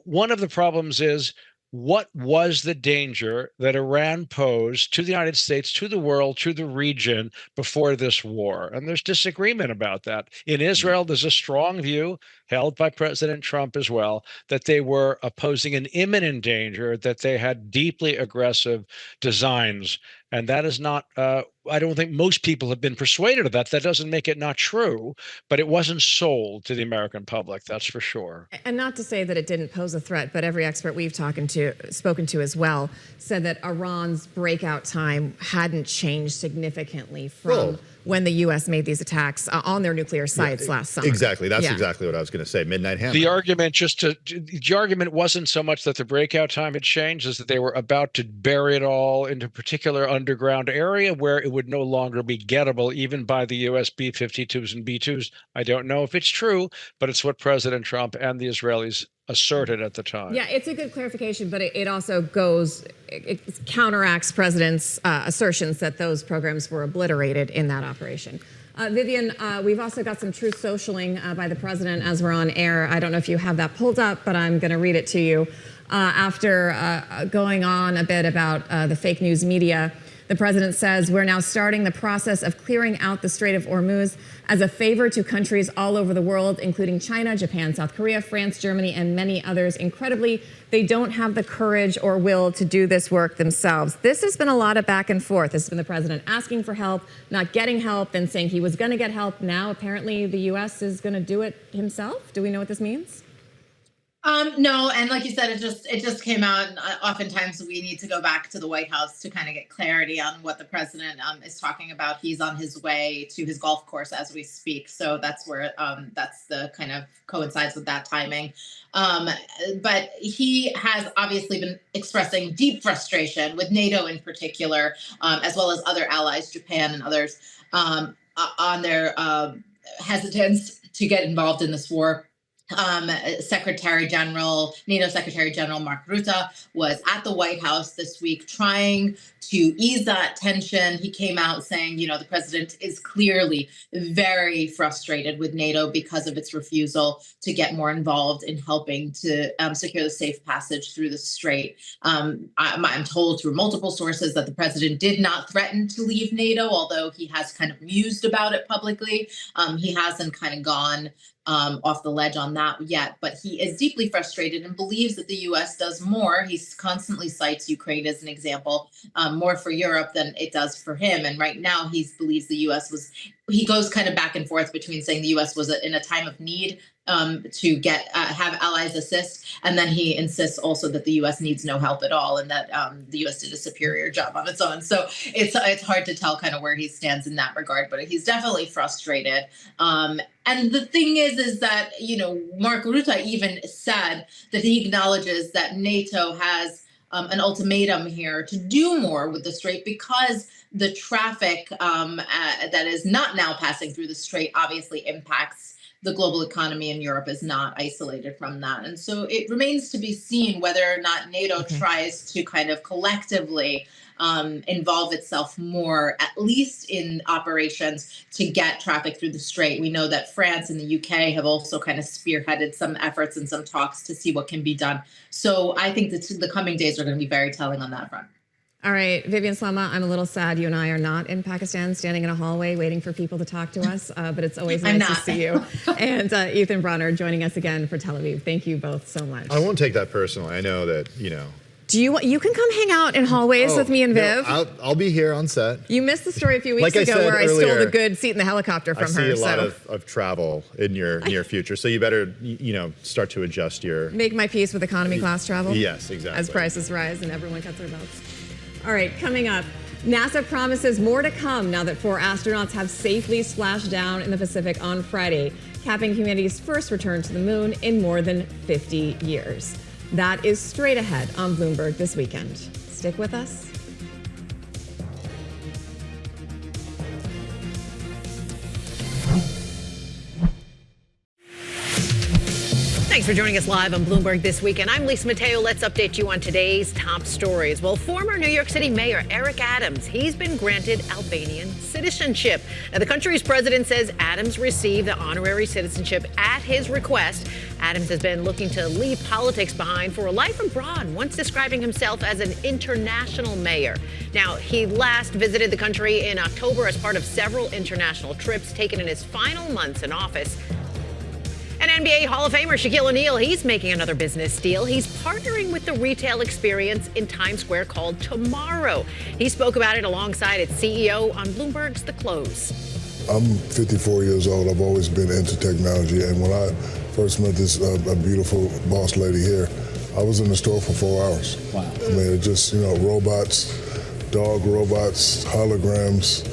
one of the problems is, what was the danger that Iran posed to the United States, to the world, to the region before this war? And there's disagreement about that. In Israel, there's a strong view held by President Trump as well, that they were opposing an imminent danger, that they had deeply aggressive designs. And that is not, I don't think most people have been persuaded of that. That doesn't make it not true, but it wasn't sold to the American public, that's for sure. And not to say that it didn't pose a threat, but every expert we've spoken to as well said that Iran's breakout time hadn't changed significantly from when the U.S. made these attacks on their nuclear sites last summer. Exactly. That's exactly what I was going to say. Midnight Hammer. The argument wasn't so much that the breakout time had changed, as that they were about to bury it all into a particular underground area where it would no longer be gettable even by the U.S. B-52s and B-2s. I don't know if it's true, but it's what President Trump and the Israelis asserted at the time. Yeah, it's a good clarification, but it also it counteracts President's assertions that those programs were obliterated in that operation. Vivian, we've also got some truth socialing by the President as we're on air. I don't know if you have that pulled up, but I'm going to read it to you. After going on a bit about the fake news media, the President says, we're now starting the process of clearing out the Strait of Hormuz as a favor to countries all over the world, including China, Japan, South Korea, France, Germany, and many others. Incredibly, they don't have the courage or will to do this work themselves. This has been a lot of back and forth. This has been the President asking for help, not getting help, then saying he was going to get help. Now, apparently, the U.S. is going to do it himself. Do we know what this means? No, and like you said, it just came out. And oftentimes, we need to go back to the White House to kind of get clarity on what the president is talking about. He's on his way to his golf course as we speak, so that's where that's the kind of coincides with that timing. But he has obviously been expressing deep frustration with NATO in particular, as well as other allies, Japan and others, on their hesitance to get involved in this war. NATO Secretary General Mark Rutte was at the White House this week trying to ease that tension. He came out saying, the president is clearly very frustrated with NATO because of its refusal to get more involved in helping to secure the safe passage through the Strait. I'm told through multiple sources that the president did not threaten to leave NATO, although he has kind of mused about it publicly. He hasn't kind of gone off the ledge on that yet, but he is deeply frustrated and believes that the U.S. does more. He constantly cites Ukraine as an example, more for Europe than it does for him. And right now he believes the U.S. he goes kind of back and forth between saying the U.S. was in a time of need to have allies assist, and then he insists also that the U.S. needs no help at all, and that the U.S. did a superior job on its own. So it's hard to tell kind of where he stands in that regard, but he's definitely frustrated. And the thing is that Mark Rutte even said that he acknowledges that NATO has an ultimatum here to do more with the Strait because the traffic that is not now passing through the Strait obviously impacts the global economy, and Europe is not isolated from that. And so it remains to be seen whether or not NATO tries to kind of collectively involve itself more, at least in operations to get traffic through the Strait. We know that France and the UK have also kind of spearheaded some efforts and some talks to see what can be done. So I think that the coming days are going to be very telling on that front. All right, Vivian, Salama, I'm a little sad you and I are not in Pakistan standing in a hallway waiting for people to talk to us, but it's always nice to see you. And Ethan Bronner joining us again for Tel Aviv. Thank you both so much. I won't take that personally. I know that, You can come hang out in hallways with me and Viv. No, I'll be here on set. You missed the story a few weeks Like I ago said where I stole earlier, the good seat in the helicopter from I see her. a lot of travel in your near future, so you better start to adjust your. Make my peace with economy class travel. Yes, exactly. As prices rise and everyone cuts their belts. All right, coming up, NASA promises more to come now that 4 astronauts have safely splashed down in the Pacific on Friday, capping humanity's first return to the moon in more than 50 years. That is straight ahead on Bloomberg this weekend. Stick with us. Thanks for joining us live on Bloomberg This Weekend. I'm Lisa Mateo. Let's update you on today's top stories. Well, former New York City Mayor Eric Adams, he's been granted Albanian citizenship. Now, the country's president says Adams received the honorary citizenship at his request. Adams has been looking to leave politics behind for a life abroad, once describing himself as an international mayor. Now, he last visited the country in October as part of several international trips taken in his final months in office. And NBA Hall of Famer Shaquille O'Neal, he's making another business deal. He's partnering with the retail experience in Times Square called Tomorrow. He spoke about it alongside its CEO on Bloomberg's The Close. I'm 54 years old. I've always been into technology. And when I first met this beautiful boss lady here, I was in the store for 4 hours. Wow. I mean, it just, robots, dog robots, holograms,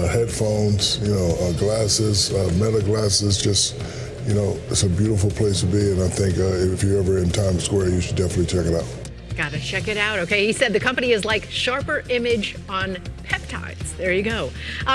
headphones, glasses, meta glasses, just... it's a beautiful place to be, and I think if you're ever in Times Square, you should definitely check it out. Gotta check it out. Okay, he said the company is like sharper image on peptides. There you go.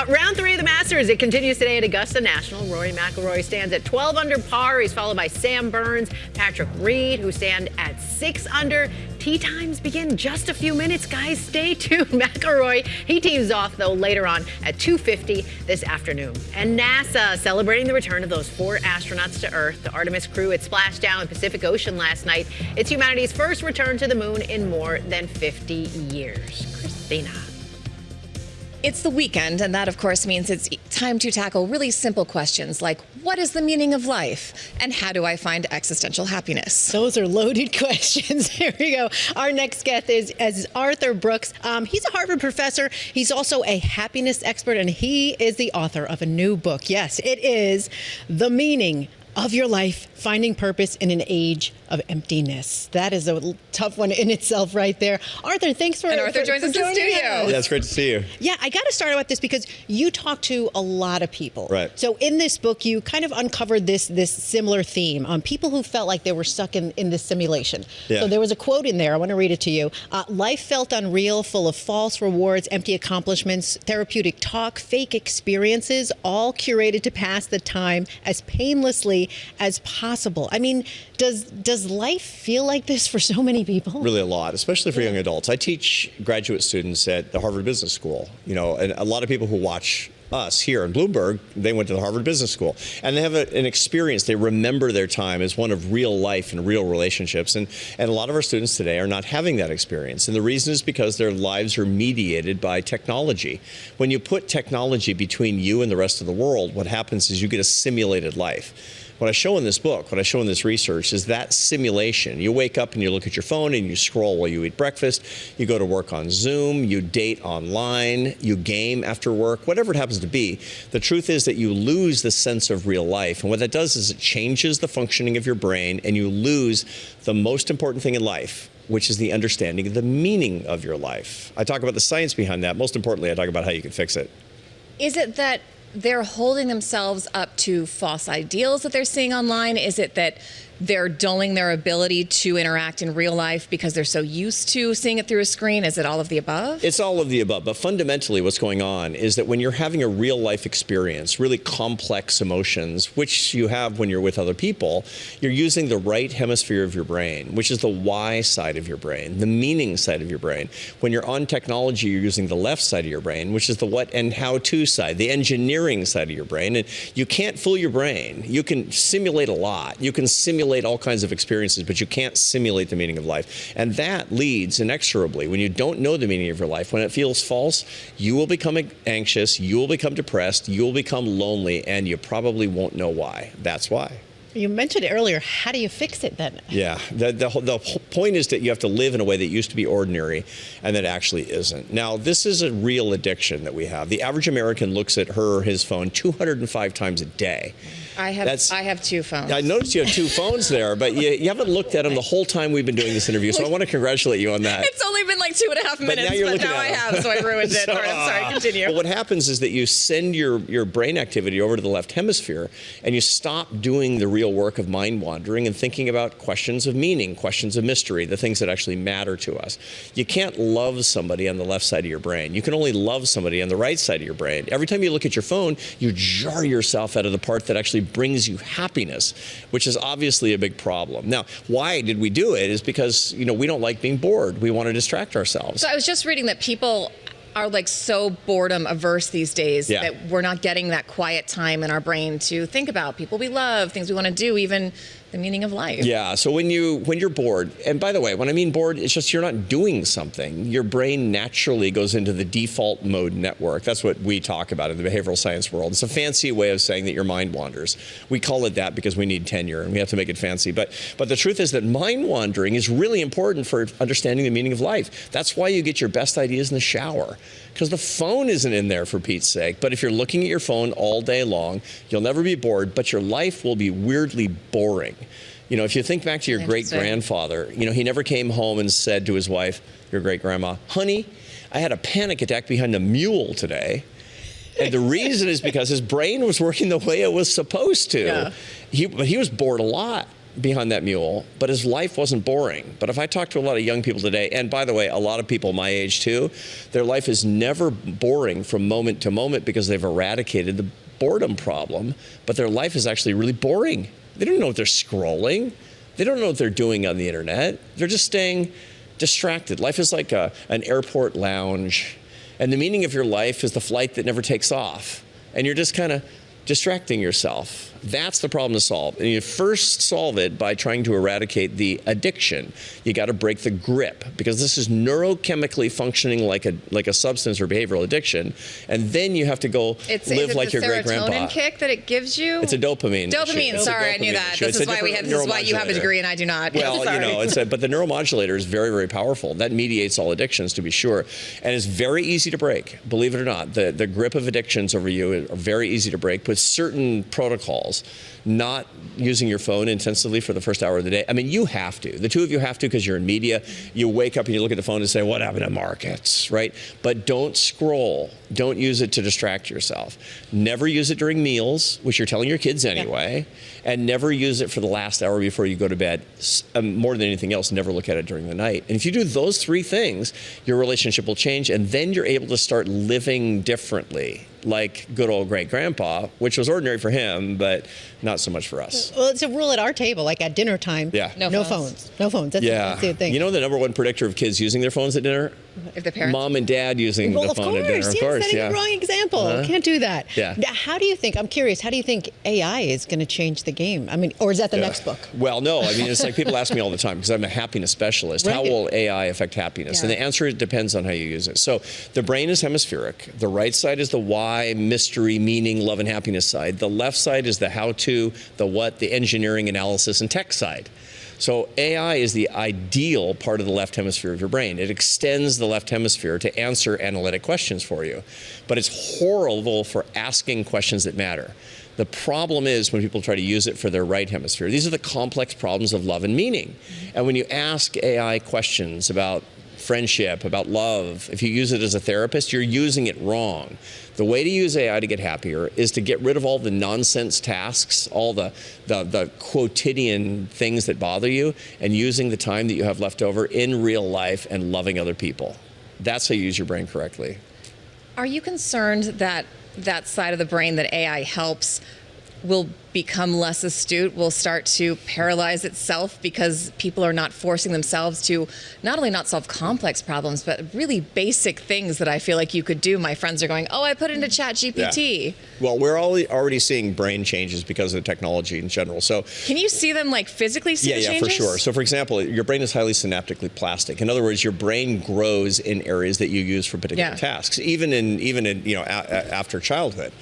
Round 3 of the Masters. It continues today at Augusta National. Rory McIlroy stands at 12 under par. He's followed by Sam Burns, Patrick Reed, who stand at 6 under. Tee times begin just a few minutes, guys. Stay tuned. McIlroy, he teams off, though, later on at 2:50 this afternoon. And NASA celebrating the return of those 4 astronauts to Earth. The Artemis crew at Splashdown in the Pacific Ocean last night. It's humanity's first return to the moon in more than 50 years. Christina. It's the weekend, and that, of course, means it's time to tackle really simple questions like, what is the meaning of life? And how do I find existential happiness? Those are loaded questions. Here we go. Our next guest is Arthur Brooks. He's a Harvard professor. He's also a happiness expert, and he is the author of a new book. Yes, it is The Meaning of Your Life, Finding Purpose in an Age of Emptiness. That is a tough one in itself right there. Arthur, thanks for And Arthur joins us in the studio. Yeah, it's great to see you. Yeah, I got to start out with this because you talk to a lot of people. Right. So in this book, you kind of uncovered this similar theme on people who felt like they were stuck in this simulation. Yeah. So there was a quote in there. I want to read it to you. Life felt unreal, full of false rewards, empty accomplishments, therapeutic talk, fake experiences, all curated to pass the time as painlessly as possible. I mean, does life feel like this for so many people? Really a lot, especially for young adults. I teach graduate students at the Harvard Business School, and a lot of people who watch us here in Bloomberg, they went to the Harvard Business School, and they have an experience. They remember their time as one of real life and real relationships, and a lot of our students today are not having that experience, and the reason is because their lives are mediated by technology. When you put technology between you and the rest of the world, what happens is you get a simulated life. What I show in this book, what I show in this research is that simulation. You wake up and you look at your phone and you scroll while you eat breakfast. You go to work on Zoom, you date online, you game after work, whatever it happens to be. The truth is that you lose the sense of real life. And what that does is it changes the functioning of your brain, and you lose the most important thing in life, which is the understanding of the meaning of your life. I talk about the science behind that. Most importantly, I talk about how you can fix it. Is it that they're holding themselves up to false ideals that they're seeing online? Is it that they're dulling their ability to interact in real life because they're so used to seeing it through a screen? Is it all of the above? It's all of the above. But fundamentally, what's going on is that when you're having a real life experience, really complex emotions, which you have when you're with other people, you're using the right hemisphere of your brain, which is the why side of your brain, the meaning side of your brain. When you're on technology, you're using the left side of your brain, which is the what and how to side, the engineering side of your brain. And you can't fool your brain. You can simulate a lot. You can simulate all kinds of experiences, but you can't simulate the meaning of life. And that leads inexorably, when you don't know the meaning of your life, when it feels false, you will become anxious, you will become depressed, you will become lonely, and you probably won't know why. That's why. You mentioned it earlier. How do you fix it then? Yeah, the whole point is that you have to live in a way that used to be ordinary and that actually isn't. Now, this is a real addiction that we have. The average American looks at his phone 205 times a day. I have 2 phones. I noticed you have 2 phones there, but you haven't looked at them the whole time we've been doing this interview, so I want to congratulate you on that. It's only been like 2.5 minutes, but now I have, so I ruined it. All right, I'm sorry, continue. Well, what happens is that you send your brain activity over to the left hemisphere, and you stop doing the real work of mind wandering and thinking about questions of meaning, questions of mystery, the things that actually matter to us. You can't love somebody on the left side of your brain. You can only love somebody on the right side of your brain. Every time you look at your phone, you jar yourself out of the part that actually brings you happiness, which is obviously a big problem. Now, why did we do it? Is because, we don't like being bored. We want to distract ourselves. So I was just reading that people are like so boredom averse these days that we're not getting that quiet time in our brain to think about people we love, things we want to do, even the meaning of life. Yeah, so when you're bored, and by the way, when I mean bored, it's just you're not doing something. Your brain naturally goes into the default mode network. That's what we talk about in the behavioral science world. It's a fancy way of saying that your mind wanders. We call it that because we need tenure and we have to make it fancy. But the truth is that mind wandering is really important for understanding the meaning of life. That's why you get your best ideas in the shower, because the phone isn't in there, for Pete's sake. But if you're looking at your phone all day long, you'll never be bored, but your life will be weirdly boring. If you think back to your great-grandfather, he never came home and said to his wife, your great-grandma, honey, I had a panic attack behind a mule today. And the reason is because his brain was working the way it was supposed to. Yeah. But he was bored a lot behind that mule, but his life wasn't boring. But if I talk to a lot of young people today, and by the way, a lot of people my age too, their life is never boring from moment to moment because they've eradicated the boredom problem, but their life is actually really boring. They don't know what they're scrolling. They don't know what they're doing on the internet. They're just staying distracted. Life is like an airport lounge, and the meaning of your life is the flight that never takes off, and you're just kind of distracting yourself. That's the problem to solve. And you first solve it by trying to eradicate the addiction. You got to break the grip, because this is neurochemically functioning like a substance or behavioral addiction. And then you have to go live like your great-grandpa. It's a serotonin kick that it gives you? It's a dopamine. Dopamine, sorry, I knew that. This is why you have a degree and I do not. Well, but the neuromodulator is very, very powerful. That mediates all addictions, to be sure. And it's very easy to break, believe it or not. The grip of addictions over you are very easy to break with certain protocols. Not using your phone intensively for the first hour of the day. I mean, you have to. The two of you have to, because you're in media. You wake up and you look at the phone and say, what happened to markets, right? But don't scroll. Don't use it to distract yourself. Never use it during meals, which you're telling your kids anyway. And never use it for the last hour before you go to bed. More than anything else, never look at it during the night. And if you do those 3 things, your relationship will change, and then you're able to start living differently, like good old great-grandpa, which was ordinary for him, but not so much for us. Well, it's a rule at our table, like at dinner time. Yeah. No phones. No phones. That's the thing. You know the number one predictor of kids using their phones at dinner? If the parents? Mom and dad using the phone at dinner. Of course, setting the wrong example. Can't do that. Yeah. Now, how do you think, I'm curious, how do you think AI is going to change the game? I mean, or is that the next book? Well, no. I mean, it's like people ask me all the time, because I'm a happiness specialist. Right. How will AI affect happiness? And the answer, it depends on how you use it. So the brain is hemispheric. The right side is the why, mystery, meaning, love, and happiness side. The left side is the how-to, the what, the engineering, analysis, and tech side. So AI is the ideal part of the left hemisphere of your brain. It extends the left hemisphere to answer analytic questions for you. But it's horrible for asking questions that matter. The problem is when people try to use it for their right hemisphere. These are the complex problems of love and meaning. And when you ask AI questions about friendship, about love, if you use it as a therapist, you're using it wrong. The way to use AI to get happier is to get rid of all the nonsense tasks, all the quotidian things that bother you, and using the time that you have left over in real life and loving other people. That's how you use your brain correctly. Are you concerned that that side of the brain that AI helps will become less astute, will start to paralyze itself because people are not forcing themselves to not only not solve complex problems, but really basic things that I feel like you could do? My friends are going, oh, I put it into ChatGPT. Yeah. Well, we're already seeing brain changes because of technology in general. So can you see them, like physically see the changes? Yeah, for sure. So for example, your brain is highly synaptically plastic. In other words, your brain grows in areas that you use for particular tasks, even in after childhood.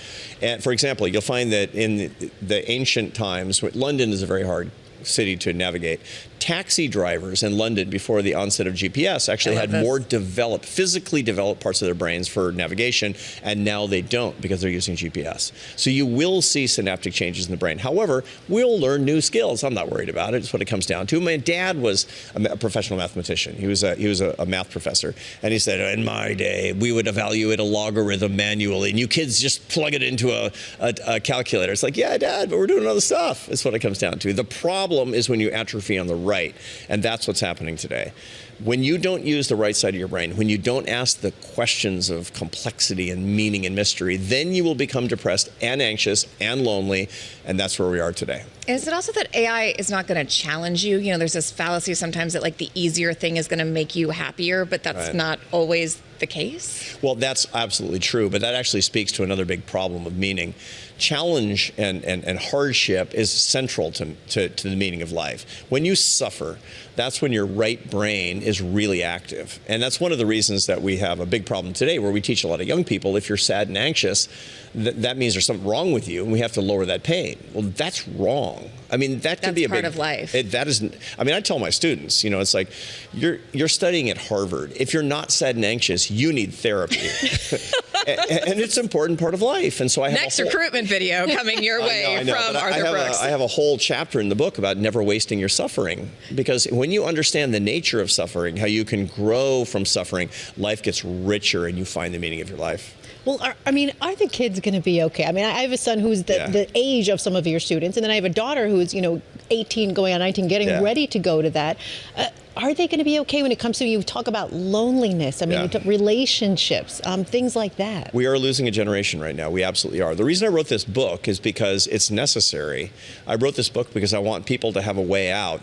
And for example, you'll find that in the ancient times, London is a very hard city to navigate. Taxi drivers in London before the onset of GPS actually had more physically developed parts of their brains for navigation, and now they don't because they're using GPS. So you will see synaptic changes in the brain. However, we'll learn new skills. I'm not worried about it. It's what it comes down to. My dad was a professional mathematician. He was a math professor, and he said, in my day, we would evaluate a logarithm manually, and you kids just plug it into a calculator. It's like, yeah, Dad, but we're doing other stuff. That's what it comes down to. The problem is when you atrophy on the right, and that's what's happening today. When you don't use the right side of your brain, when you don't ask the questions of complexity and meaning and mystery, then you will become depressed and anxious and lonely, and that's where we are today. Is it also that AI is not going to challenge you? You know, there's this fallacy sometimes that like the easier thing is going to make you happier, but that's not always the case? Well, that's absolutely true, but that actually speaks to another big problem of meaning. Challenge and hardship is central to the meaning of life. When you suffer, that's when your right brain is really active. And that's one of the reasons that we have a big problem today where we teach a lot of young people, if you're sad and anxious, that means there's something wrong with you and we have to lower that pain. Well, that's wrong. I mean, that could be a big... That's part of life. That isn't... I mean, I tell my students, you know, it's like, you're studying at Harvard. If you're not sad and anxious, you need therapy. And it's an important part of life. And so I have next recruitment video coming your way from Arthur Brooks. I have a whole chapter in the book about never wasting your suffering. Because when you understand the nature of suffering, how you can grow from suffering, life gets richer and you find the meaning of your life. Well, are the kids going to be okay? I mean, I have a son who's the age of some of your students, and then I have a daughter who's, 18 going on 19, getting ready to go to that. Are they going to be okay when it comes to, you talk about loneliness, relationships, things like that? We are losing a generation right now. We absolutely are. The reason I wrote this book is because it's necessary. I wrote this book because I want people to have a way out.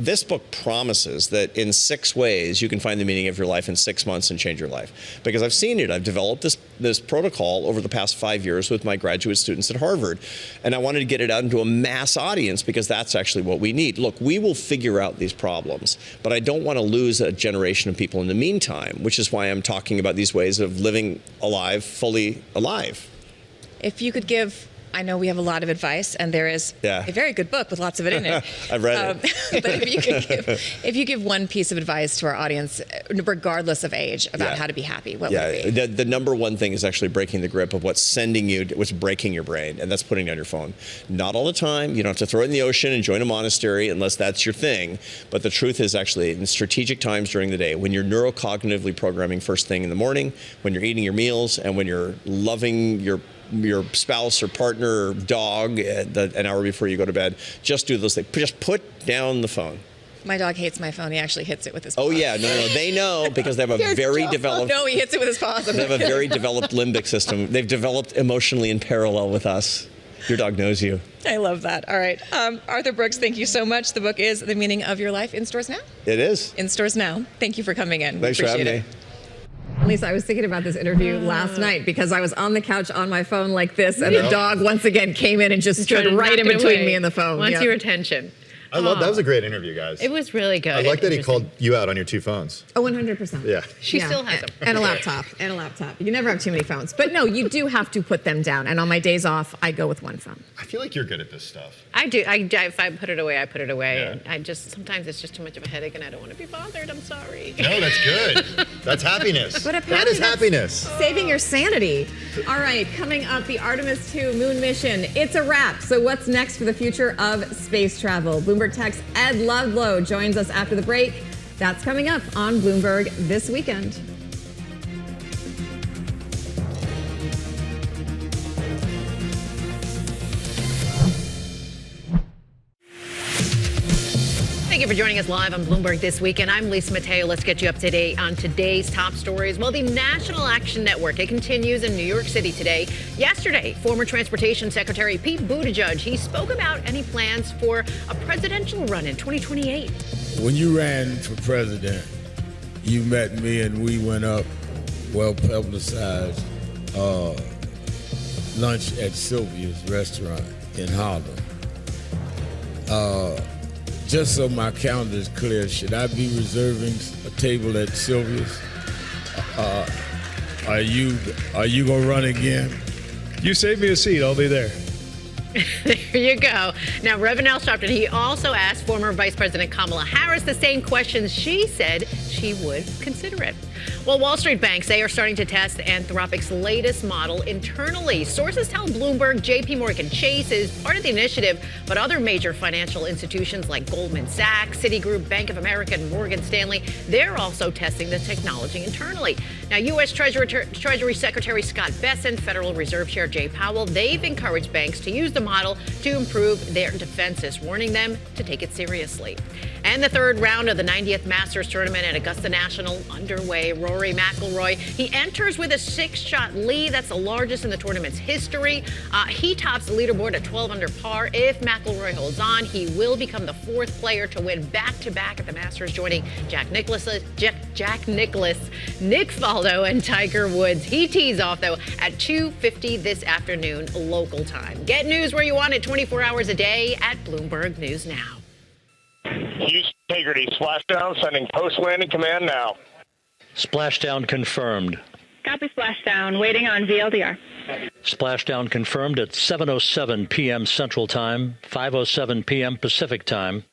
This book promises that in 6 ways you can find the meaning of your life in 6 months and change your life. Because I've seen it. I've developed this protocol over the past 5 years with my graduate students at Harvard. And I wanted to get it out into a mass audience because that's actually what we need. Look, we will figure out these problems, but I don't want to lose a generation of people in the meantime, which is why I'm talking about these ways of living alive, fully alive. If you could give... I know we have a lot of advice, and there is a very good book with lots of it in it. I've read it. But if you give one piece of advice to our audience, regardless of age, about how to be happy, what would it be? The number one thing is actually breaking the grip of what's breaking your brain, and that's putting it on your phone. Not all the time. You don't have to throw it in the ocean and join a monastery unless that's your thing. But the truth is actually in strategic times during the day, when you're neurocognitively programming first thing in the morning, when you're eating your meals, and when you're loving your spouse or partner or dog an hour before you go to bed, just do those things. Just put down the phone. My dog hates my phone. He actually hits it with his paws. Oh, yeah. No. They know because they have a very developed... No, he hits it with his paws. They have a very developed limbic system. They've developed emotionally in parallel with us. Your dog knows you. I love that. All right. Arthur Brooks, thank you so much. The book is The Meaning of Your Life, in stores now? It is. In stores now. Thank you for coming in. Thanks for having me. Lisa, I was thinking about this interview last night because I was on the couch on my phone like this, and the dog once again came in and just stood right in between me and the phone. Wants your attention. I love that was a great interview, guys. It was really good. I like that he called you out on your 2 phones. Oh, 100%. Yeah. She still has them. And a laptop. You can never have too many phones. But no, you do have to put them down. And on my days off, I go with one phone. I feel like you're good at this stuff. I do. If I put it away, I put it away. Yeah. And sometimes it's just too much of a headache and I don't want to be bothered. I'm sorry. No, that's good. That's happiness. That is happiness. Saving your sanity. All right, coming up, the Artemis 2 moon mission. It's a wrap. So what's next for the future of space travel? Bloomberg Tech's Ed Ludlow joins us after the break. That's coming up on Bloomberg this weekend. Thank you for joining us live on Bloomberg This Weekend. I'm Lisa Mateo. Let's get you up to date on today's top stories. Well, the National Action Network, it continues in New York City today. Yesterday, former Transportation Secretary Pete Buttigieg, he spoke about any plans for a presidential run in 2028. When you ran for president, you met me and we went up, well-publicized, lunch at Sylvia's restaurant in Harlem. Just so my calendar is clear, should I be reserving a table at Sylvia's? Are you gonna run again? You save me a seat, I'll be there. There you go. Now, Reverend Sharpton, he also asked former Vice President Kamala Harris the same questions. She said she would consider it. Well, Wall Street banks, they are starting to test Anthropic's latest model internally. Sources tell Bloomberg JP Morgan Chase is part of the initiative, but other major financial institutions like Goldman Sachs, Citigroup, Bank of America, and Morgan Stanley, they're also testing the technology internally. Now, U.S. Treasury Secretary Scott Bessent, Federal Reserve Chair Jay Powell, they've encouraged banks to use the model to improve their defenses, warning them to take it seriously. And the third round of the 90th Masters tournament at Augusta National underway. Rory McIlroy, he enters with a 6-shot lead. That's the largest in the tournament's history. He tops the leaderboard at 12 under par. If McIlroy holds on, he will become the 4th player to win back-to-back at the Masters, joining Jack Nicklaus, Nick Faldo, and Tiger Woods. He tees off, though, at 2:50 this afternoon local time. Get news where you want it 24 hours a day at Bloomberg News Now. Houston Integrity, Splashdown, sending post-landing command now. Splashdown confirmed. Copy Splashdown, waiting on VLDR. Splashdown confirmed at 7:07 p.m. Central Time, 5:07 p.m. Pacific Time.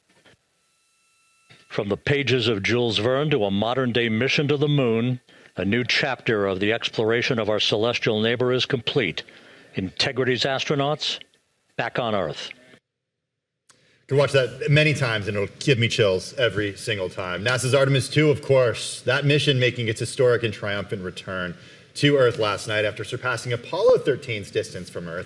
From the pages of Jules Verne to a modern-day mission to the moon, a new chapter of the exploration of our celestial neighbor is complete. Integrity's astronauts back on Earth. You can watch that many times and it'll give me chills every single time. NASA's Artemis 2, of course, that mission making its historic and triumphant return to Earth last night after surpassing Apollo 13's distance from Earth,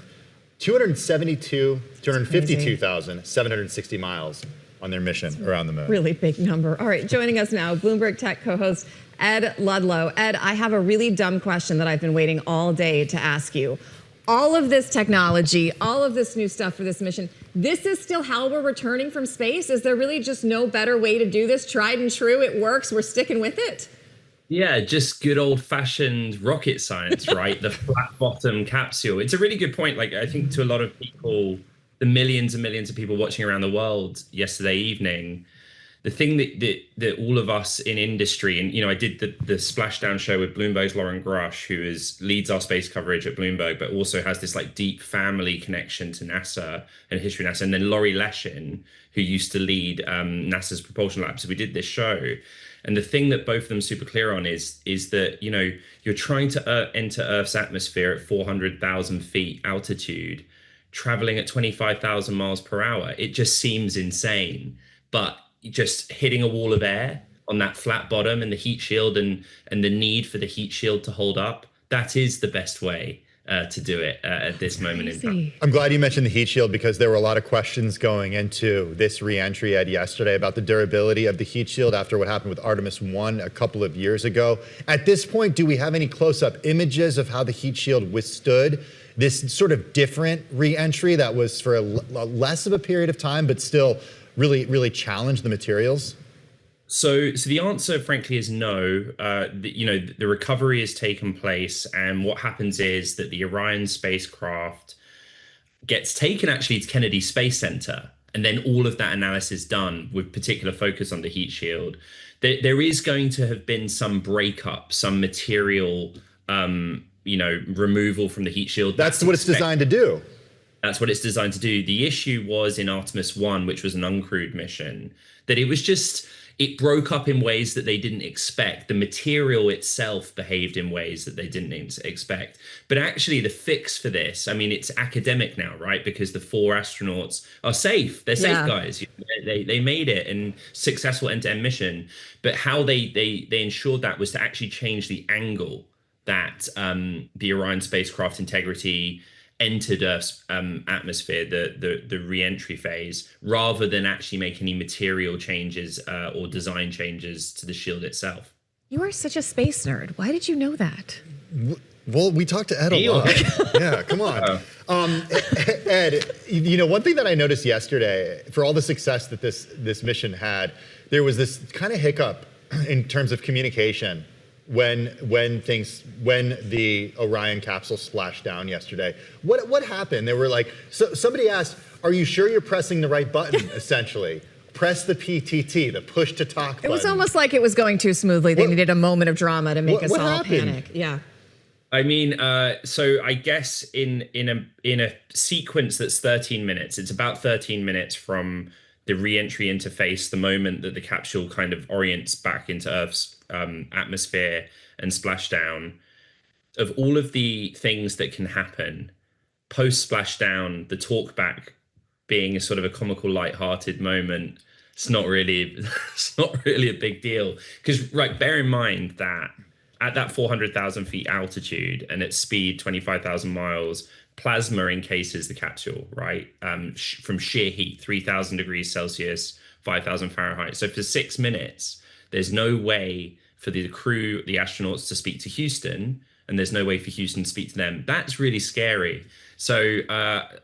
252,760 miles on their mission around the moon. Really big number. All right, joining us now, Bloomberg Tech co-host Ed Ludlow. Ed, I have a really dumb question that I've been waiting all day to ask you. All of this technology, all of this new stuff for this mission, this is still how we're returning from space? Is there really just no better way to do this? Tried and true, it works, we're sticking with it? Yeah, just good old-fashioned rocket science, right? The flat-bottom capsule. It's a really good point. Like, I think to a lot of people, the millions and millions of people watching around the world yesterday evening, the thing that all of us in industry, and I did the Splashdown show with Bloomberg's Lauren Grush, who leads our space coverage at Bloomberg, but also has this like deep family connection to NASA and history of NASA, and then Laurie Leshin, who used to lead NASA's propulsion lab. So we did this show, and the thing that both of them are super clear on is that you're trying to enter Earth's atmosphere at 400,000 feet altitude, traveling at 25,000 miles per hour. It just seems insane, but just hitting a wall of air on that flat bottom and the heat shield and the need for the heat shield to hold up, that is the best way to do it at this moment in time. I'm glad you mentioned the heat shield because there were a lot of questions going into this re-entry, Ed, yesterday about the durability of the heat shield after what happened with Artemis 1 a couple of years ago. At this point, do we have any close-up images of how the heat shield withstood this sort of different re-entry that was for a less of a period of time, but still really challenge the materials? So the answer, frankly, is no. The recovery has taken place, and what happens is that the Orion spacecraft gets taken actually to Kennedy Space Center, and then all of that analysis done with particular focus on the heat shield. There is going to have been some breakup, some material, removal from the heat shield. That's what it's designed to do. That's what it's designed to do. The issue was in Artemis 1, which was an uncrewed mission, that it broke up in ways that they didn't expect. The material itself behaved in ways that they didn't expect. But actually the fix for this, I mean, it's academic now, right? Because the 4 astronauts are safe. They're safe guys. They made it and successful end-to-end mission. But how they ensured that was to actually change the angle that the Orion spacecraft integrity entered Earth's atmosphere, the re-entry phase, rather than actually make any material changes or design changes to the shield itself. You are such a space nerd. Why did you know that? Well, we talked to Ed a lot. Yeah, come on. Ed, one thing that I noticed yesterday, for all the success that this mission had, there was this kind of hiccup in terms of communication when the Orion capsule splashed down yesterday. What happened? They were like, somebody asked, "Are you sure you're pressing the right button?" Essentially, press the PTT, the push to talk button. It was almost like it was going too smoothly. They needed a moment of drama to make us all panic. Yeah. I mean, so I guess in a sequence that's 13 minutes, it's about 13 minutes from the re-entry interface, the moment that the capsule kind of orients back into Earth's atmosphere and splashdown. Of all of the things that can happen post splashdown, the talkback being a sort of a comical, light-hearted moment, it's not really a big deal. Because bear in mind that at that 400,000 feet altitude and at speed 25,000 miles, plasma encases the capsule, right? From sheer heat, 3,000 degrees Celsius, 5,000 Fahrenheit. So for 6 minutes, there's no way for the crew, the astronauts, to speak to Houston, and there's no way for Houston to speak to them. That's really scary. So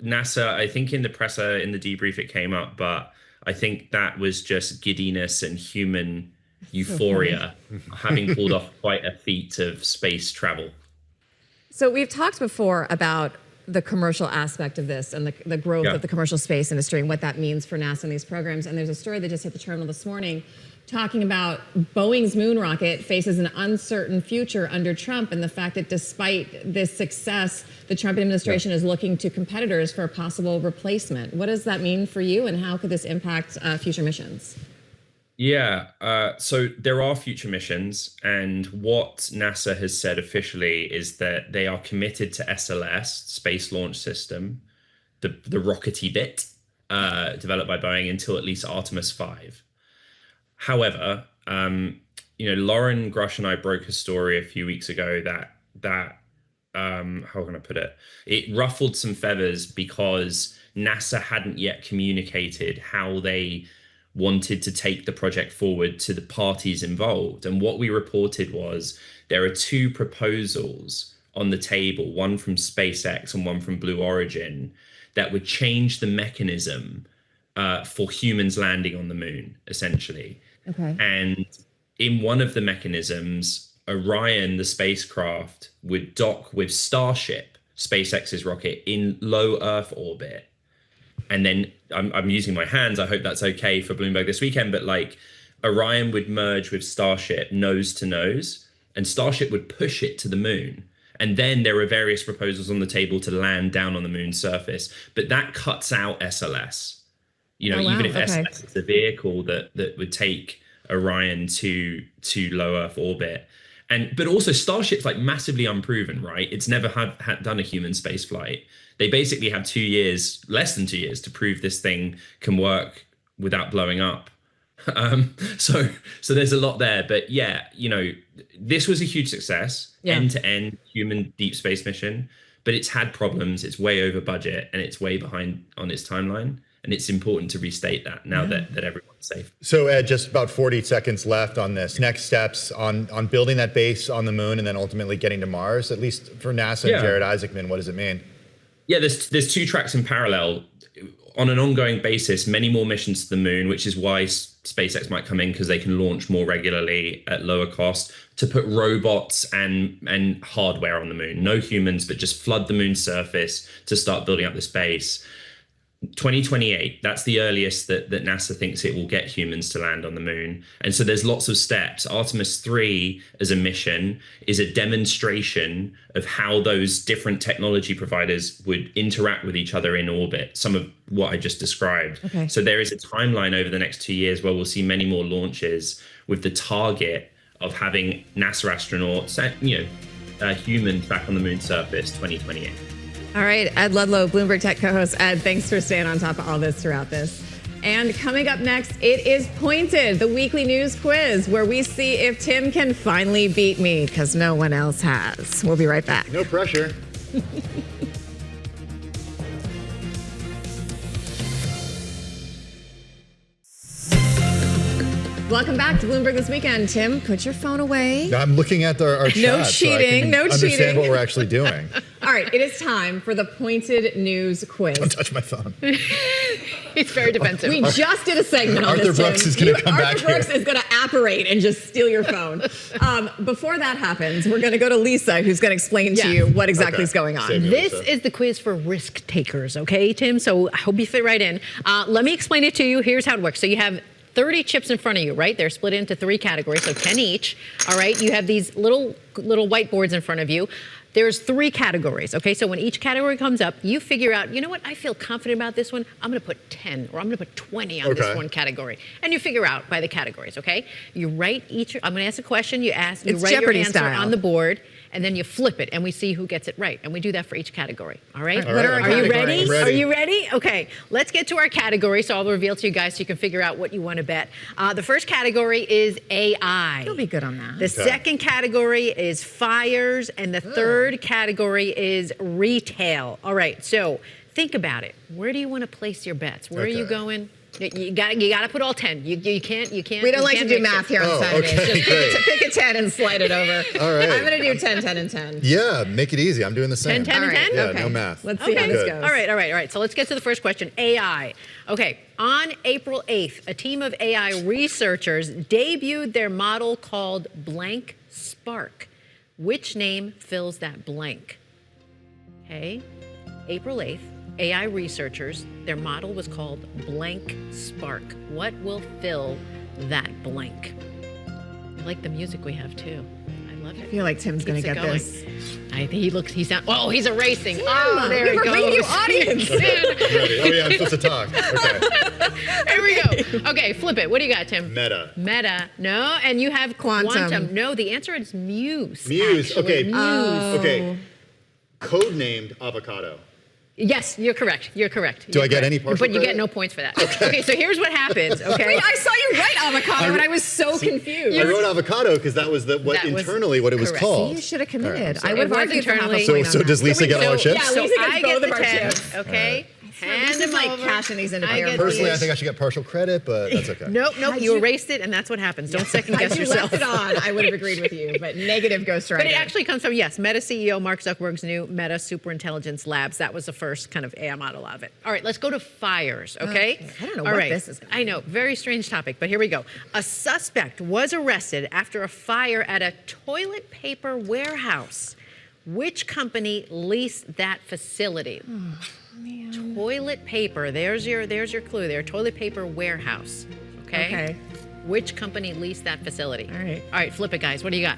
NASA, I think in the presser, in the debrief, it came up, but I think that was just giddiness and human euphoria, having pulled off quite a feat of space travel. So we've talked before about the commercial aspect of this and the growth of the commercial space industry and what that means for NASA and these programs. And there's a story that just hit the terminal this morning talking about Boeing's moon rocket faces an uncertain future under Trump, and the fact that despite this success, the Trump administration is looking to competitors for a possible replacement. What does that mean for you, and how could this impact future missions? Yeah, so there are future missions, and what NASA has said officially is that they are committed to SLS, Space Launch System, the rockety bit developed by Boeing, until at least Artemis 5. However, Lauren Grush and I broke a story a few weeks ago that how can I put it? It ruffled some feathers because NASA hadn't yet communicated how they wanted to take the project forward to the parties involved. And what we reported was there are two proposals on the table, one from SpaceX and one from Blue Origin, that would change the mechanism for humans landing on the moon, essentially. Okay. And in one of the mechanisms, Orion, the spacecraft, would dock with Starship, SpaceX's rocket, in low Earth orbit. And then I'm using my hands. I hope that's okay for Bloomberg this weekend. But Orion would merge with Starship nose to nose, and Starship would push it to the moon. And then there are various proposals on the table to land down on the moon's surface. But that cuts out SLS. Even if SLS is the vehicle that would take Orion to low Earth orbit. But also Starship's massively unproven, right? It's never had done a human space flight. They basically have 2 years, less than 2 years, to prove this thing can work without blowing up. So there's a lot there. But this was a huge success, end-to-end human deep space mission, but it's had problems. It's way over budget and it's way behind on its timeline. And it's important to restate that now that everyone's safe. So Ed, just about 40 seconds left on this. Next steps on building that base on the moon and then ultimately getting to Mars, at least for NASA and Jared Isaacman, what does it mean? Yeah, there's two tracks in parallel. On an ongoing basis, many more missions to the moon, which is why SpaceX might come in, because they can launch more regularly at lower cost, to put robots and hardware on the moon. No humans, but just flood the moon's surface to start building up this base. 2028, that's the earliest that NASA thinks it will get humans to land on the moon. And so there's lots of steps. Artemis 3 as a mission is a demonstration of how those different technology providers would interact with each other in orbit, some of what I just described. Okay. So there is a timeline over the next 2 years where we'll see many more launches with the target of having NASA astronauts and humans back on the moon's surface 2028. All right, Ed Ludlow, Bloomberg Tech co-host. Ed, thanks for staying on top of all this throughout this. And coming up next, it is Pointed, the weekly news quiz, where we see if Tim can finally beat me, because no one else has. We'll be right back. No pressure. Welcome back to Bloomberg This Weekend. Tim, put your phone away. I'm looking at our chat. No cheating, so I can understand what we're actually doing. All right, it is time for the Pointed News Quiz. Don't touch my phone. He's very defensive. We just did a segment on Arthur this, Brooks Tim. is going to come back Arthur Brooks is going to apparate and just steal your phone. Before that happens, we're going to go to Lisa, who's going to explain to you what exactly is going on. This is the quiz for risk takers, okay, Tim? So I hope you fit right in. Let me explain it to you. Here's how it works. So you have 30 chips in front of you, right? They're split into 3 categories, so 10 each. All right, you have these little whiteboards in front of you. There's 3 categories, okay? So when each category comes up, you figure out, you know what, I feel confident about this one. I'm going to put 10 or I'm going to put 20 on this one category. And you figure out by the categories, okay? You write each, I'm going to ask a question, you write Jeopardy your answer style. on the board, and then you flip it, and we see who gets it right. And we do that for each category, all right? All right, Are you ready? I'm ready. Are you ready? Okay, let's get to our category, so I'll reveal to you guys so you can figure out what you want to bet. The first category is AI. You'll be good on that. The second category is fires, and the third category is retail. All right, so think about it. Where do you want to place your bets? Where are you going? You got to put all 10. You can't. We don't like to do math here on Saturdays. Okay, Just pick a 10 and slide it over. All right. I'm going to do 10, 10, and 10. Yeah, make it easy. I'm doing the same. 10, 10, and 10? Yeah, Okay. no math. Let's see how this goes. All right. So let's get to the first question. AI. Okay, on April 8th, a team of AI researchers debuted their model called Blank Spark. Which name fills that blank? Okay, April 8th. AI researchers, their model was called Blank Spark. What will fill that blank? I like the music we have too. I love it. I feel like Tim's going to get this. I think he's erasing. Oh, there he we have a radio goes. audience. Ready. Oh, yeah, I'm supposed to talk. Okay. Here we go. Okay, flip it. What do you got, Tim? Meta. No, and you have Quantum. No, the answer is Muse. Muse. Actually. Okay. Muse. Okay. Codenamed avocado. Yes, you're correct. Do I get any partial But you credit? get no points for that. Okay, so here's what happens, okay? Wait, I saw you write avocado, and I was so confused. I wrote avocado because that was internally what it was correct. called. See, you should have committed. So I would have it was argued for half a internally. point on So that. does Lisa get all our chips? Yeah, So Lisa gets I get both the of our 10, chips. okay? Hand This is them like over. cashing these into I bear get Personally, I these. think I should get partial credit, but that's okay. Nope, Had you you- erased it, and that's what happens. Don't second guess Had you yourself. left it on, I would have agreed with you, but negative Ghost Rider. But it actually comes from, yes, Meta CEO Mark Zuckerberg's new Meta Superintelligence Labs. That was the first kind of AI model of it. All right, let's go to fires, okay? I don't know All what right. this is gonna be. I know, very strange topic, but here we go. A suspect was arrested after a fire at a toilet paper warehouse. Which company leased that facility? Toilet paper. There's your clue there. Toilet paper warehouse. Okay. Which company leased that facility? All right, flip it, guys. What do you got?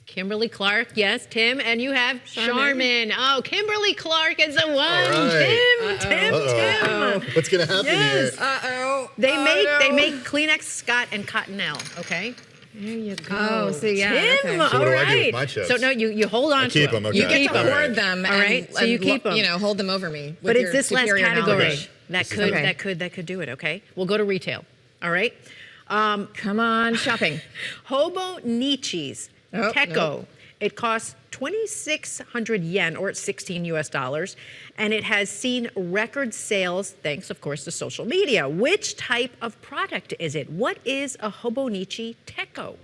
Kimberly Clark, yes, Tim, and you have Charmin. Oh, Kimberly Clark is the one. All right. Tim. What's gonna happen Yes. here? They make Kleenex, Scott, and Cottonelle. Okay. There you go. Oh, so yeah, Tim. okay. So what do all I do with right. my chips? So no, you hold on I to keep them. them, You okay. get to All right. hoard them, All right, and, so you and, keep 'em. hold them over me. With But it's your this last superior category knowledge. that could do it. Okay, we'll go to retail. All right. Come on, shopping. Hobonichi's Oh, Teco. no. It costs 2,600 yen, or $16 US, and it has seen record sales thanks, of course, to social media. Which type of product is it? What is a Hobonichi Teco?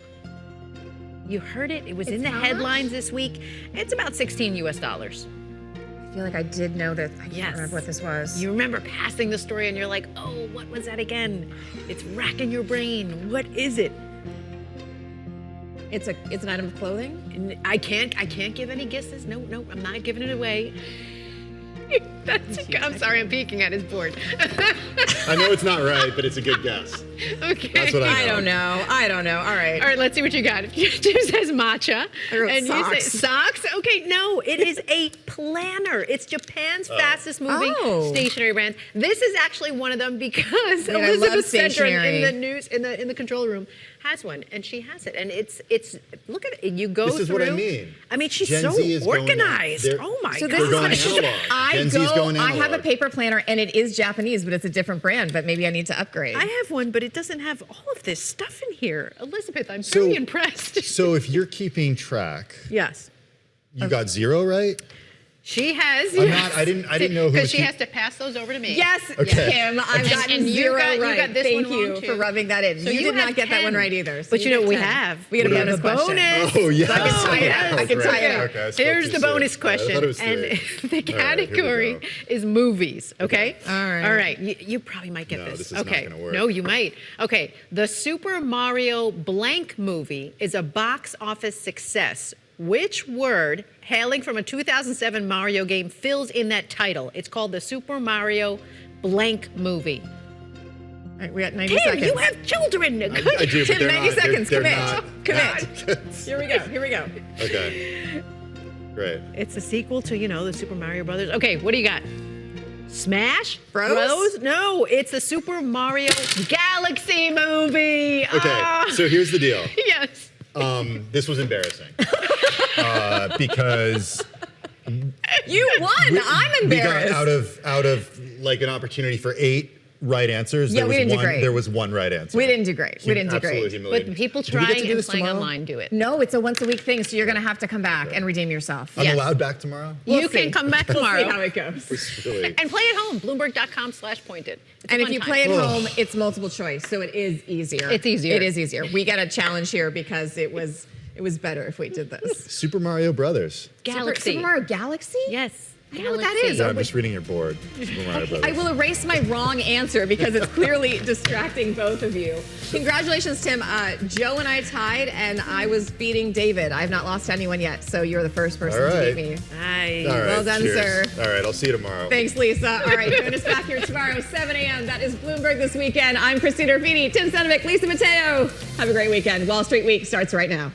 You heard it. It was in the headlines this week. It's about $16 US. I feel like I did know this. I can't remember what this was. You remember passing the story and you're like, oh, what was that again? It's racking your brain. What is it? It's an item of clothing? I can't give any guesses. No, I'm not giving it away. I'm sorry, I'm peeking at his board. I know it's not right, but it's a good guess. Okay. That's what I know. I don't know. All right. All right, let's see what you got. Jim says matcha. I wrote and socks. You say socks? Okay, no, it is a planner. It's Japan's fastest moving stationery brand. This is actually one of them because I love Elizabeth Cendron stationery. in the news in the control room has one, and she has it, and it's look at it. You go This is through. what I mean. I mean, she's Gen so Z is going- organized. they're- Oh my So god! this is going what analog. Gen Z's going I have a analog. paper planner and it is Japanese, but it's a different brand. But maybe I need to upgrade. I have one, but it doesn't have all of this stuff in here. Elizabeth, I'm very impressed. So if you're keeping track, Yes. you got 0 right? She has. I'm not- I didn't know who because was she keep- has to pass those over to me. Yes, Okay. Kim, I've And- gotten and you 0 got- you right. got this Thank one you wrong, for too. rubbing that in. So you you did not have get that one 10. right either. So But you know what we get 10. have? We got a We have bonus a question. bonus. Oh, yeah. So I can tie it up. I can tie it up. Okay, I spoke Here's too the soon. bonus I question. thought it was And 3. the All right, here we category go. is movies, okay? All right. All right. You probably might get No, this. this is not okay. gonna work. No, you might. Okay. The Super Mario blank movie is a box office success. Which word, hailing from a 2007 Mario game, fills in that title? It's called the Super Mario blank movie. All right, we got 90 Tim, seconds. you have children. I do, but Tim, they're 90 not. seconds. They're Commit. not. Commit. Here we go. Okay. Great. It's a sequel to, the Super Mario Brothers. Okay, what do you got? Smash Bros? No, it's the Super Mario Galaxy movie. Okay, so here's the deal. Yes. This was embarrassing because you won. I'm embarrassed. We got out of like an opportunity for 8 right answers. Yeah, we didn't do great. There was 1 right answer. We didn't do great. Absolutely humiliating. But the people Do we get to trying do and this playing tomorrow? online do it. No, it's a once-a-week thing, so you're going to have to come back and redeem yourself. I'm allowed back tomorrow? You can come back tomorrow. We'll see how it goes. And play at home. Bloomberg.com/pointed. And if you play at home, it's multiple choice, so it is easier. It's easier. It is easier. We got a challenge here because it was better if we did this. Super Mario Brothers. Galaxy. Super Mario Galaxy? Yes. I don't know what that is. Yeah, I'm just reading your board. Super Mario Brothers. I will erase my wrong answer because it's clearly distracting both of you. Congratulations, Tim. Joe and I tied, and I was beating David. I have not lost to anyone yet, so you're the first person to beat me. Nice. All right, Well done, cheers. sir. All right, I'll see you tomorrow. Thanks, Lisa. All right, join us back here tomorrow, 7 a.m. That is Bloomberg This Weekend. I'm Christina Ruffini, Tim Sedemick, Lisa Mateo. Have a great weekend. Wall Street Week starts right now.